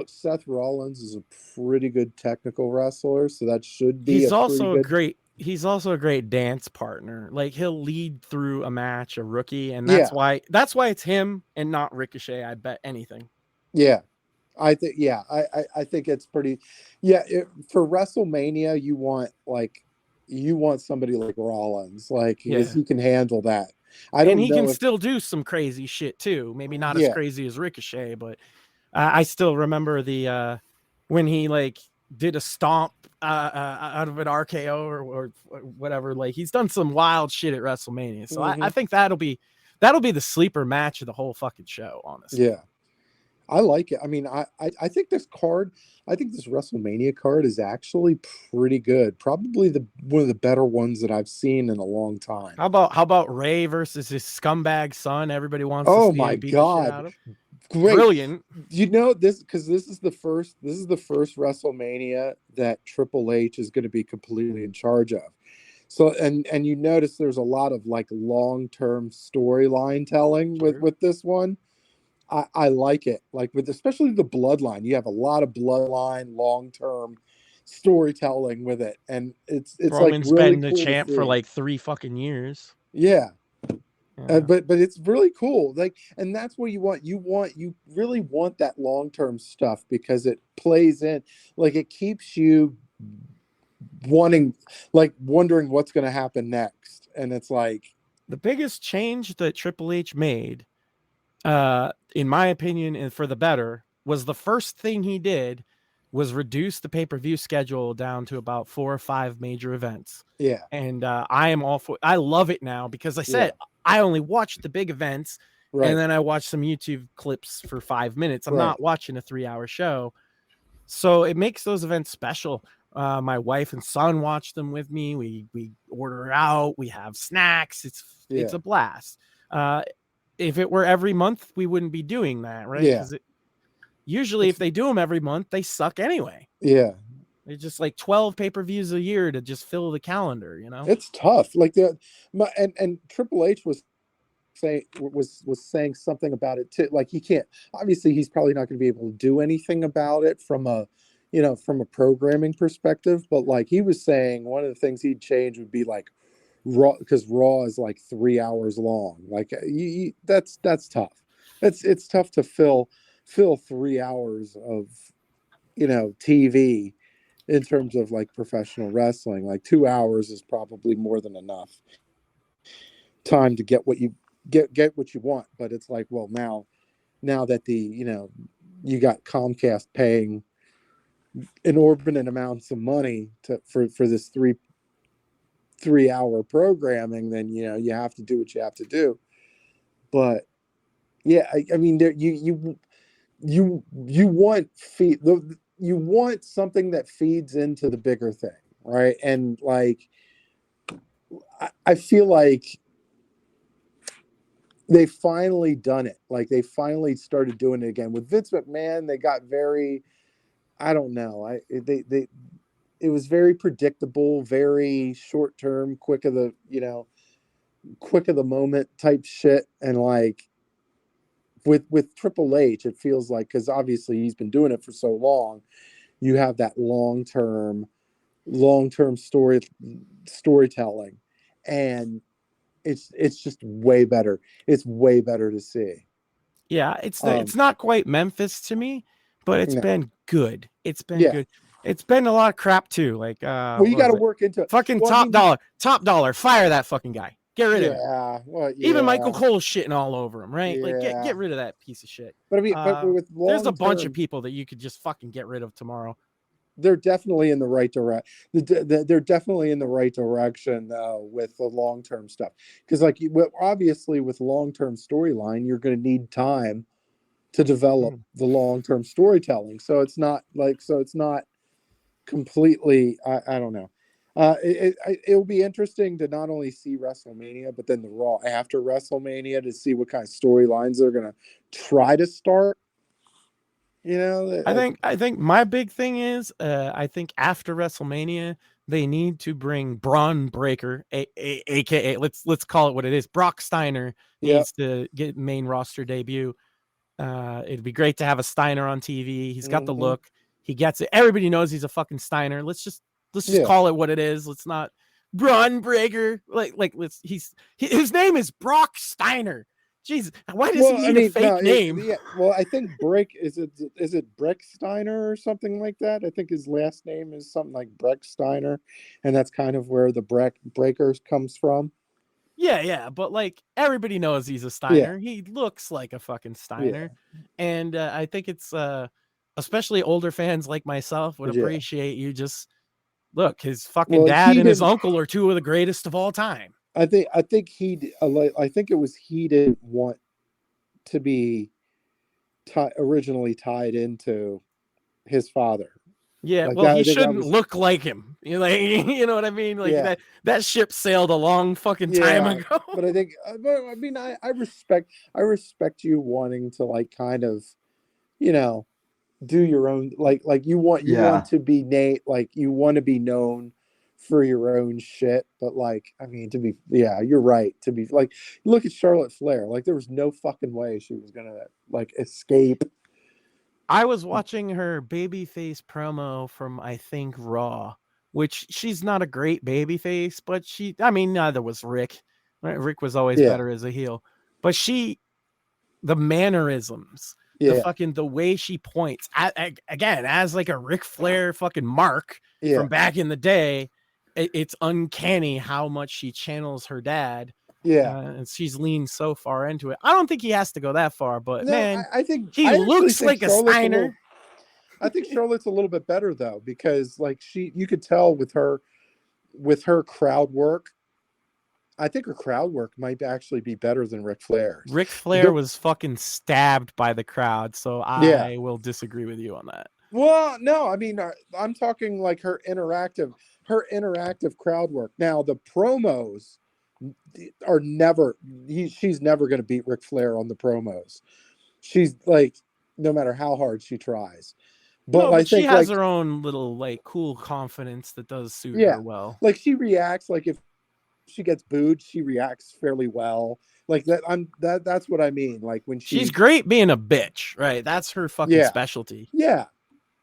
Seth Rollins is a pretty good technical wrestler, so that should be. He's also a great dance partner. He'll lead through a match, a rookie, and that's why it's him and not Ricochet. I bet anything. Yeah, I think. Yeah, I think it's pretty. Yeah, for WrestleMania, you want somebody like Rollins, because he can handle that. He can still do some crazy shit too. Maybe not as crazy as Ricochet, but I still remember the when he did a stomp out of an RKO or whatever. He's done some wild shit at WrestleMania. So I think that'll be the sleeper match of the whole fucking show, honestly. Yeah. I like it. I mean, I think this WrestleMania card is actually pretty good. Probably one of the better ones that I've seen in a long time. How about Ray versus his scumbag son? Everybody wants to see him beat the shit out of him. Great. Brilliant. This is the first WrestleMania that Triple H is going to be completely in charge of. So and you notice there's a lot of long-term storyline telling with this one. I like it. Like with especially the bloodline, you have a lot of bloodline, long term storytelling with it, and it's like Roman's really been the cool to champ for see. like 3 fucking years. Yeah. Yeah. But it's really cool. Like, and that's what you want. You really want that long term stuff because it plays in. Like, it keeps you wondering what's going to happen next. And it's like the biggest change that Triple H made, in my opinion, and for the better, was the first thing he did was reduce the pay-per-view schedule down to about 4 or 5 major events. Yeah. And I am all for. I love it now because I said I only watch the big events, and then I watch some YouTube clips for 5 minutes. I'm not watching a 3-hour show, so it makes those events special. My wife and son watch them with me. We order out. We have snacks. It's a blast. If it were every month, we wouldn't be doing that, right? Because usually, if they do them every month, they suck anyway. Yeah. It's just like 12 pay-per-views a year to just fill the calendar, you know? It's tough. Like and Triple H was saying something about it too. Like, he can't, obviously he's probably not going to be able to do anything about it from a programming perspective, but like he was saying one of the things he'd change would be like Raw, because Raw is like 3 hours long. Like that's tough. It's tough to fill 3 hours of TV in terms of like professional wrestling. Like 2 hours is probably more than enough time to get what you what you want. But it's like, well, now that you got Comcast paying inordinate amounts of money for this 3 hour programming, then you have to do what you have to do. But yeah, I mean, there you want you want something that feeds into the bigger thing, right? And like I feel like they finally done it. Like they finally started doing it again with Vince McMahon. They got very, I don't know, it was very predictable, very short term, quick of the moment type shit. And like with Triple H, it feels like, because obviously he's been doing it for so long, you have that long term storytelling, and it's just way better. It's way better to see. Yeah, it's not quite Memphis to me, but it's been good. It's been good. It's been a lot of crap too. Like, well, you got to work into it. Fucking Top Dollar. Fire that fucking guy. Get rid of him. Well, Even Michael Cole's shitting all over him, right? Yeah. Like, get rid of that piece of shit. But I mean, with there's a bunch of people that you could just fucking get rid of tomorrow. They're definitely in the right direction. They're definitely in the right direction with the long-term stuff. Because like, obviously with long-term storyline, you're going to need time to develop the long-term storytelling. So it's not completely, I don't know. It'll be interesting to not only see WrestleMania, but then the Raw after WrestleMania to see what kind of storylines they're going to try to start. I think my big thing is, I think after WrestleMania, they need to bring Braun Breaker, aka let's call it what it is. Brock Steiner needs to get main roster debut. It'd be great to have a Steiner on TV. He's got the look. He gets it. Everybody knows he's a fucking Steiner. Let's just call it what it is. Let's not Braun Breaker. His name is Brock Steiner. Jesus, why does he need a fake name? Well, I think is it Breck Steiner or something like that? I think his last name is something like Breck Steiner, and that's kind of where the Breakers comes from. Yeah, but like everybody knows he's a Steiner. He looks like a fucking Steiner, and I think it's especially older fans like myself would appreciate you just look. His fucking dad and his uncle are two of the greatest of all time. I think it was he didn't want to be originally tied into his father. Yeah, well, he shouldn't look like him. You know what I mean? Like that ship sailed a long fucking time ago. But I think, I mean, I respect you wanting to like kind of, do your own like you want to be Nate, like you want to be known for your own shit. But like, I mean, you're right. To be like, look at Charlotte Flair. Like, there was no fucking way she was gonna like escape. I was watching her babyface promo from, I think, Raw, which she's not a great babyface, but neither was Rick. Rick was always better as a heel, but the mannerisms, the way she points, again, as like a Ric Flair fucking mark from back in the day, it's uncanny how much she channels her dad. And she's leaned so far into it. I don't think he has to go that far, but man, I think he looks like a Steiner. I think Charlotte's a little bit better though, because like you could tell with her crowd work. I think her crowd work might actually be better than Ric Flair's. Ric Flair was fucking stabbed by the crowd, so I will disagree with you on that. Well, no, I mean, I'm talking like her interactive crowd work. Now, the promos are she's never going to beat Ric Flair on the promos. She's like, no matter how hard she tries. But I think she has her own little like cool confidence that does suit her well. Like she reacts, like if she gets booed, she reacts fairly well. Like that. That's what I mean. Like when she's great being a bitch, right? That's her fucking specialty. Yeah.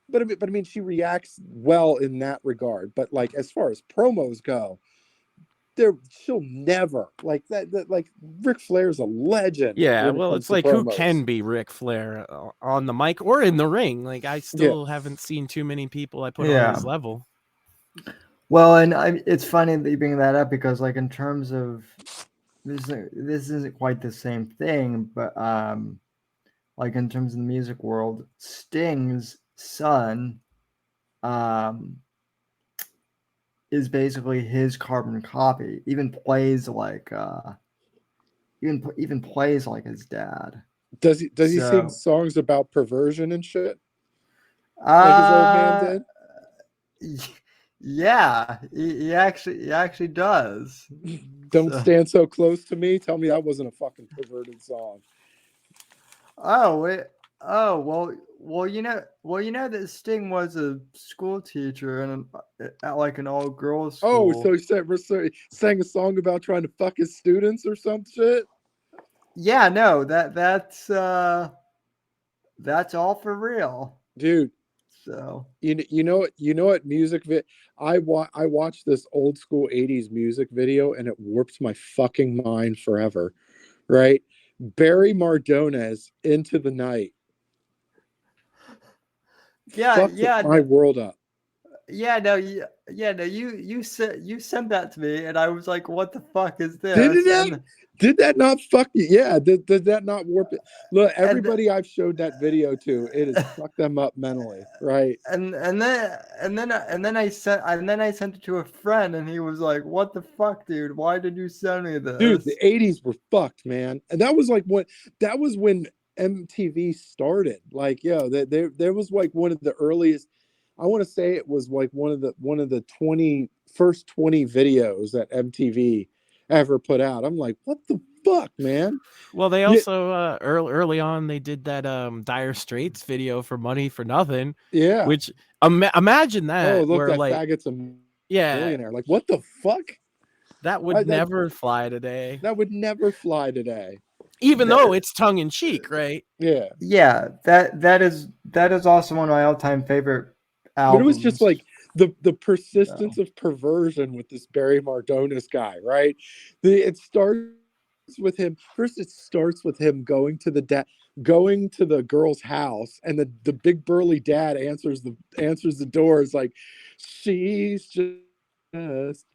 But I mean, she reacts well in that regard. But like, as far as promos go, she'll never like that. Like Ric Flair's a legend. Yeah, well, it's like promos. Who can be Ric Flair on the mic or in the ring? Like I still haven't seen too many people I put on his level. Well, and it's funny that you bring that up because, like, in terms of this isn't quite the same thing, but like in terms of the music world, Sting's son is basically his carbon copy. Even plays like even plays like his dad. Does he sing songs about perversion and shit? Like his old man did? Yeah, he actually does. Don't stand so close to me. Tell me that wasn't a fucking perverted song. Well, you know that Sting was a school teacher and at like an all girls school. Oh, so he sang a song about trying to fuck his students or some shit? Yeah, no, that's all for real, dude. So you know what music I watched this old school 80s music video and it warped my fucking mind forever, right? Barry Mardones, Into the Night. Yeah, my world up. You sent that to me and I was like, what the fuck is this? Did that not fuck you? Yeah, did that not warp it? Look, everybody I've showed that video to, it has fucked them up mentally, right? And then I sent it to a friend and he was like, what the fuck, dude? Why did you send me this? Dude, the 80s were fucked, man. And that was when MTV started. Like, there was like one of the earliest, I want to say it was like one of the first 20 videos that MTV ever put out. I'm like, what the fuck, man? Well, they also early on they did that Dire Straits video for Money for Nothing. Yeah. Which imagine that. Oh, look, that faggot's a millionaire. Like, what the fuck? That would never fly today. That would never fly today. Even though it's tongue in cheek, right? Yeah. Yeah, that is also one of my all-time favorite albums. But it was just like the persistence of perversion with this Barry Mardones guy, right? It starts with him. First, it starts with him going to the girl's house, and the big burly dad answers the door. Is like, she's just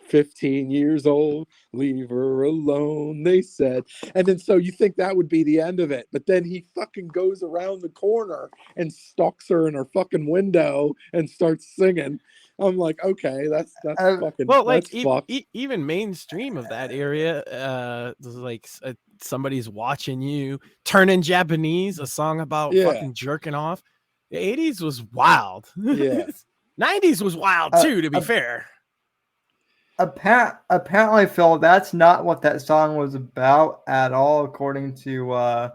15 years old, leave her alone, they said. And then so you think that would be the end of it, but then he fucking goes around the corner and stalks her in her fucking window and starts singing. I'm like, okay, that's fucking well, like even mainstream of that area, like somebody's watching you, Turning Japanese, a song about fucking jerking off. The 80s was wild. Yeah. 90s was wild too, to be fair. Apparently, Phil, that's not what that song was about at all. According to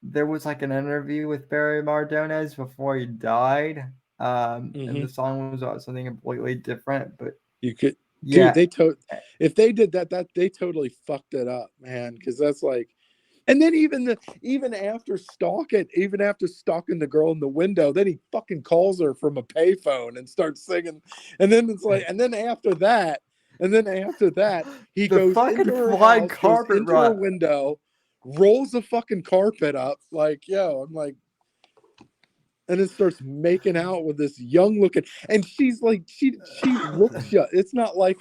there was like an interview with Barry Mardones before he died, and the song was about something completely different. But you could, yeah, dude, if they did that, they totally fucked it up, man. Because that's like, and then even after stalking the girl in the window, then he fucking calls her from a payphone and starts singing, and then it's like, and then after that, he the goes fucking into her flying house, goes carpet into her ride. window, rolls the fucking carpet up, like, yo, I'm like, and it starts making out with this young looking, and she's like, she looks you. It's not like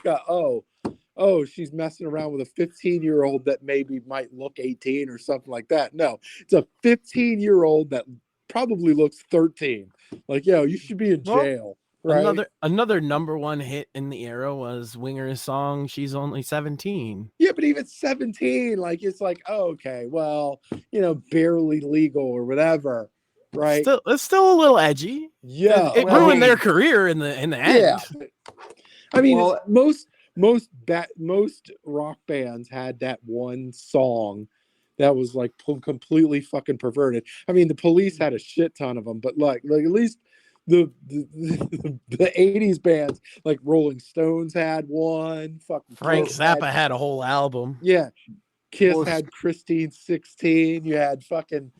she's messing around with a 15-year-old that maybe might look 18 or something like that. No, it's a 15-year-old that probably looks 13. Like, yo, you should be in jail. Right? Another number one hit in the era was Winger's song "She's Only 17." Yeah, but even 17, like, it's like, oh, okay, well, barely legal or whatever, right? It's still a little edgy. Yeah, it ruined their career in the end. Yeah, I mean, most rock bands had that one song that was like completely fucking perverted. I mean, the Police had a shit ton of them, but like at least the 80s bands like Rolling Stones had one. Fucking Frank Zappa had a whole album. Yeah, Kiss had Christine 16. You had fucking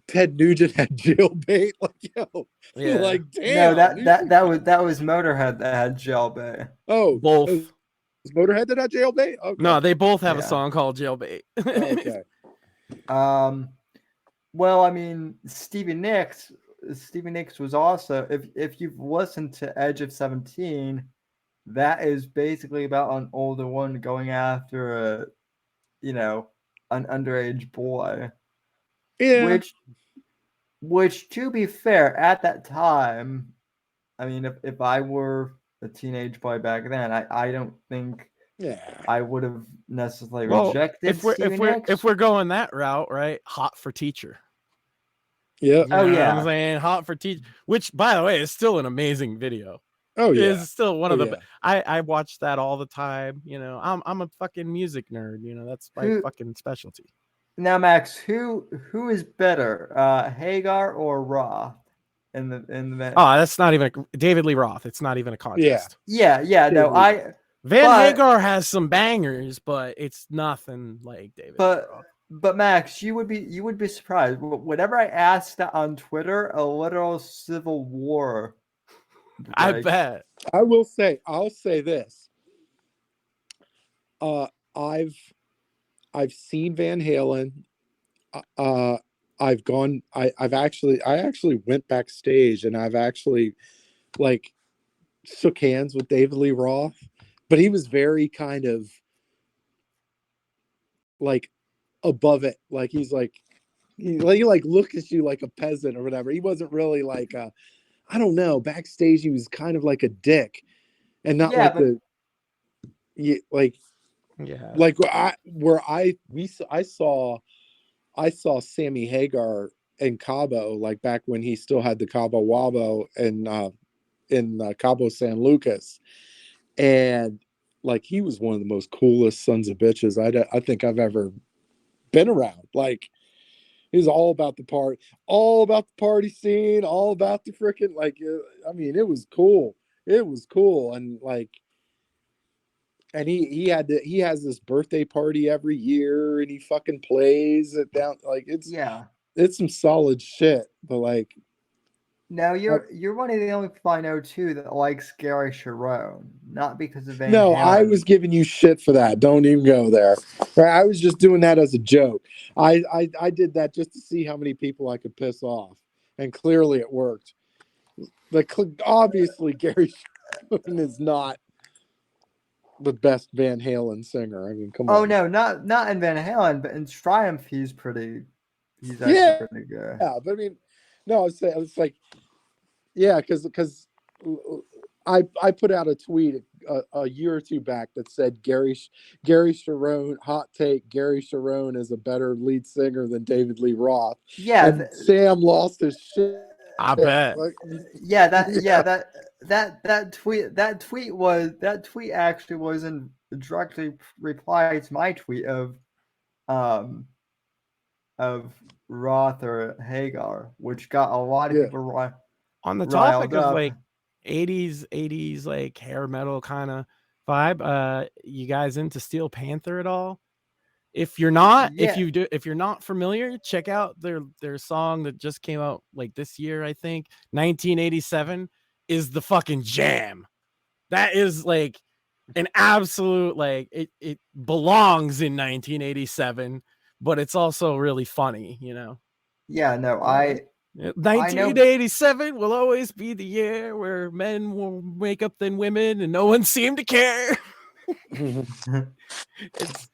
Ted Nugent had Jailbait. Like, yo, like, damn. No, that was Motorhead that had Jailbait. Oh, both. Is Motorhead that had Jailbait? Okay. No, they both have a song called Jailbait. Okay. Well, I mean, Stevie Nicks was also, if you've listened to Edge of 17, that is basically about an older one going after an underage boy. Yeah. Which to be fair, at that time, I mean, if I were a teenage boy back then, I don't think I would have necessarily rejected Stevie Nicks. If we're going that route, right? Hot for Teacher. Yeah. Oh yeah. I'm saying Hot for Teacher, which by the way is still an amazing video. Oh yeah. It's still one of the I watch that all the time. I'm a fucking music nerd. That's my fucking specialty. Now, Max, who is better, Hagar or Roth in the Oh, that's not even David Lee Roth. It's not even a contest. Yeah. No, Hagar has some bangers, but it's nothing like David Lee Roth. But Max, you would be surprised. Whenever I asked that on Twitter, a literal civil war. I bet. I'll say this. I've seen Van Halen. I actually went backstage and I've actually like shook hands with David Lee Roth, but he was very kind of like above it. Like he look at you like a peasant or whatever. He wasn't really like I don't know. Backstage, he was kind of like a dick, and not I saw Sammy Hagar in Cabo, like back when he still had the Cabo Wabo in Cabo San Lucas, and like he was one of the most coolest sons of bitches I think I've ever been around. Like, he was all about the party scene, all about the freaking, like, I mean, it was cool. And like, and he has this birthday party every year, and he fucking plays it down. Like, it's some solid shit. But like, now you're one of the only people I know too that likes Gary Cherone, not because of Van Halen. I was giving you shit for that. Don't even go there. Right? I was just doing that as a joke. I did that just to see how many people I could piss off, and clearly it worked. Like, obviously Gary Cherone is not the best Van Halen singer. I mean, come on. Oh no, not in Van Halen, but in Triumph he's actually pretty good. Yeah, but I mean, no, it's like, yeah, because I put out a tweet a year or two back that said Gary Cherone, hot take, Gary Cherone is a better lead singer than David Lee Roth. Yeah, and Sam lost his shit. I bet. That tweet actually was in directly reply to my tweet of Roth or Hagar, which got a lot of people On the topic riled of up. like 80s like hair metal kind of vibe, you guys into Steel Panther at all? If you're not, Yeah. if you're not familiar, check out their song that just came out like this year, I think. 1987 is the fucking jam. That is like an absolute, like, it belongs in 1987, but it's also really funny, you know. Yeah, no, Yeah. I know 1987 will always be the year where men will wake up than women and no one seemed to care. It's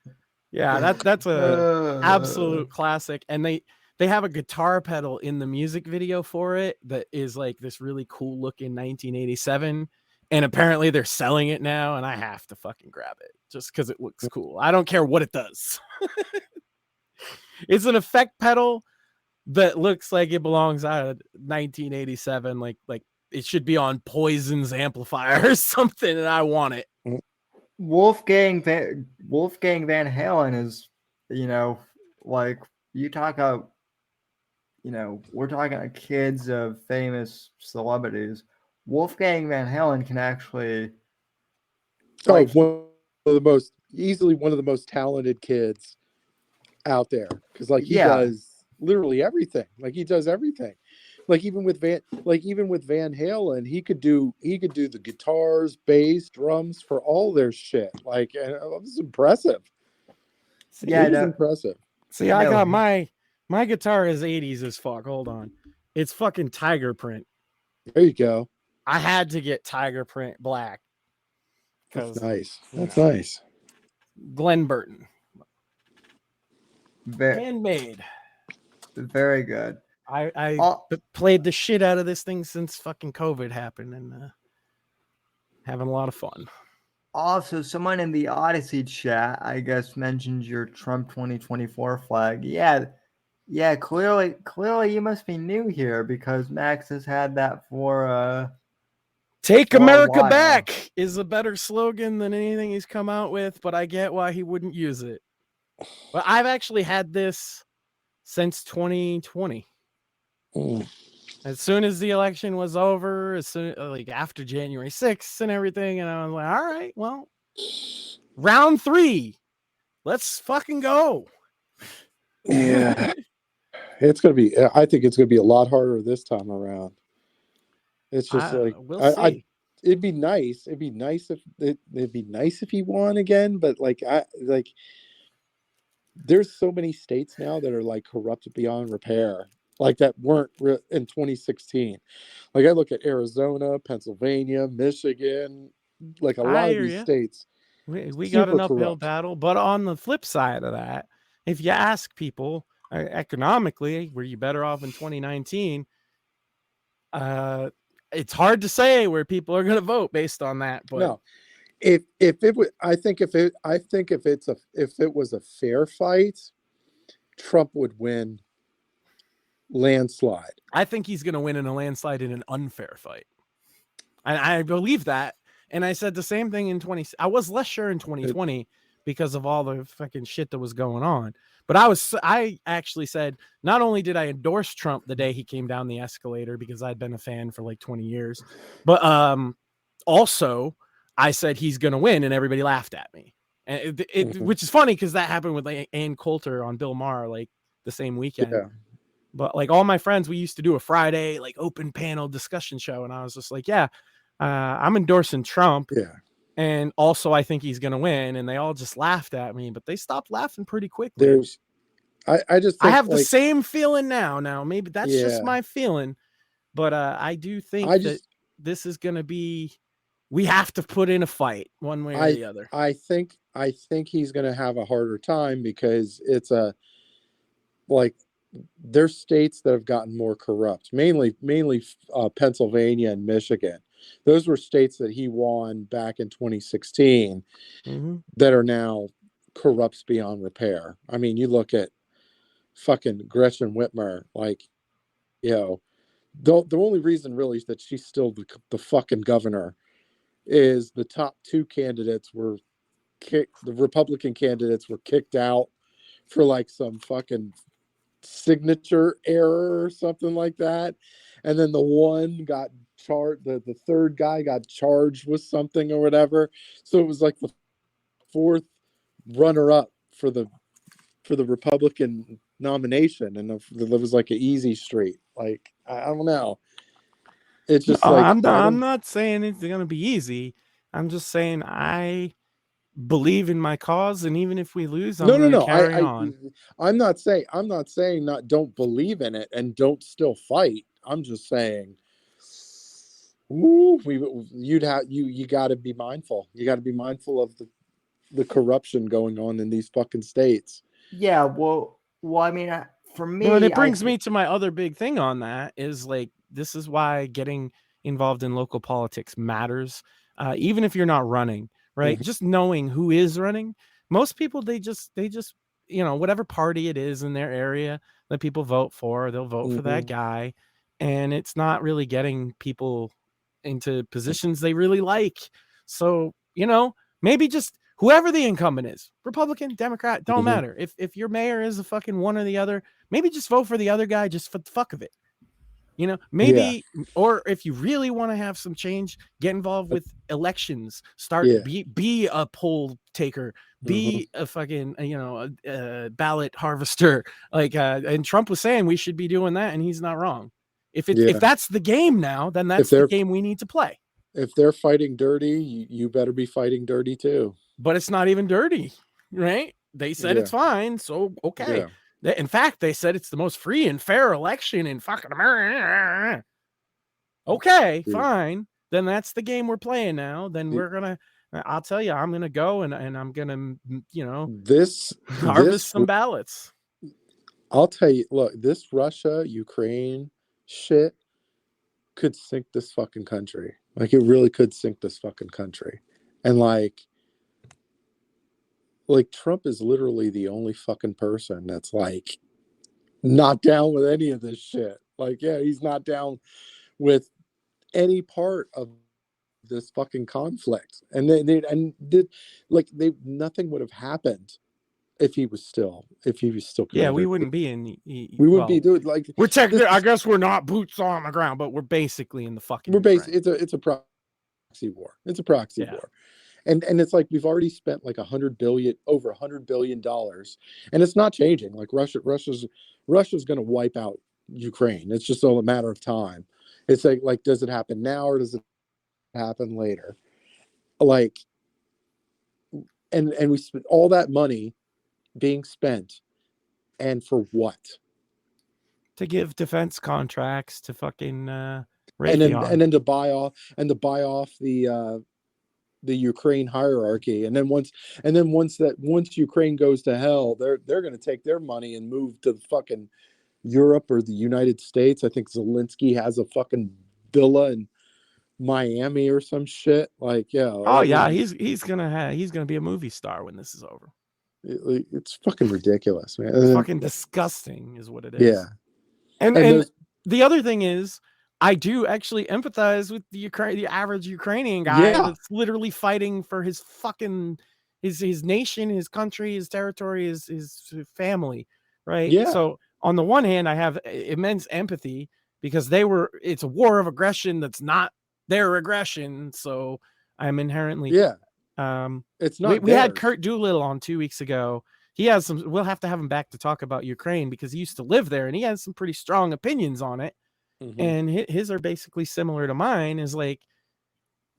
that's a absolute classic. And they have a guitar pedal in the music video for it that is like this really cool looking 1987, and apparently they're selling it now, and I have to fucking grab it just because it looks cool. I don't care what it does. It's an effect pedal that looks like it belongs out of 1987, like it should be on Poison's amplifier or something, and I want it. Wolfgang Van Halen is, you know, like, you talk about, you know, we're talking about kids of famous celebrities. Wolfgang Van Halen can actually, like, one of the most talented kids out there, because like he does literally everything. Like he does everything. Like even with Van Halen, he could do the guitars, bass, drums for all their shit. Like, and it was impressive. It was impressive. See, I got my guitar is 80s as fuck. Hold on. It's fucking tiger print. There you go. I had to get tiger print black. That's nice. That's nice. Glenn Burton. Handmade. Very good. I played the shit out of this thing since fucking COVID happened, and having a lot of fun. Also, someone in the Odyssey chat, I guess, mentioned your Trump 2024 flag. Yeah, clearly you must be new here, because Max has had that for Take America Back is a better slogan than anything he's come out with, but I get why he wouldn't use it. But I've actually had this since 2020. As soon as the election was over, as soon like after January 6th and everything, and I was like, all right, well, round 3, let's fucking go. Yeah. It's gonna be. I think it's gonna be a lot harder this time around. It's just we'll see. It'd be nice. It'd be nice if he won again. But there's so many states now that are like corrupt beyond repair, like that weren't in 2016. Like I look at Arizona, Pennsylvania, Michigan, like a lot of these states. We got an uphill battle, but on the flip side of that, if you ask people economically, were you better off in 2019? It's hard to say where people are going to vote based on that. But no, if it would, I think if it was a fair fight, Trump would win landslide. I think he's going to win in a landslide in an unfair fight. I believe that. And I said the same thing in 20. I was less sure in 2020 because of all the fucking shit that was going on. But I actually said, not only did I endorse Trump the day he came down the escalator because I'd been a fan for like 20 years, but also I said he's going to win, and everybody laughed at me. And which is funny because that happened with like Ann Coulter on Bill Maher like the same weekend. Yeah. But like all my friends, we used to do a Friday like open panel discussion show, and I was just like, yeah, I'm endorsing Trump. Yeah. And also I think he's going to win, and they all just laughed at me, but they stopped laughing pretty quickly. I have the same feeling now. Maybe that's just my feeling, but I do think that this is going to be, we have to put in a fight one way or the other. I think he's going to have a harder time because it's there's states that have gotten more corrupt, mainly Pennsylvania and Michigan. Those were states that he won back in 2016 that are now corrupt beyond repair. I mean, you look at fucking Gretchen Whitmer, like, you know, the only reason really that she's still the fucking governor is the top 2 candidates were kicked. The Republican candidates were kicked out for like some fucking signature error or something like that. and then the one got charged. The third guy got charged with something or whatever. So it was like the fourth runner up for the Republican nomination, and it was like an easy street. Like I don't know. It's just like I'm not saying it's gonna be easy. I'm just saying I believe in my cause, and even if we lose, I'm gonna carry on. I'm not saying don't believe in it and don't still fight. I'm just saying, you got to be mindful. You got to be mindful of the corruption going on in these fucking states. Yeah, well, I mean, for me, well, and it brings me to my other big thing on that is like, this is why getting involved in local politics matters, even if you're not running, right? Mm-hmm. Just knowing who is running. Most people, they just whatever party it is in their area that people vote for, they'll vote for that guy, and it's not really getting people into positions they really like. So maybe just whoever the incumbent is, Republican, Democrat, don't matter. If your mayor is a fucking one or the other, maybe just vote for the other guy just for the fuck of it. Maybe, or if you really want to have some change, get involved with elections. Be a poll taker, be a fucking, a ballot harvester. Like, and Trump was saying we should be doing that, and he's not wrong. If that's the game now, then that's the game we need to play. If they're fighting dirty, you better be fighting dirty too. But it's not even dirty, right? They said it's fine, so okay. In fact, they said it's the most free and fair election in fucking America. Okay, fine. Then that's the game we're playing now. Then I'll tell you, I'm gonna go and I'm gonna, harvest some ballots. I'll tell you, look, this Russia-Ukraine shit could sink this fucking country. Like, it really could sink this fucking country. And like Trump is literally the only fucking person that's like not down with any of this shit. Like, yeah, he's not down with any part of this fucking conflict. And nothing would have happened if he was still yeah, we wouldn't be in be doing like we're technically, I guess we're not boots on the ground, but we're basically in the fucking it's a proxy war. It's a proxy war. And it's like we've already spent like over $100 billion, and it's not changing. Like Russia's going to wipe out Ukraine. It's just a matter of time. It's like does it happen now or does it happen later? Like, and we spent all that money being spent, and for what? To give defense contracts to fucking and then to buy off the Ukraine hierarchy, and then once Ukraine goes to hell, they're going to take their money and move to fucking Europe or the United States. I think Zelensky has a fucking villa in Miami or some shit. Like, he's gonna be a movie star when this is over. It's fucking ridiculous, man. It's fucking disgusting, is what it is. Yeah, and the other thing is, I do actually empathize with the average Ukrainian guy that's literally fighting for his fucking his nation, his country, his territory, his family, right? Yeah. So on the one hand, I have immense empathy because it's a war of aggression that's not their aggression. So I'm inherently it's not. We had Kurt Doolittle on 2 weeks ago. He has some. We'll have to have him back to talk about Ukraine because he used to live there and he has some pretty strong opinions on it. And his are basically similar to mine. Is like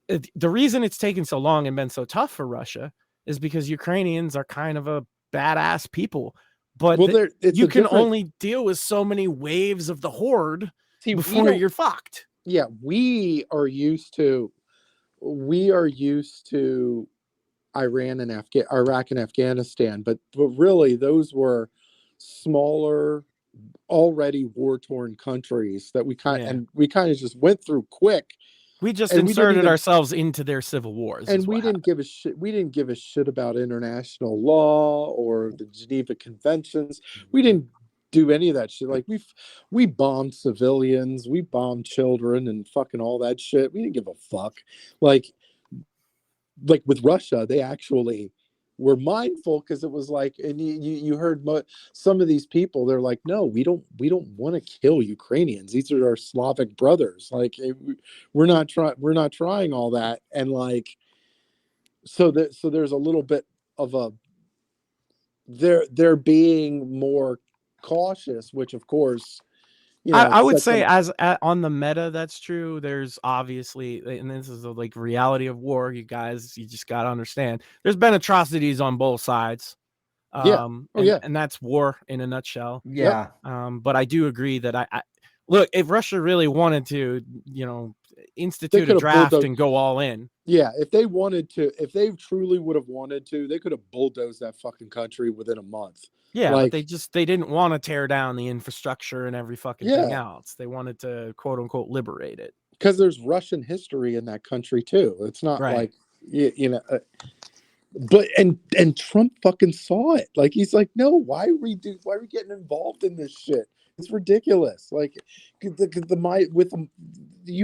the reason it's taken so long and been so tough for Russia is because Ukrainians are kind of a badass people, but you can only deal with so many waves of the horde before you're fucked. Yeah, we are used to Iraq and Afghanistan, but really those were smaller, already war-torn countries that we kind of just went through quick. We just inserted ourselves into their civil wars, and we didn't give a shit. We didn't give a shit about international law or the Geneva Conventions. We didn't do any of that shit. Like we bombed civilians, we bombed children, and fucking all that shit. We didn't give a fuck. Like with Russia, they actually were mindful, because it was like, and you heard some of these people, they're like, no, we don't want to kill Ukrainians. These are our Slavic brothers. Like, we're not trying all that. And like, so there's a little bit of a, they're being more cautious, which of course, I would say on the meta, that's true. There's obviously, and this is the like reality of war, you guys, you just got to understand, there's been atrocities on both sides. And that's war in a nutshell. Yeah. But I do agree that I look, if Russia really wanted to, institute a draft and go all in. Yeah, if they wanted to, if they truly would have wanted to, they could have bulldozed that fucking country within a month. Yeah, like, but they didn't want to tear down the infrastructure and every fucking thing else. They wanted to quote unquote liberate it. Because there's Russian history in that country too. It's not like but and Trump fucking saw it. Like, he's like, no, why are we getting involved in this shit? It's ridiculous. Like, you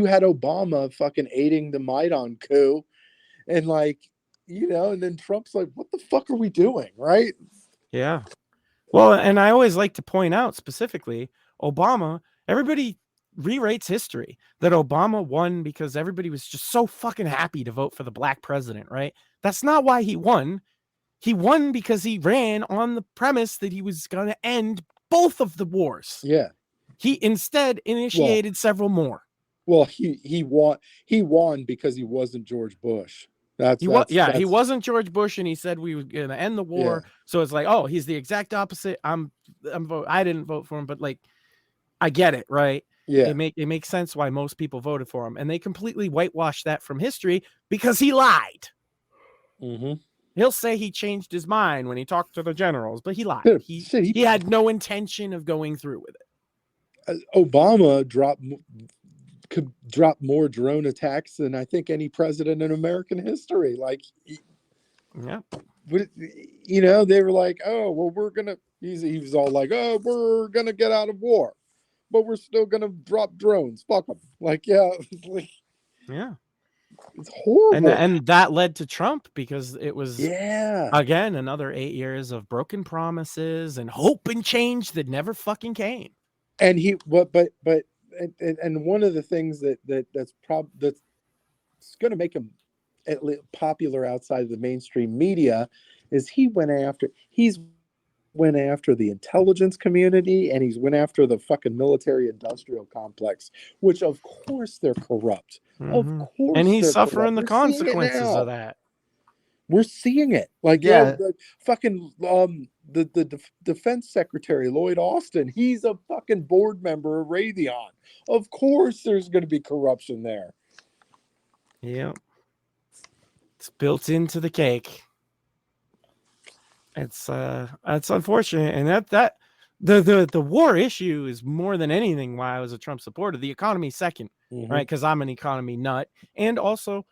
had Obama fucking aiding the Maidan coup, and like, and then Trump's like, what the fuck are we doing, right? Yeah. Well, and I always like to point out specifically, Obama, everybody rewrites history that Obama won because everybody was just so fucking happy to vote for the black president, right? That's not why he won. He won because he ran on the premise that he was going to end both of the wars. Yeah. He instead initiated several more. Well, he won because he wasn't George Bush. He wasn't George Bush, and he said we were going to end the war. Yeah. So it's like, oh, he's the exact opposite. I didn't vote for him, but like, I get it, right? Yeah, it makes sense why most people voted for him, and they completely whitewashed that from history because he lied. Mm-hmm. He'll say he changed his mind when he talked to the generals, but he lied. He had no intention of going through with it. Obama could drop more drone attacks than I think any president in American history. Like, yeah, they were like, oh, well, he was all like, oh, we're gonna get out of war, but we're still gonna drop drones. Fuck them. Like, yeah, yeah, it's horrible. And that led to Trump, because it was again another 8 years of broken promises and hope and change that never fucking came. And and one of the things that's going to make him at least popular outside of the mainstream media is he's went after the intelligence community, and he's went after the fucking military industrial complex, which of course they're corrupt. Mm-hmm. Of course, and he's suffering the consequences of that. We're seeing it. Like, the fucking the defense secretary, Lloyd Austin, he's a fucking board member of Raytheon. Of course there's going to be corruption there. Yeah. It's built into the cake. It's unfortunate. And that the war issue is more than anything why I was a Trump supporter. The economy second, right? Because I'm an economy nut. And also,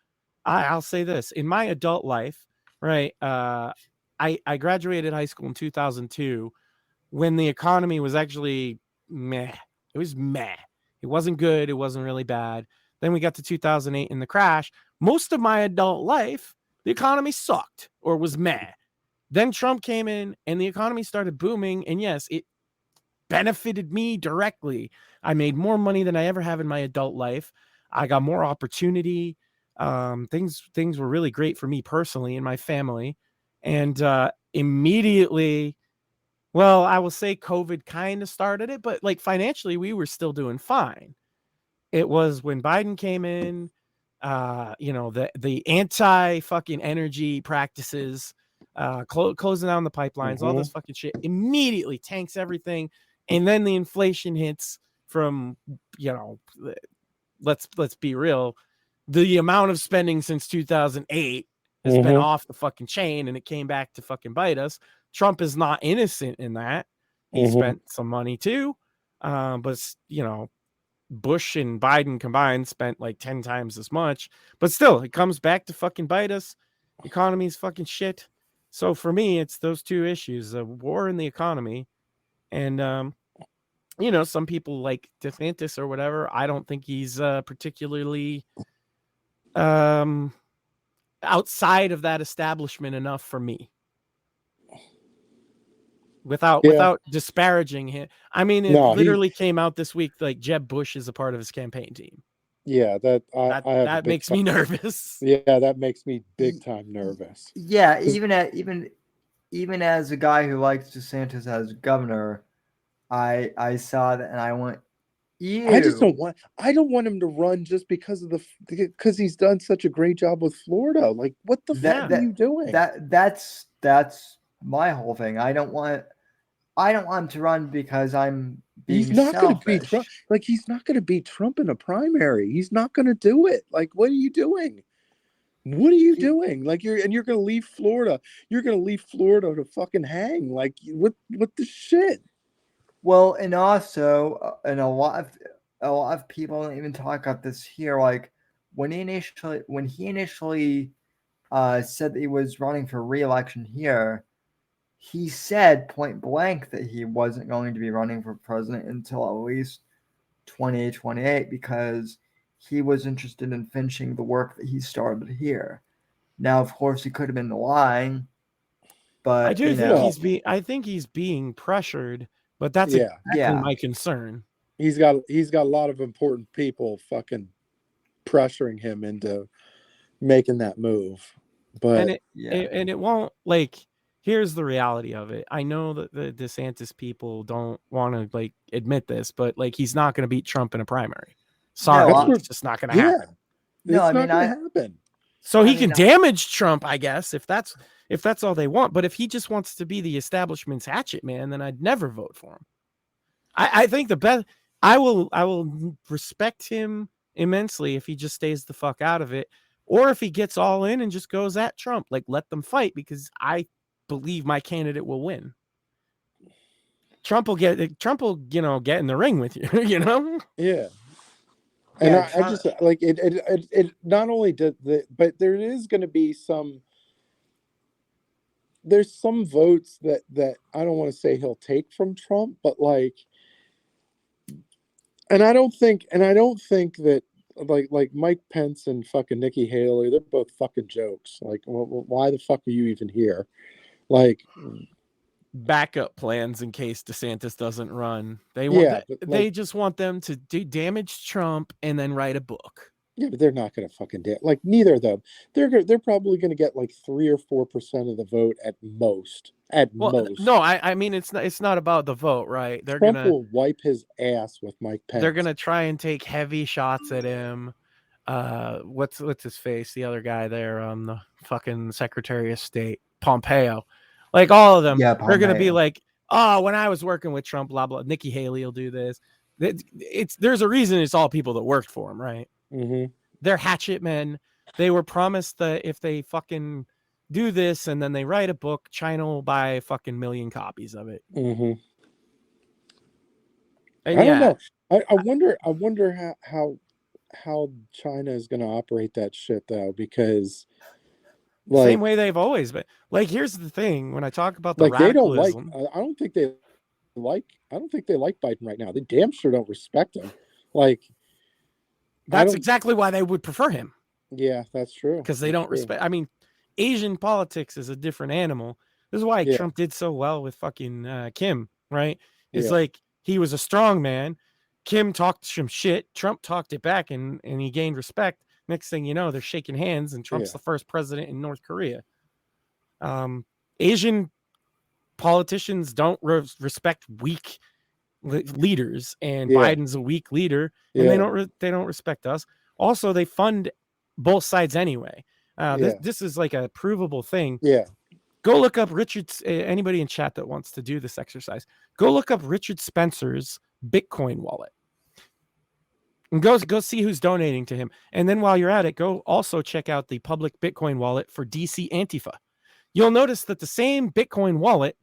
I'll say this, in my adult life, right? I graduated high school in 2002 when the economy was actually meh. It was meh. It wasn't good. It wasn't really bad. Then we got to 2008 in the crash. Most of my adult life, the economy sucked or was meh. Then Trump came in and the economy started booming. And yes, it benefited me directly. I made more money than I ever have in my adult life. I got more opportunity. Things were really great for me personally and my family. And immediately, well, I will say COVID kind of started it, but like financially, we were still doing fine. It was when Biden came in, the anti fucking energy practices, closing down the pipelines, all this fucking shit immediately tanks everything. And then the inflation hits from, let's be real. The amount of spending since 2008 has been off the fucking chain, and it came back to fucking bite us. Trump is not innocent in that. He spent some money too. But Bush and Biden combined spent like 10 times as much, but still it comes back to fucking bite us. The economy is fucking shit. So for me, it's those two issues, the war and the economy. And, some people like DeSantis or whatever. I don't think he's particularly outside of that establishment enough for me. without disparaging him. I mean, it No, literally came out this week. Like Jeb Bush is a part of his campaign team. Yeah, that makes me nervous. Yeah, that makes me big time nervous. Yeah, even as a guy who likes DeSantis as governor, I saw that and I went, ew. I don't want him to run just because he's done such a great job with Florida. Like, what the fuck are you doing? That's my whole thing. I don't want him to run because I'm being he's not going to beat Trump. Like, he's not going to beat Trump in a primary. He's not going to do it. Like, what are you doing? What are you doing? Like, you're going to leave Florida. You're going to leave Florida to fucking hang. Like, what the shit? Well, and also, and a lot of people don't even talk about this here. Like when he initially said that he was running for re-election here, he said point blank that he wasn't going to be running for president until at least 2028 because he was interested in finishing the work that he started here. Now, of course, he could have been lying, but I do think I think he's being pressured. But that's exactly my concern. He's got a lot of important people fucking pressuring him into making that move. But and it won't, like, here's the reality of it. I know that the DeSantis people don't want to like admit this, but like he's not going to beat Trump in a primary. Sorry, it's just not going to happen. No, it's not going to happen. So he can damage Trump, I guess, if that's all they want. But if he just wants to be the establishment's hatchet man, then I'd never vote for him. I think the best. I will respect him immensely if he just stays the fuck out of it, or if he gets all in and just goes at Trump. Like, let them fight, because I believe my candidate will win. Trump will get in the ring with you. Yeah. And I just like it not only did but there is going to be there's some votes that I don't want to say he'll take from Trump, but like, and I don't think that like Mike Pence and fucking Nikki Haley, they're both fucking jokes. Like, why the fuck are you even here? Like, backup plans in case DeSantis doesn't run. They just want them to do damage Trump and then write a book. Yeah, but they're not going to fucking like neither of them. They're probably going to get like 3 or 4% of the vote at most. No, I mean it's not about the vote, right? Trump will wipe his ass with Mike Pence. They're going to try and take heavy shots at him. What's his face? The other guy there, the fucking Secretary of State, Pompeo. Like all of them, they're going to be like, oh, when I was working with Trump, blah, blah. Nikki Haley will do this. There's a reason it's all people that worked for him, right? Mm-hmm. They're hatchet men. They were promised that if they fucking do this and then they write a book, China will buy a fucking million copies of it. Mm-hmm. And I don't know. I wonder how China is going to operate that shit though, because like, same way they've always been. Like, here's the thing: when I talk about the like radicalism, I don't think they like Biden right now. They damn sure don't respect him. Like, that's exactly why they would prefer him. Yeah, that's true. Because they don't respect. I mean, Asian politics is a different animal. This is why Trump did so well with fucking Kim, right? It's like he was a strong man. Kim talked some shit. Trump talked it back, and he gained respect. Next thing you know, they're shaking hands, and Trump's the first president in North Korea. Asian politicians don't respect weak leaders, and Biden's a weak leader, and they don't respect us. Also, they fund both sides anyway. This is like a provable thing. Yeah. Go look up anybody in chat that wants to do this exercise. Go look up Richard Spencer's Bitcoin wallet. And go see who's donating to him. And then while you're at it, go also check out the public Bitcoin wallet for DC Antifa. You'll notice that the same Bitcoin wallet,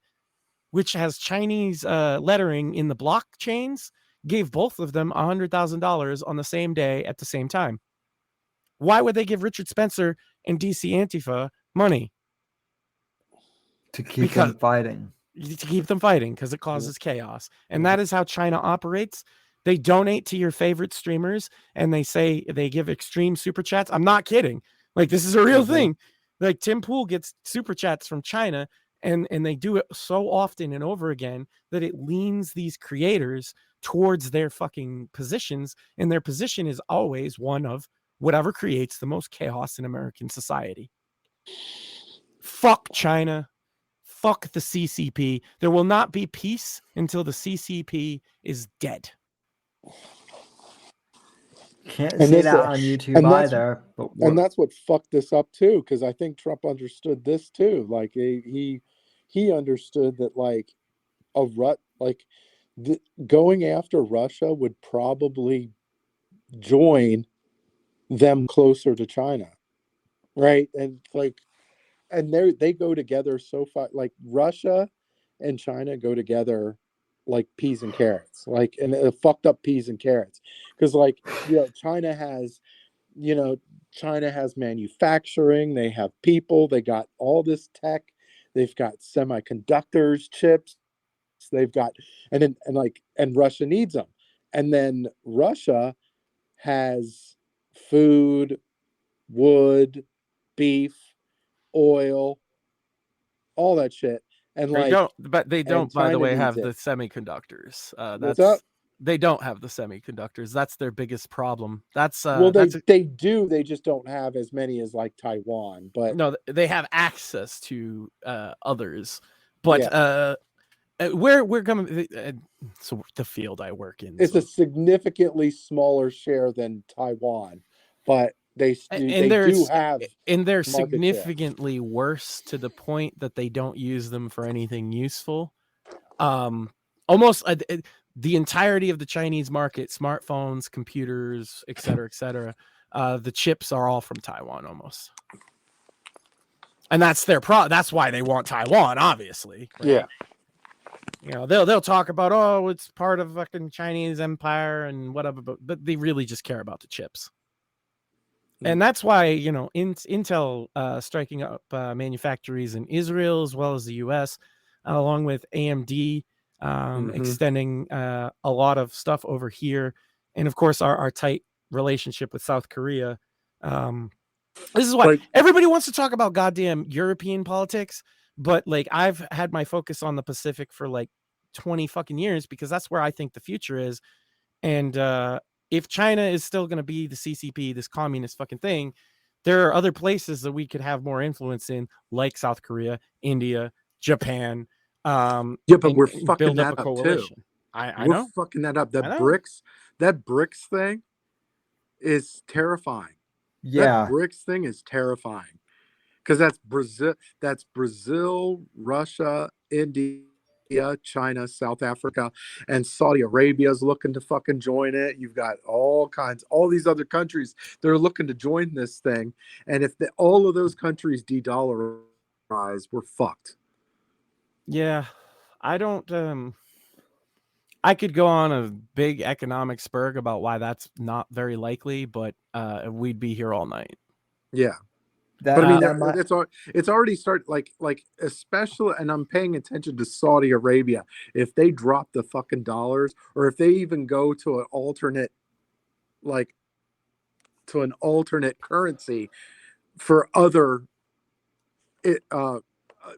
which has Chinese lettering in the blockchains, gave both of them $100,000 on the same day at the same time. Why would they give Richard Spencer and DC Antifa money? To keep them fighting. To keep them fighting, because it causes chaos. And that is how China operates. They donate to your favorite streamers, and they give extreme super chats. I'm not kidding. Like, this is a real thing. Like, Tim Pool gets super chats from China, And they do it so often and over again that it leans these creators towards their fucking positions. And their position is always one of whatever creates the most chaos in American society. Fuck China. Fuck the CCP. There will not be peace until the CCP is dead. Can't say that on YouTube either. And that's what fucked this up too, because I think Trump understood this too. Like he understood that like going after Russia would probably join them closer to China, right? And like, and they go together so far. Like Russia and China go together like peas and carrots, like, and fucked up peas and carrots, because like, you know, China has manufacturing, they have people, they got all this tech, they've got semiconductors, chips, they've got, and Russia needs them. And then Russia has food, wood, beef, oil, all that shit. And they don't, by the way, have the semiconductors. What's up? They don't have the semiconductors. That's their biggest problem. They do. They just don't have as many as like Taiwan. But no, they have access to others. But we're coming. So the field I work in, it's a significantly smaller share than Taiwan, but they're significantly worse to the point that they don't use them for anything useful. Almost the entirety of the Chinese market, smartphones, computers, et cetera, the chips are all from Taiwan almost. And that's their that's why they want Taiwan, obviously. Right? Yeah. You know, they'll talk about, oh, it's part of fucking Chinese empire and whatever, but they really just care about the chips. And that's why, you know, Intel striking up manufactories in Israel as well as the U.S., along with AMD extending a lot of stuff over here. And, of course, our tight relationship with South Korea. This is why everybody wants to talk about goddamn European politics. But, like, I've had my focus on the Pacific for, like, 20 fucking years because that's where I think the future is. And if China is still going to be the CCP, this communist fucking thing, there are other places that we could have more influence in, like South Korea, India, Japan. But we're fucking that up too. I know. We're fucking that up. That BRICS thing is terrifying. Yeah. That BRICS thing is terrifying. Because that's Brazil, Russia, India, China, South Africa, and Saudi Arabia is looking to fucking join it. You've got all these other countries that are looking to join this thing. And if all of those countries de-dollarize, we're fucked. Yeah, I don't. I could go on a big economic spurg about why that's not very likely, but we'd be here all night. Yeah. But I mean, it's already started, like especially, and I'm paying attention to Saudi Arabia. If they drop the fucking dollars, or if they even go to an alternate currency for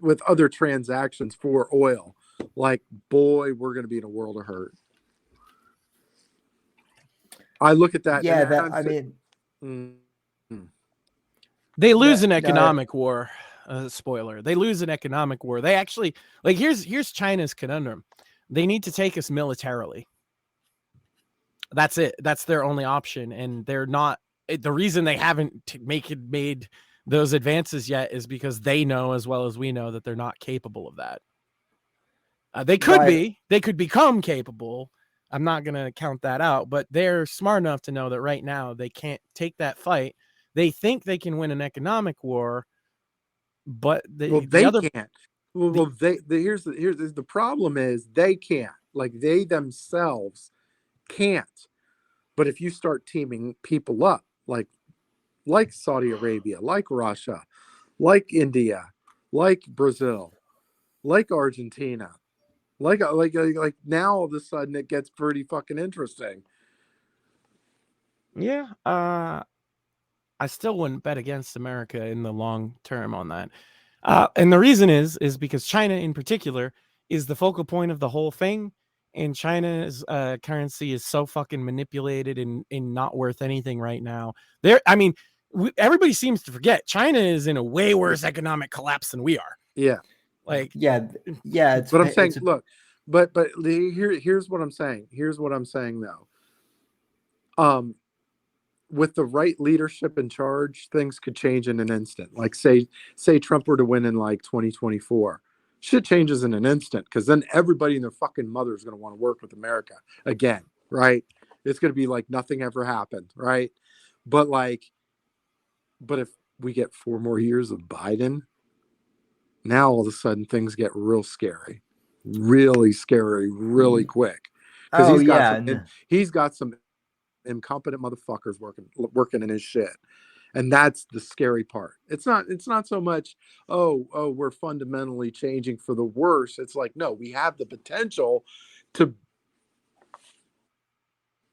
with other transactions for oil, like, boy, we're going to be in a world of hurt. I look at that. Yeah, they lose an economic war. Spoiler. They lose an economic war. They actually, like, here's China's conundrum. They need to take us militarily. That's it. That's their only option. And they're not, the reason they haven't made those advances yet is because they know as well as we know that they're not capable of that. They could become capable. I'm not going to count that out, but they're smart enough to know that right now they can't take that fight. They think they can win an economic war, but they can't. Here's the problem is they can't. Like, they themselves can't. But if you start teaming people up, like Saudi Arabia, like Russia, like India, like Brazil, like Argentina, like now all of a sudden it gets pretty fucking interesting. Yeah. I still wouldn't bet against America in the long term on that. And the reason is because China in particular is the focal point of the whole thing. And China's currency is so fucking manipulated and not worth anything right now. Everybody seems to forget China is in a way worse economic collapse than we are. Yeah. Like, yeah. But I'm saying, look, but here's what I'm saying. Here's what I'm saying though. With the right leadership in charge, things could change in an instant. Like say Trump were to win in like 2024. Shit changes in an instant, because then everybody and their fucking mother is going to want to work with America again, right? It's going to be like nothing ever happened, right? But if we get 4 more years of Biden, now all of a sudden things get real scary, really quick. Because he's got some incompetent motherfuckers working in his shit. And that's the scary part. It's not so much, we're fundamentally changing for the worse. It's like, no, we have the potential to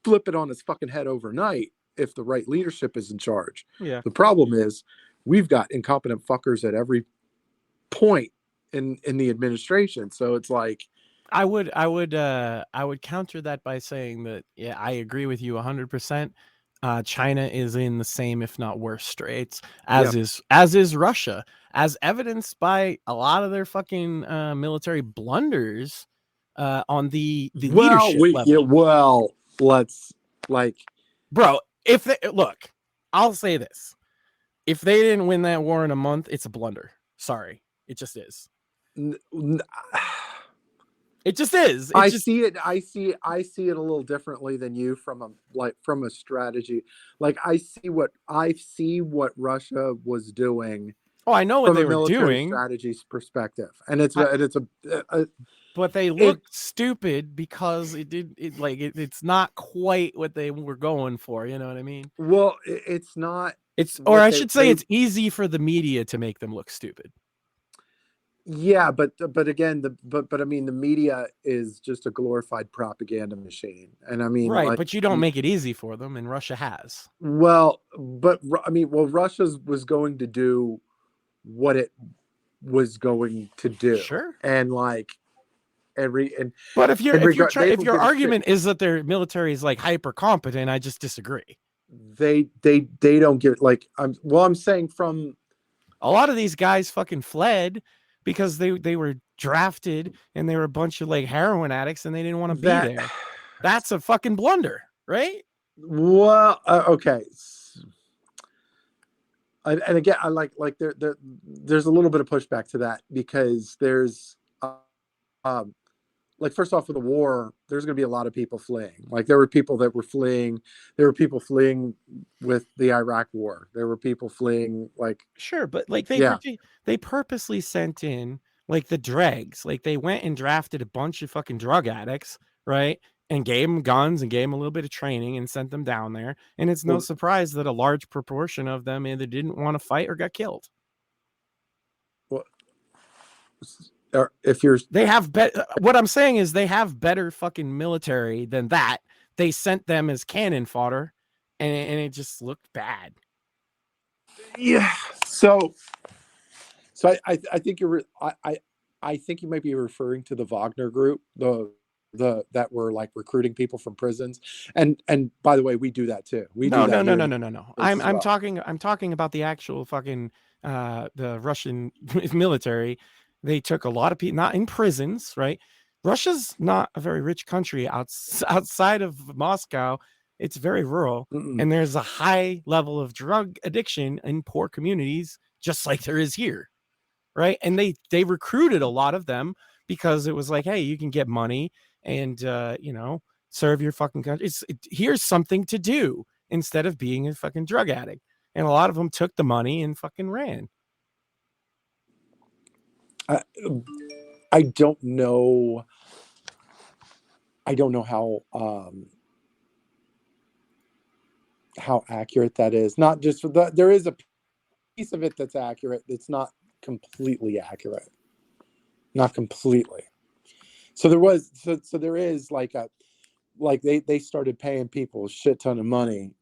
flip it on its fucking head overnight if the right leadership is in charge. Yeah. The problem is we've got incompetent fuckers at every point in the administration. So it's like, I would counter that by saying that, yeah, I agree with you 100%. China is in the same, if not worse, straits as is Russia, as evidenced by a lot of their fucking military blunders on the leadership level. Yeah, well, let's bro. If they look, I'll say this: if they didn't win that war in a month, it's a blunder. Sorry, it just is. It just is. I see it a little differently than you from a strategy. Like I see what Russia was doing. Oh, I know what they were doing. Strategies perspective, and it's but they looked stupid because it's not quite what they were going for. You know what I mean? Well, it's not. It's easy for the media to make them look stupid. Yeah, but again, I mean, the media is just a glorified propaganda machine, and I mean, right? But you don't make it easy for them, and Russia has. Well, Russia was going to do what it was going to do, sure, and but if your argument is that their military is like hyper competent, I just disagree. They don't give it I'm saying from a lot of these guys fucking fled because they were drafted and they were a bunch of like heroin addicts and they didn't want to be there. That's a fucking blunder, right? Well, okay. And again, I there's a little bit of pushback to that, because there's first off, with the war, there's going to be a lot of people fleeing. Like there were people that were fleeing. There were people fleeing with the Iraq war. There were people fleeing sure, but they purposely sent in the dregs. Like they went and drafted a bunch of fucking drug addicts, right? And gave them guns and gave them a little bit of training and sent them down there. And it's no surprise that a large proportion of them either didn't want to fight or got killed. Well, what I'm saying is they have better fucking military than that. They sent them as cannon fodder, and it just looked bad. Yeah. So I think I think you might be referring to the Wagner group, that were recruiting people from prisons, and by the way, we do that too. No. I'm talking about the actual fucking the Russian military. They took a lot of people, not in prisons, right? Russia's not a very rich country outside of Moscow. It's very rural, and there's a high level of drug addiction in poor communities, just like there is here, right? And they recruited a lot of them because it was like, hey, you can get money and serve your fucking country. Here's something to do instead of being a fucking drug addict. And a lot of them took the money and fucking ran. I don't know how accurate that is. Not just for there is a piece of it that's accurate. It's not completely accurate. Not completely. So there is they started paying people a shit ton of money.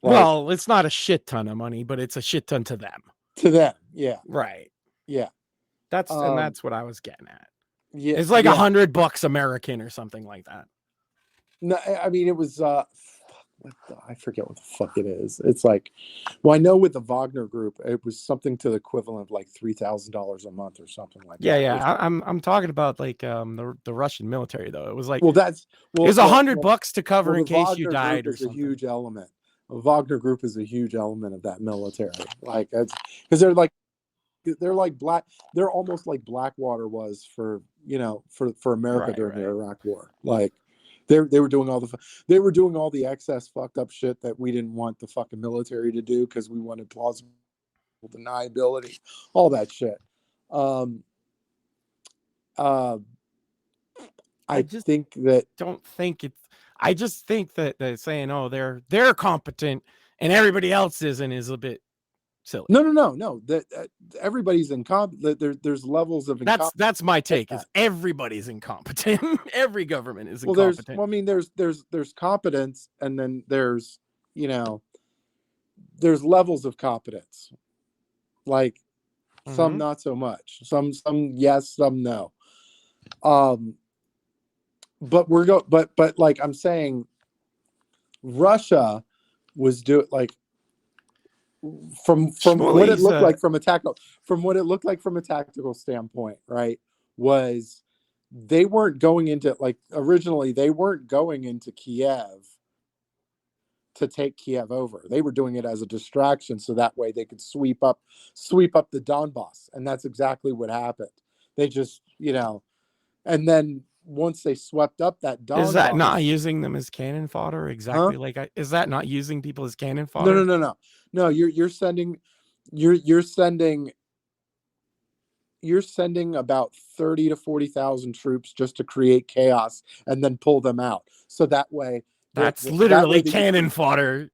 Well, it's not a shit ton of money, but it's a shit ton to them. To them, yeah. Right. Yeah. And that's what I was getting at. Yeah. It's like $100 American or something like that. No, I mean, it was, I forget what the fuck it is. It's like, well, I know with the Wagner Group, it was something to the equivalent of like $3,000 a month or something like that. Yeah. I'm talking about like the Russian military though. It was like, well, it was $100 to cover in case you died or something. A huge element. The Wagner Group is a huge element of that military. Like, because they're almost like Blackwater was for America during the Iraq War. Like, they were doing all the excess fucked up shit that we didn't want the fucking military to do because we wanted plausible deniability, all that shit. I just think that I just think that saying, oh, they're competent and everybody else isn't is a bit silly. No. That everybody's incompetent. There's levels of incompetence. That's my take. Is everybody's incompetent? Every government is incompetent. There's competence, and then there's levels of competence. Like some not so much. Some yes, some no. But like I'm saying, Russia was like. From what it looked like from a tactical standpoint, right? Was they weren't going into, like, originally they weren't going into Kiev to take Kiev over. They were doing it as a distraction so that way they could sweep up the Donbass, and that's exactly what happened. They just, and then once they swept up that Donbass, is that not using them as cannon fodder? Exactly. Is that not using people as cannon fodder? No, you're sending about 30 to 40,000 troops just to create chaos and then pull them out. So that way, that's literally cannon fodder.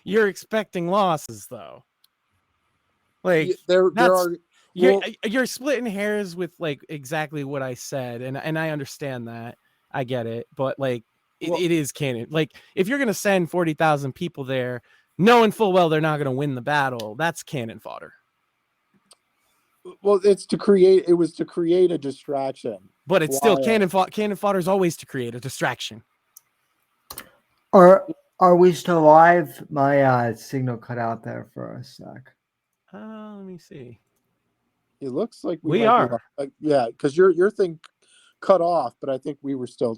You're expecting losses though. Like you're splitting hairs with like exactly what I said, and I understand that. I get it, but like it is cannon. Like if you're gonna send 40,000 people there, knowing full well they're not gonna win the battle, that's cannon fodder. Well, it was to create a distraction. But it's still cannon fodder is always to create a distraction. Are we still live? My signal cut out there for a sec. Let me see. It looks like we are. Yeah, because your thing cut off, but I think we were still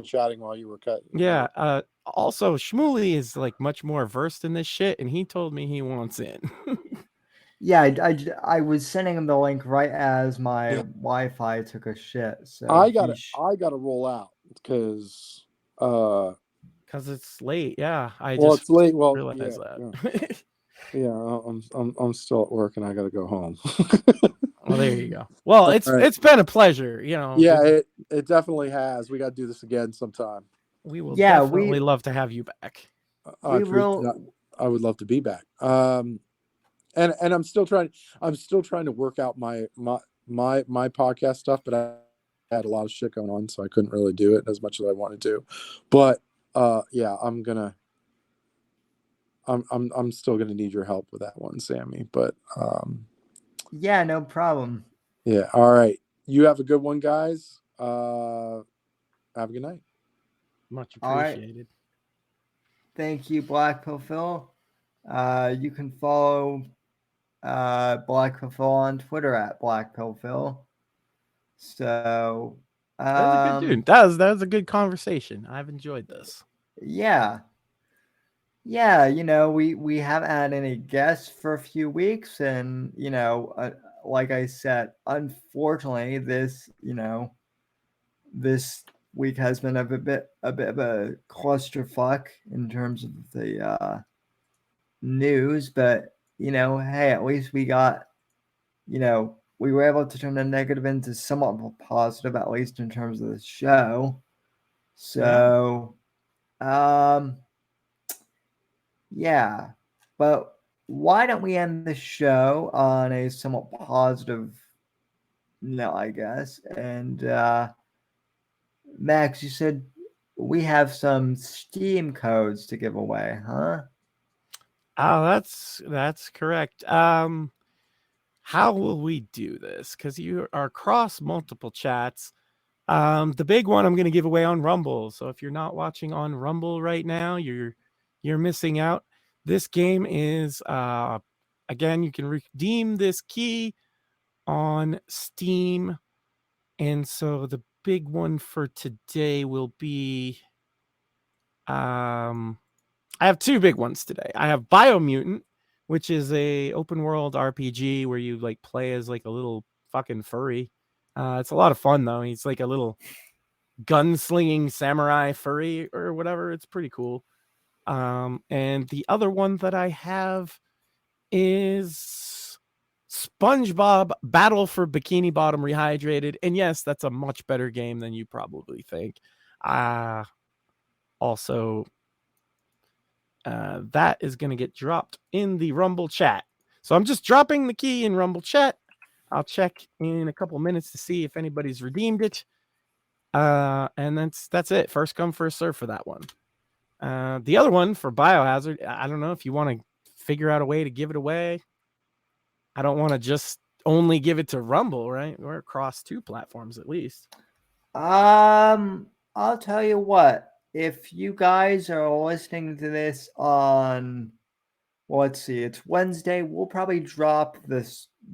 chatting while you were cutting. Yeah. Also, Shmuley is like much more versed in this shit, and he told me he wants in. Yeah, I was sending him the link right as my Wi-Fi took a shit. So I gotta roll out because it's late. Yeah, it's late. Well, realize that. Yeah, I'm still at work and I gotta go home. Well, there you go. Well, it's been a pleasure. Yeah, it definitely has. We got to do this again sometime. We will definitely love to have you back. I would love to be back. And I'm still trying to work out my podcast stuff, but I had a lot of shit going on, so I couldn't really do it as much as I wanted to. But yeah, I'm still gonna need your help with that one, Sammy. But yeah, no problem. Yeah. All right. You have a good one, guys. Have a good night. Much appreciated. Right. Thank you, Black Pill Phil. You can follow Black Pill Phil on Twitter at Black Pill Phil. So that's a good dude. That was a good conversation. I've enjoyed this. Yeah. Yeah, we haven't had any guests for a few weeks, and like I said, unfortunately, this week has been a bit of a clusterfuck in terms of the news. But hey, at least we got, we were able to turn the negative into somewhat positive, at least in terms of the show. So, yeah, but why don't we end the show on a somewhat positive note, I guess? And Max, you said we have some Steam codes to give away, huh? Oh, that's correct. how will we do this? Because you are across multiple chats. The big one I'm going to give away on Rumble. So if you're not watching on Rumble right now, you're missing out. This game is again, you can redeem this key on Steam. And so the big one for today will be I have two big ones today. I have Biomutant, which is a open world RPG where you like play as like a little fucking furry. It's a lot of fun though. He's like a little gunslinging samurai furry or whatever. It's pretty cool. And the other one that I have is SpongeBob Battle for Bikini Bottom Rehydrated. And yes, that's a much better game than you probably think. Also, that is going to get dropped in the Rumble chat. So I'm just dropping the key in Rumble chat. I'll check in a couple minutes to see if anybody's redeemed it. And that's it. First come, first serve for that one. The other one for Biohazard, I don't know if you want to figure out a way to give it away. I don't want to just only give it to Rumble, right? We're across two platforms at least. I'll tell you what. If you guys are listening to this on, well, let's see, it's Wednesday. We'll probably drop the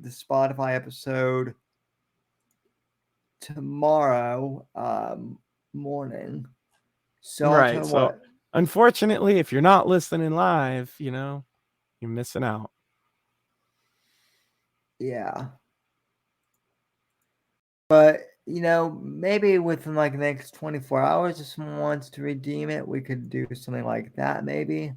Spotify episode tomorrow morning. So right. So unfortunately, if you're not listening live, you're missing out. Yeah. But maybe within like the next 24 hours, if someone wants to redeem it, we could do something like that, maybe.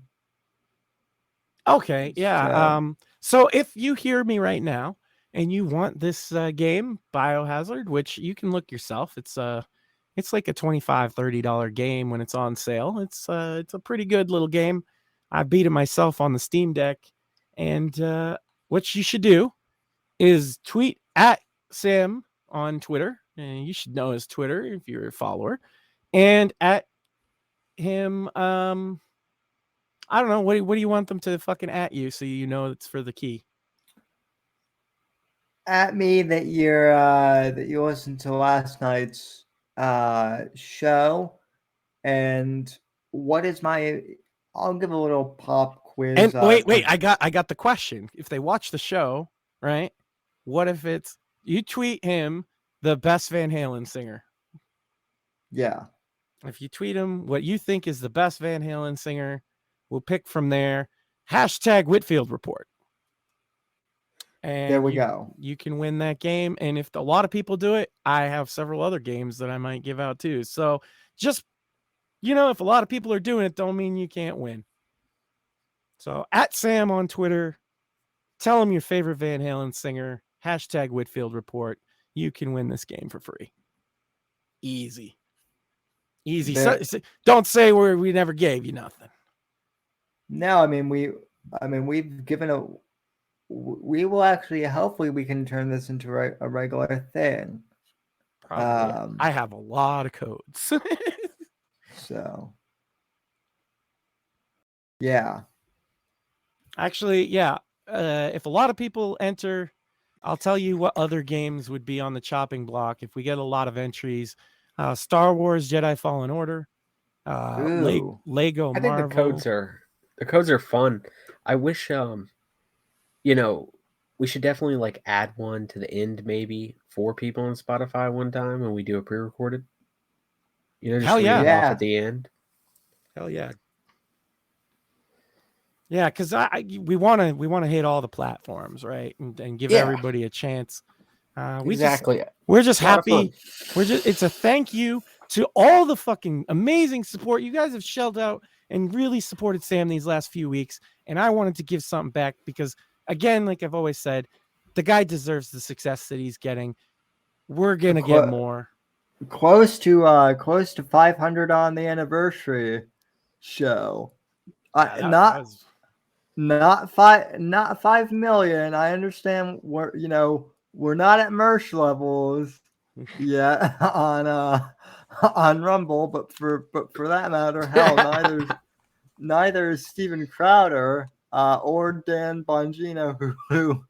Okay, yeah. So if you hear me right now and you want this game, Biohazard, which you can look yourself, it's like a $25-$30 game when it's on sale. It's a pretty good little game. I beat it myself on the Steam Deck, and what you should do is tweet at Sam on Twitter. And you should know his Twitter if you're a follower, and at him. I don't know. What do you want them to fucking at you so you know it's for the key? At me that you listened to last night's show, and what is I'll give a little pop quiz. And wait, I got the question. If they watch the show, right? What if it's you tweet him the best Van Halen singer? Yeah. If you tweet him what you think is the best Van Halen singer, we'll pick from there. Hashtag Whitfield Report. And there we go. You can win that game. And if a lot of people do it, I have several other games that I might give out too. So just, if a lot of people are doing it, don't mean you can't win. So at Sam on Twitter, tell him your favorite Van Halen singer, hashtag Whitfield Report. You can win this game for free. Easy. So, don't say we never gave you nothing. No, I mean we've given we will actually, hopefully we can turn this into a regular thing. Probably. I have a lot of codes. So yeah. Actually, yeah. If a lot of people enter, I'll tell you what other games would be on the chopping block if we get a lot of entries. Star Wars Jedi Fallen Order, Lego Marvel. I think the codes are fun. I wish we should definitely like add one to the end maybe for people on Spotify one time when we do a pre-recorded. Just Hell yeah. read it off at the end. Hell yeah. Yeah, because we want to hit all the platforms, right, and give everybody a chance. Exactly. We're just happy. It's a thank you to all the fucking amazing support you guys have shelled out and really supported Sam these last few weeks. And I wanted to give something back because, again, like I've always said, the guy deserves the success that he's getting. We're gonna get more. Close to 500 on the anniversary show. Not 5 million. I understand we're not at Mersh levels yet on Rumble, but for that matter, hell, neither is Steven Crowder. or Dan Bongino, who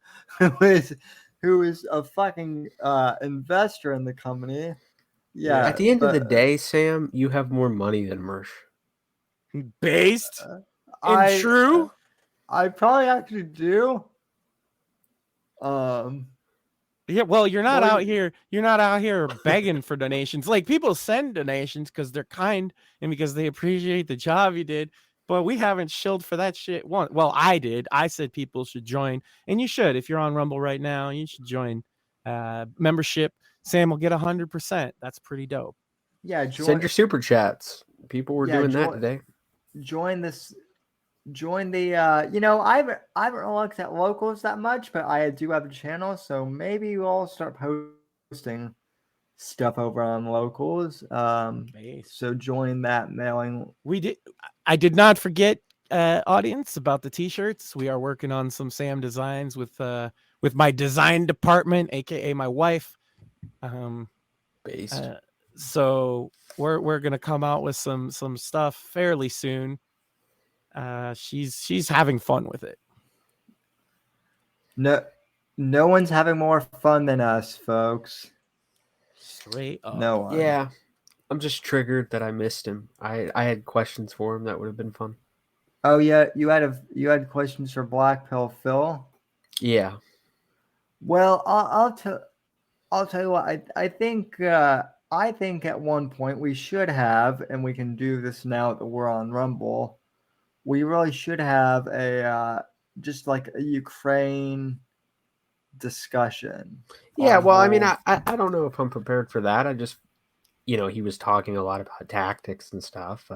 is a fucking investor in the company. Yeah. At the end of the day, Sam, you have more money than Mersh. Based and true. I probably actually do. Yeah, well, you're not out here. You're not out here begging for donations. Like, people send donations because they're kind and because they appreciate the job you did. But we haven't shilled for that shit once. Well, I did. I said people should join, and you should. If you're on Rumble right now, you should join membership. Sam will get 100%. That's pretty dope. Yeah, send your super chats. People were doing that today. Join the I haven't looked at locals that much, but I do have a channel, so maybe we'll start posting stuff over on locals. So join that mailing. I did not forget, audience, about the t-shirts. We are working on some Sam designs with my design department, aka my wife. So we're gonna come out with some stuff fairly soon. She's having fun with it. No one's having more fun than us, folks. Straight up. No one. Yeah, I'm just triggered that I missed him. I had questions for him that would have been fun. Oh yeah, you had questions for Black Pill Phil. Yeah. Well, I'll tell you what. I think at one point we should have, and we can do this now that we're on Rumble. We really should have a just like a Ukraine discussion. Yeah, well, I mean, I don't know if I'm prepared for that. I just, he was talking a lot about tactics and stuff.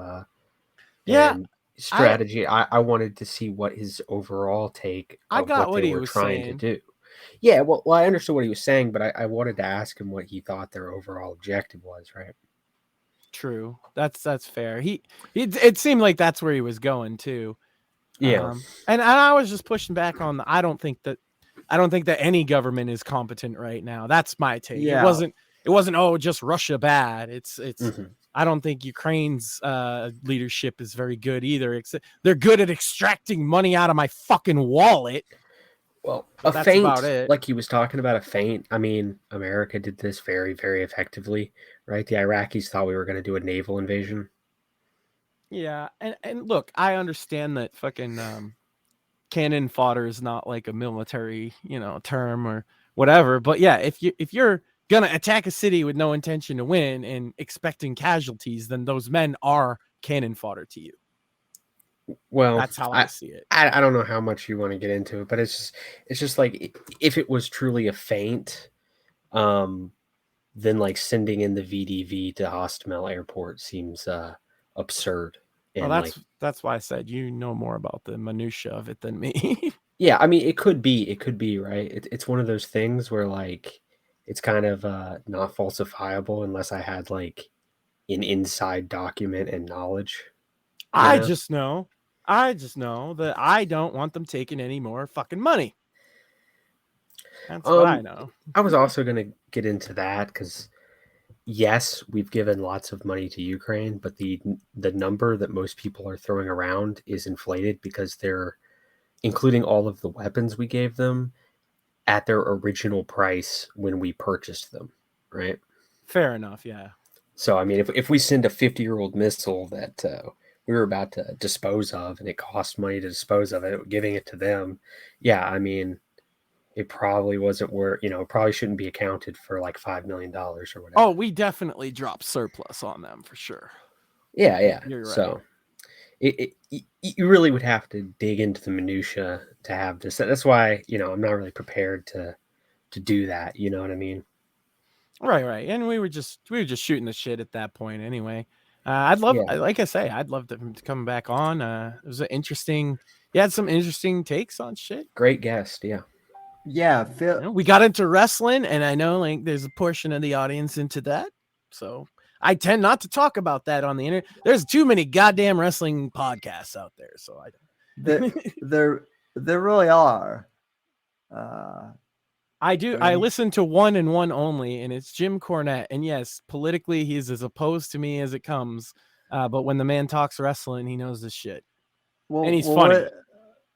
And strategy. I wanted to see what his overall take of what they were trying to do. Yeah, well, I understood what he was saying, but I wanted to ask him what he thought their overall objective was, right? True. That's fair. It seemed like that's where he was going too. Yeah. And I was just pushing back on I don't think that any government is competent right now. That's my take. Yeah. It wasn't just Russia bad. It's I don't think Ukraine's leadership is very good either. They're good at extracting money out of my fucking wallet. Well, that's feint, about it. Like he was talking about a feint. I mean, America did this very, very effectively, right? The Iraqis thought we were going to do a naval invasion. Yeah, and look, I understand that fucking cannon fodder is not like a military, term or whatever. But yeah, if you're gonna attack a city with no intention to win and expecting casualties, then those men are cannon fodder to you. Well, that's how I see it. I don't know how much you want to get into it, but it's just like if it was truly a feint, then like sending in the VDV to Hostomel Airport seems absurd. And well, that's why I said you know more about the minutia of it than me. Yeah, I mean, it could be, right? It's one of those things where like it's kind of not falsifiable unless I had like an inside document and knowledge. I just know that I don't want them taking any more fucking money. That's what I know. I was also going to get into that because, yes, we've given lots of money to Ukraine, but the number that most people are throwing around is inflated because they're including all of the weapons we gave them at their original price when we purchased them, right? Fair enough, yeah. So, I mean, if we send a 50-year-old missile that we were about to dispose of and it cost money to dispose of it, giving it to them, yeah, I mean, it probably wasn't worth, probably shouldn't be accounted for like $5 million or whatever. Oh, we definitely dropped surplus on them for sure. Yeah. You're right. So you really would have to dig into the minutia to have this. That's why, I'm not really prepared to do that. You know what I mean? Right. And we were just shooting the shit at that point anyway. Like I say, I'd love to come back on. It was you had some interesting takes on shit. Great guest. Yeah. Yeah. Phil, we got into wrestling, and I know like there's a portion of the audience into that. So I tend not to talk about that on the internet. There's too many goddamn wrestling podcasts out there. So there really are. I listen to one and one only, and it's Jim Cornette. And yes, politically, he's as opposed to me as it comes. But when the man talks wrestling, he knows his shit. Well, and he's funny.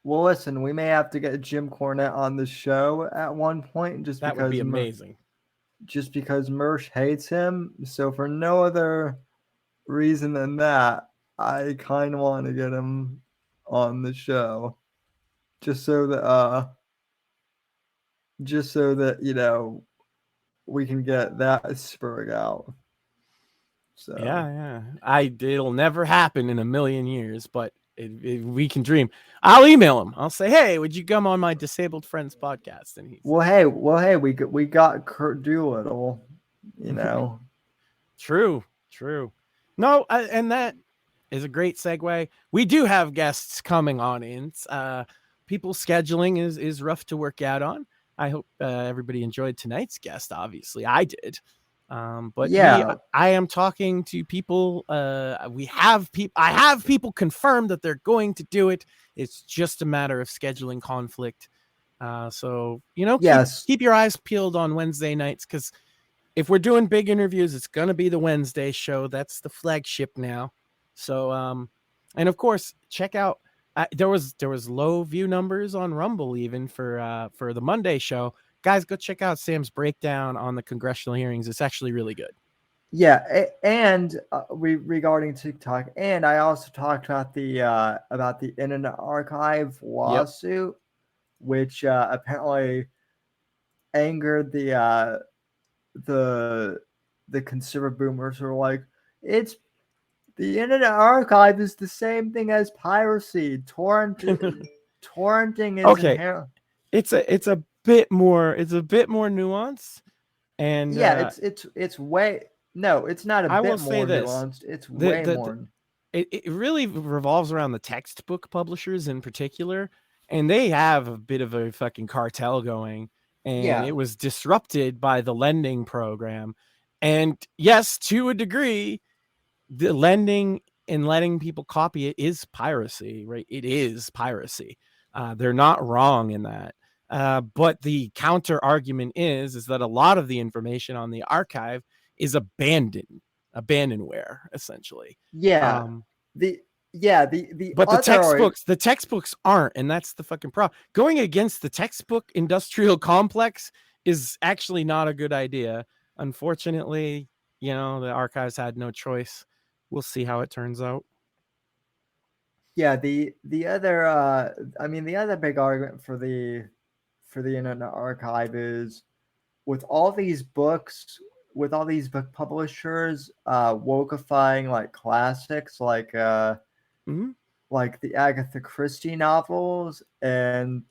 Well, listen, we may have to get Jim Cornette on the show at one point, just that because would be amazing. Just because Mersh hates him. So for no other reason than that, I kind of want to get him on the show, just so that we can get that spurred out. So yeah, it'll never happen in a million years, but we can dream. I'll email him. I'll say, hey, would you come on my Disabled Friends podcast? And he's hey, we got Kurt Doolittle, True. No, and that is a great segue. We do have guests coming on in. People's scheduling is rough to work out on. I hope everybody enjoyed tonight's guest. Obviously, I did. But yeah, I am talking to people. I have people confirmed that they're going to do it. It's just a matter of scheduling conflict. So keep your eyes peeled on Wednesday nights, because if we're doing big interviews, it's going to be the Wednesday show. That's the flagship now. So, and of course, check out. There was low view numbers on Rumble even for the Monday show. Guys, go check out Sam's breakdown on the congressional hearings. It's actually really good. Yeah, and regarding TikTok, and I also talked about the Internet Archive lawsuit, which apparently angered the conservative boomers who are like, it's the Internet Archive is the same thing as piracy. Torrenting is okay. It's a bit more nuanced, and it's way no, it's not a bit more nuanced. It's way more. It really revolves around the textbook publishers in particular, and they have a bit of a fucking cartel going, and it was disrupted by the lending program. And yes, to a degree, the lending and letting people copy it is piracy, right? It is piracy. They're not wrong in that. But the counter argument is that a lot of the information on the archive is abandonware, essentially. Yeah. The textbooks aren't, and that's the fucking problem. Going against the textbook industrial complex is actually not a good idea. Unfortunately, the archives had no choice. We'll see how it turns out. Yeah, the other big argument for the Internet Archive is with all these book publishers wokeifying like classics like like the Agatha Christie novels and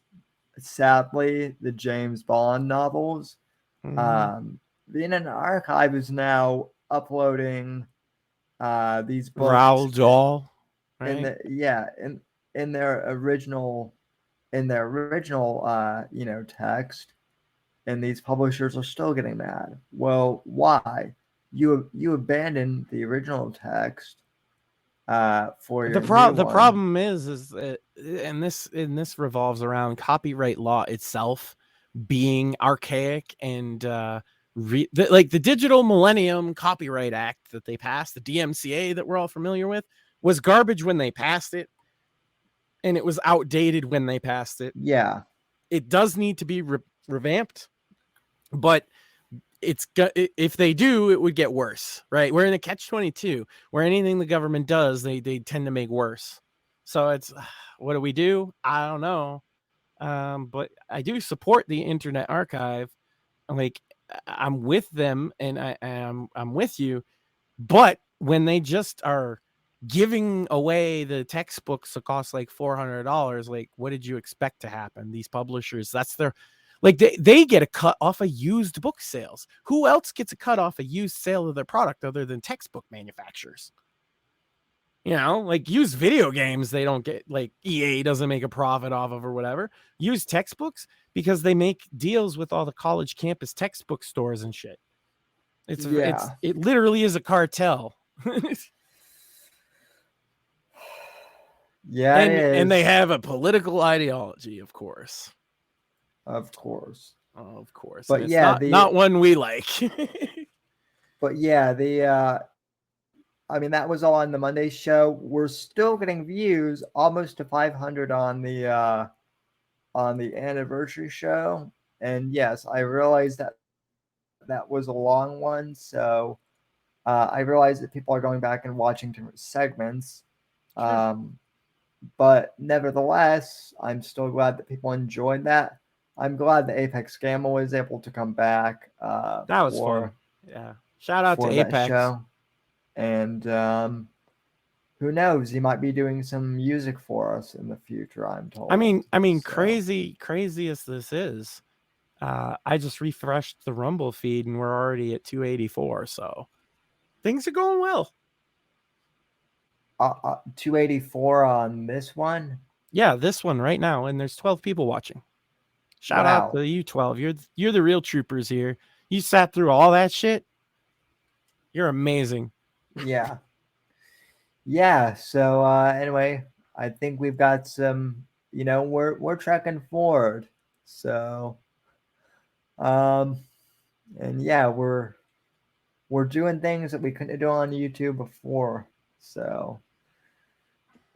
sadly the James Bond novels. The Internet Archive is now uploading these books Roald Dahl, right? in their original text, and these publishers are still getting mad. Well, why? You abandoned the original text for your the problem is that, and this revolves around copyright law itself being archaic, and like the Digital Millennium Copyright Act that they passed, the DMCA that we're all familiar with, was garbage when they passed it, and it was outdated when they passed it. Yeah, it does need to be revamped, but if they do, it would get worse, right? We're in a catch-22 where anything the government does, they tend to make worse. So it's, what do? I don't know. But I do support the Internet Archive. Like, I'm with them, and I'm with you. But when they just are giving away the textbooks that cost like $400, like, what did you expect to happen? These publishers, that's their, like, they get a cut off of used book sales. Who else gets a cut off a used sale of their product other than textbook manufacturers? Like used video games, they don't get, like, EA doesn't make a profit off of or whatever. Used textbooks, because they make deals with all the college campus textbook stores and shit. It literally is a cartel. Yeah, and they have a political ideology, of course. Of course. But not one we like. But yeah, I mean, that was all on the Monday show. We're still getting views, almost to 500 on the anniversary show. And yes, I realized that was a long one. So I realized that people are going back and watching different segments. Sure. But nevertheless, I'm still glad that people enjoyed that. I'm glad that Apex Gamma was able to come back. That was fun. Yeah. Shout out to Apex. Show. And who knows? He might be doing some music for us in the future, I'm told. I mean, crazy as this is, I just refreshed the Rumble feed and we're already at 284. So things are going well. 284 on this one? Yeah, this one right now, and there's 12 people watching. Shout out to you 12. You're the real troopers here. You sat through all that shit. You're amazing. Yeah. Yeah. So anyway, I think we've got some, we're trekking forward. So and yeah, we're doing things that we couldn't do on YouTube before. So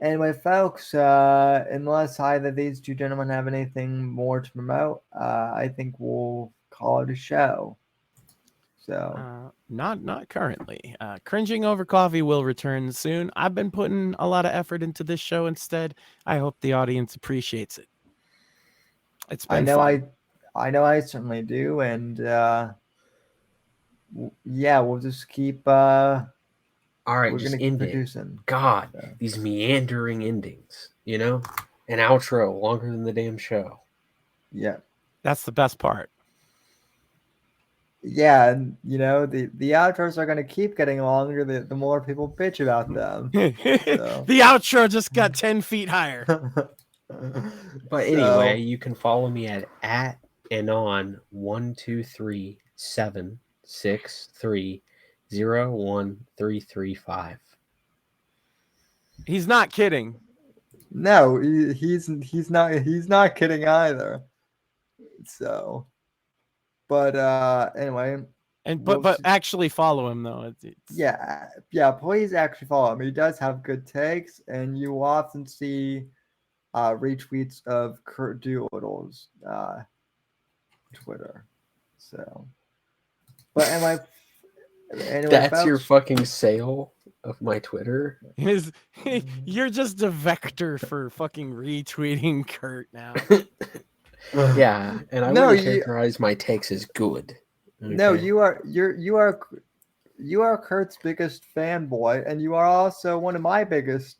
anyway, folks, unless either of these two gentlemen have anything more to promote, I think we'll call it a show. So not currently. Cringing Over Coffee will return soon. I've been putting a lot of effort into this show instead. I hope the audience appreciates it. It's been fun. I know I certainly do, and yeah, we'll just keep all right, we're just gonna keep end producing. God, these meandering endings, an outro longer than the damn show. Yeah. That's the best part. Yeah, and the outros are going to keep getting longer the more people bitch about them. The outro just got 10 feet higher. But anyway, you can follow me at anon 12376301335. He's not kidding. No, he's not kidding either. So, but anyway, but actually follow him though. Yeah, please actually follow him. He does have good takes, and you will often see retweets of Kurt Doolittle's Twitter. So, but anyway, that's folks, your fucking sale of my Twitter. You're just a vector for fucking retweeting Kurt now. Yeah, and I wouldn't characterize my takes as good. Okay? No, you are Kurt's biggest fanboy, and you are also one of my biggest.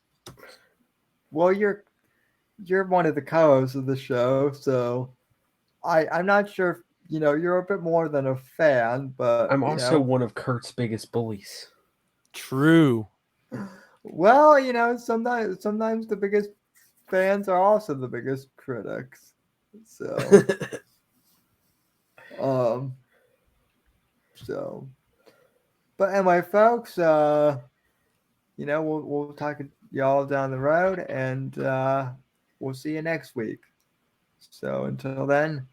Well, you're one of the co-hosts of the show, so I'm not sure if you're a bit more than a fan, but I'm also one of Kurt's biggest bullies. True. Well, sometimes the biggest fans are also the biggest critics. So, but anyway, folks, we'll talk to y'all down the road, and we'll see you next week. So until then,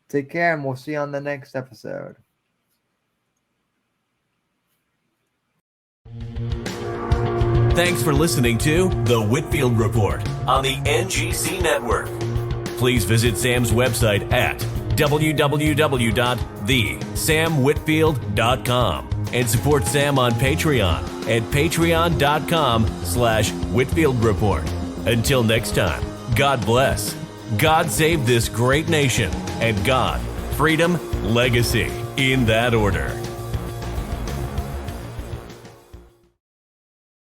take care, and we'll see you on the next episode. Thanks for listening to The Whitfield Report on the NGC Network. Please visit Sam's website at www.thesamwhitfield.com and support Sam on Patreon at patreon.com/Whitfield Report. Until next time, God bless, God save this great nation, and God, freedom, legacy, in that order.